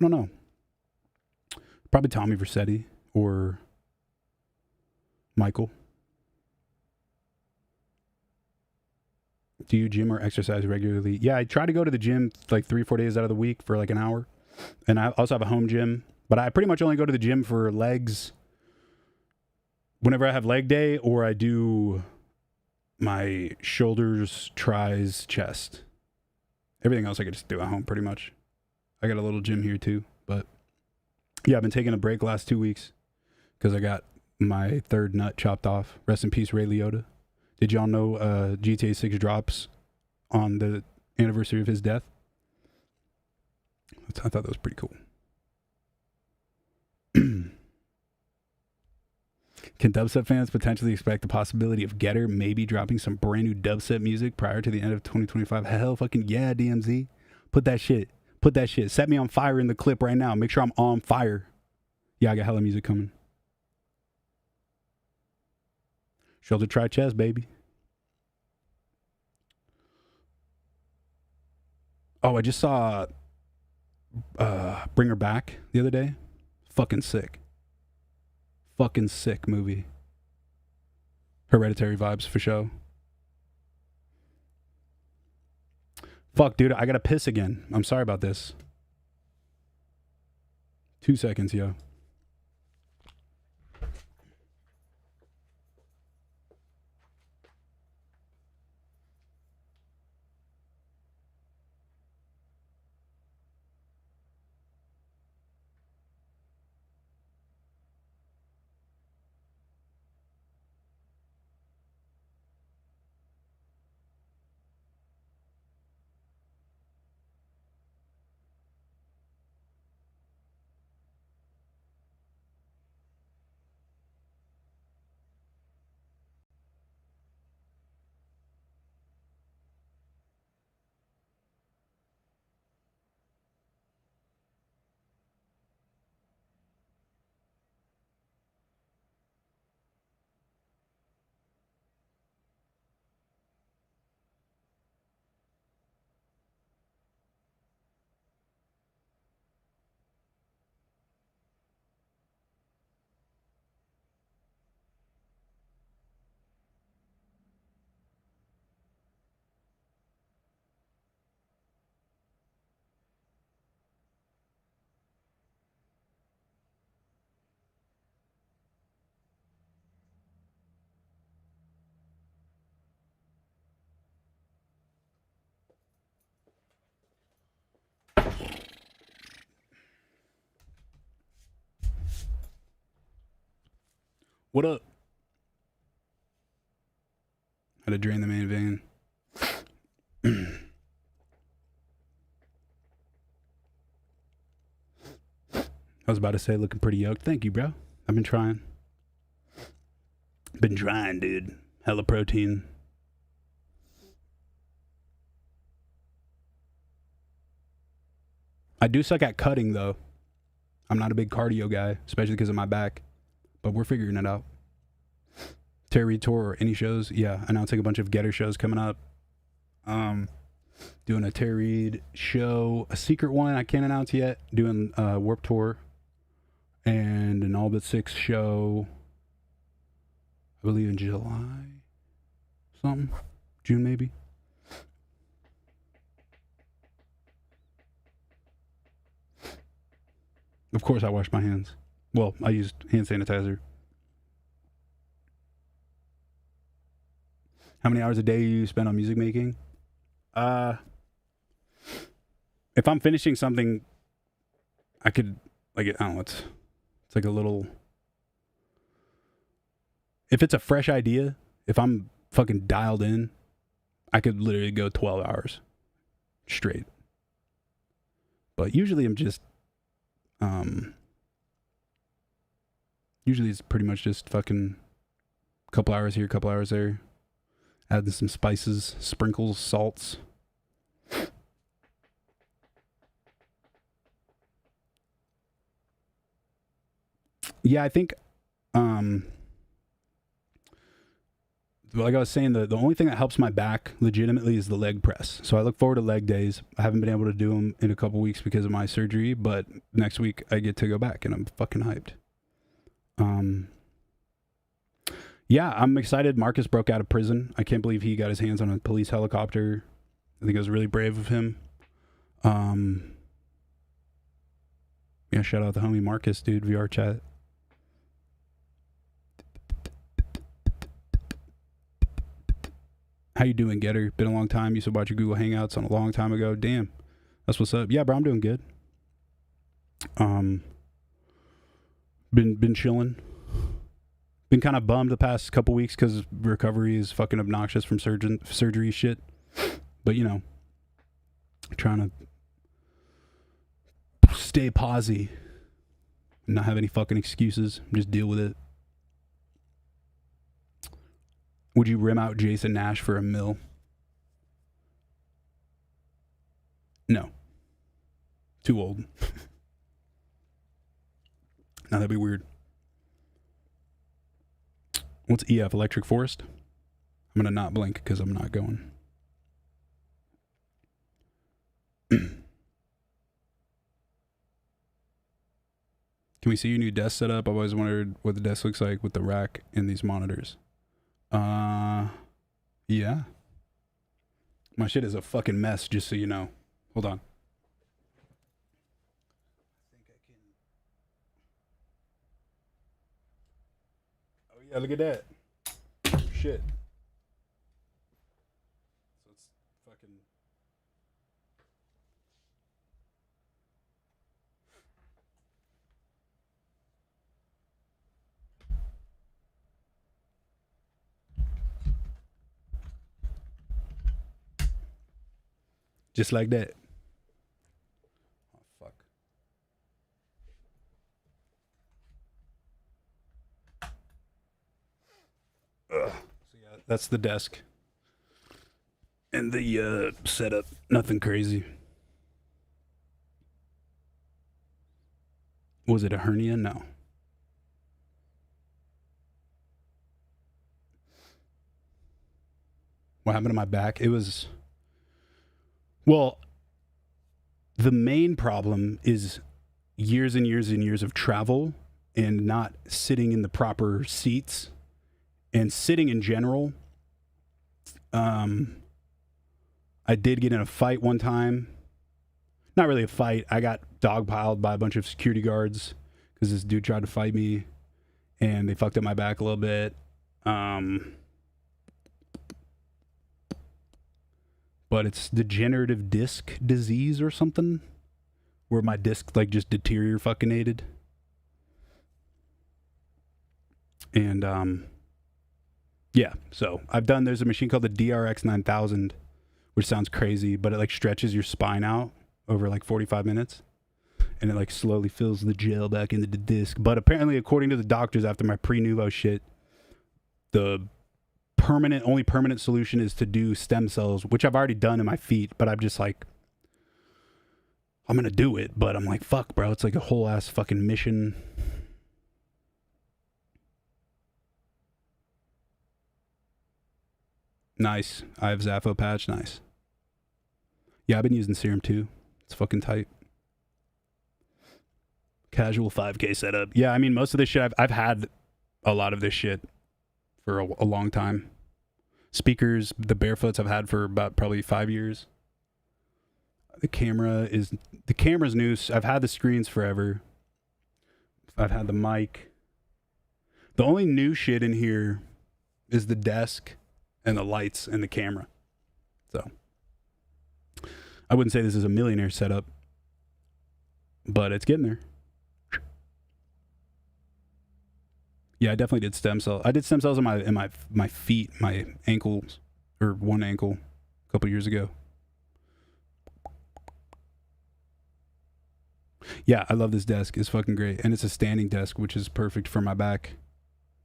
don't know. Probably Tommy Vercetti or Michael. Do you gym or exercise regularly? Yeah, I try to go to the gym like 3-4 days out of the week for like an hour. And I also have a home gym. But I pretty much only go to the gym for legs, whenever I have leg day or I do my shoulders, tries, chest. Everything else I could just do at home pretty much. I got a little gym here too, but yeah, I've been taking a break last 2 weeks because I got my third nut chopped off. Rest in peace, Ray Liotta. Did y'all know GTA 6 drops on the anniversary of his death? I thought that was pretty cool. Can dubstep fans potentially expect the possibility of Getter maybe dropping some brand new dubstep music prior to the end of 2025? Hell fucking yeah, DMZ. Put that shit. Set me on fire in the clip right now. Make sure I'm on fire. Yeah, I got hella music coming. Shoulder, try, chest, baby. Oh, I just saw Bring Her Back the other day. Fucking sick movie. Hereditary vibes for show. Fuck, dude, I gotta piss again. I'm sorry about this. 2 seconds, yo. What up? Had to drain the main vein. I was about to say looking pretty yoked. Thank you, bro. I've been trying. Been trying, dude. Hella protein. I do suck at cutting, though. I'm not a big cardio guy, especially because of my back. But we're figuring it out. TERROR REID tour or any shows? Yeah, announcing a bunch of Getter shows coming up. Doing a TERROR REID show, a secret one I can't announce yet. Doing a Warped Tour and an All But Six show, I believe in July, something, June maybe. Of course I washed my hands. Well, I used hand sanitizer. How many hours a day you spend on music making? If I'm finishing something, I could, like, I don't know, it's like a little, if it's a fresh idea, if I'm fucking dialed in, I could literally go 12 hours straight. But usually I'm just, usually it's pretty much just fucking couple hours here, couple hours there. Adding some spices, sprinkles, salts. Yeah, I think, like I was saying, the only thing that helps my back legitimately is the leg press. So I look forward to leg days. I haven't been able to do them in a couple weeks because of my surgery, but next week I get to go back and I'm fucking hyped. Yeah, I'm excited. Marcus broke out of prison. I can't believe he got his hands on a police helicopter. I think it was really brave of him. Yeah, shout out the homie Marcus, dude, VR chat. How you doing, Getter? Been a long time. Used to watch your Google Hangouts on a long time ago. Damn. That's what's up. Yeah, bro, I'm doing good. Been chilling. Been kind of bummed the past couple weeks because recovery is fucking obnoxious from surgery shit. But, you know, trying to stay posy. Not have any fucking excuses. Just deal with it. Would you rim out Jason Nash for $1 million? No. Too old. Now that'd be weird. What's EF? Electric Forest? I'm gonna not blink because I'm not going. Can we see your new desk setup? I've always wondered what the desk looks like with the rack and these monitors. Yeah. My shit is a fucking mess, just so you know. Hold on. Oh yeah, look at that. Shit. So it's fucking... Just like that. Oh, fuck. Ugh. So yeah, that's the desk. And the setup. Nothing crazy. Was it a hernia? No. What happened to my back? It was... Well, the main problem is years and years and years of travel and not sitting in the proper seats and sitting in general. I did get in a fight one time. Not really a fight. I got dogpiled by a bunch of security guards because this dude tried to fight me and they fucked up my back a little bit. But it's degenerative disc disease or something, where my disc like just deteriorated. And yeah, so there's a machine called the DRX 9000, which sounds crazy, but it like stretches your spine out over like 45 minutes, and it like slowly fills the gel back into the disc. But apparently, according to the doctors, after my pre-Nuvo shit, the only permanent solution is to do stem cells, which I've already done in my feet, but I'm just like, I'm gonna do it, but I'm like, fuck, bro, it's like a whole ass fucking mission. Nice. I have Zaffo patch. Nice. Yeah, I've been using Serum too. It's fucking tight. Casual 5K setup. Yeah, I mean, most of this shit, I've had a lot of this shit for a long time. Speakers, the Barefoots I've had for about probably 5 years. The camera's new. I've had the screens forever. I've had the mic. The only new shit in here is the desk and the lights and the camera. So I wouldn't say this is a millionaire setup, but it's getting there. Yeah, I definitely did stem cells. I did stem cells in my feet, my ankles, or one ankle, a couple years ago. Yeah, I love this desk. It's fucking great, and it's a standing desk, which is perfect for my back.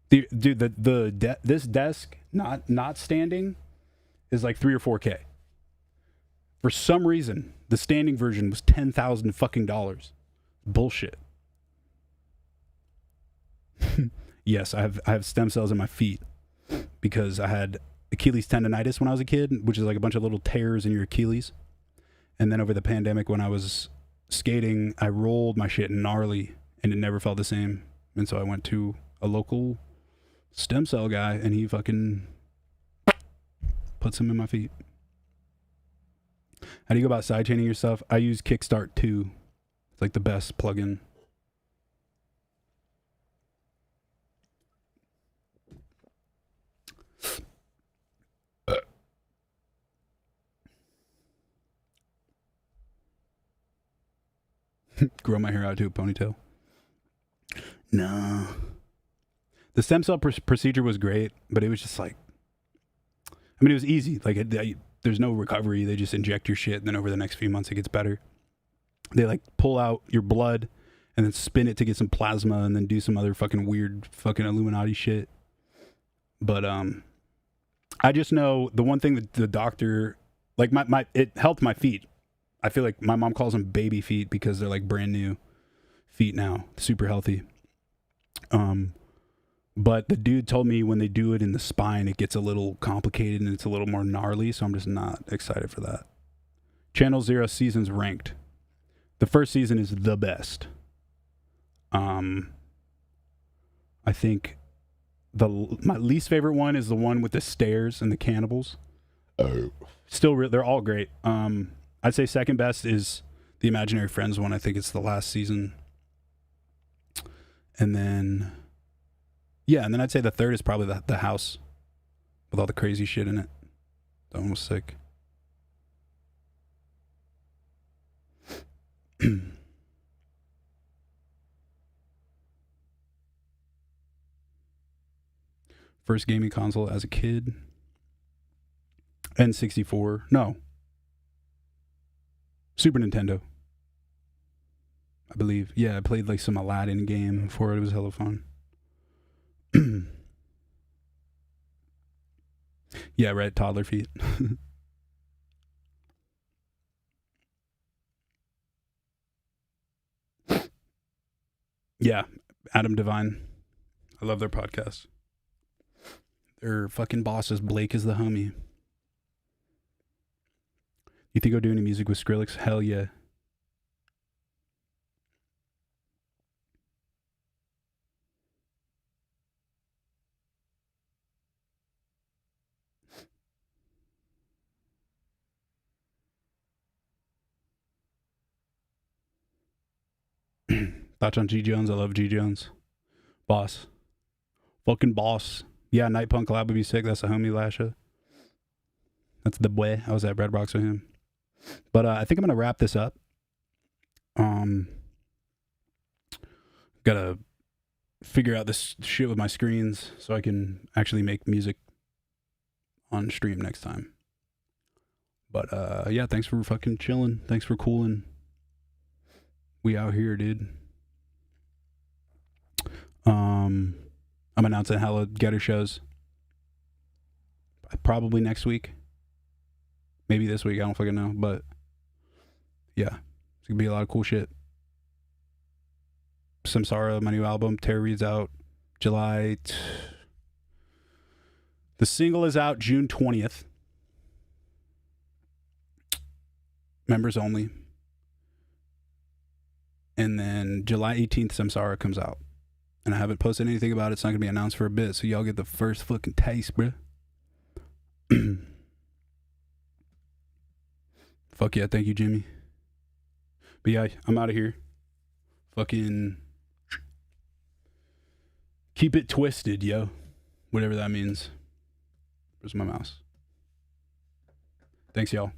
Dude, this desk not standing is like $3 or $4K. For some reason, the standing version was $10,000 fucking dollars. Bullshit. Yes, I have stem cells in my feet because I had Achilles tendonitis when I was a kid, which is like a bunch of little tears in your Achilles. And then over the pandemic, when I was skating, I rolled my shit gnarly and it never felt the same. And so I went to a local stem cell guy and he fucking puts them in my feet. How do you go about sidechaining your stuff? I use Kickstart 2. It's like the best plugin. Grow my hair out to a ponytail. No. The stem cell procedure was great, but it was just like, I mean, it was easy. Like, there's no recovery. They just inject your shit, and then over the next few months, it gets better. They like pull out your blood and then spin it to get some plasma, and then do some other fucking weird fucking Illuminati shit. But I just know the one thing that the doctor, like it helped my feet. I feel like my mom calls them baby feet because they're like brand new feet now, super healthy. But the dude told me when they do it in the spine, it gets a little complicated and it's a little more gnarly. So I'm just not excited for that. Channel Zero seasons ranked. The first season is the best. I think my least favorite one is the one with the stairs and the cannibals. Still, they're all great. I'd say second best is the Imaginary Friends one. I think it's the last season. And then, yeah, and then I'd say the third is probably the house with all the crazy shit in it. That one was sick. First gaming console as a kid. N64. No. Super Nintendo. I believe. Yeah, I played like some Aladdin game for it. It was hella fun. Yeah, right. Toddler feet. Yeah, Adam Devine. I love their podcast. Their fucking boss is Blake is the homie. You think I'll do any music with Skrillex? Hell yeah. Thoughts on G Jones? I love G Jones. Boss. Fucking boss. Yeah, Night Punk collab would be sick. That's a homie, Lasha. That's the boy. I was at Red Box with him. But I think I'm gonna wrap this up. Gotta figure out this shit with my screens so I can actually make music on stream next time. But yeah, thanks for fucking chilling. Thanks for cooling. We out here, dude. I'm announcing hella Getter shows. Probably next week. Maybe this week. I don't fucking know. But yeah, it's gonna be a lot of cool shit. Samsara, my new album. Terror Reid's out July. The single is out June 20th. Members only. And then July 18th, Samsara comes out. And I haven't posted anything about it. It's not going to be announced for a bit. So y'all get the first fucking taste, bruh. Fuck yeah. Thank you, Jimmy. But yeah, I'm out of here. Fucking keep it twisted, yo. Whatever that means. Where's my mouse? Thanks, y'all.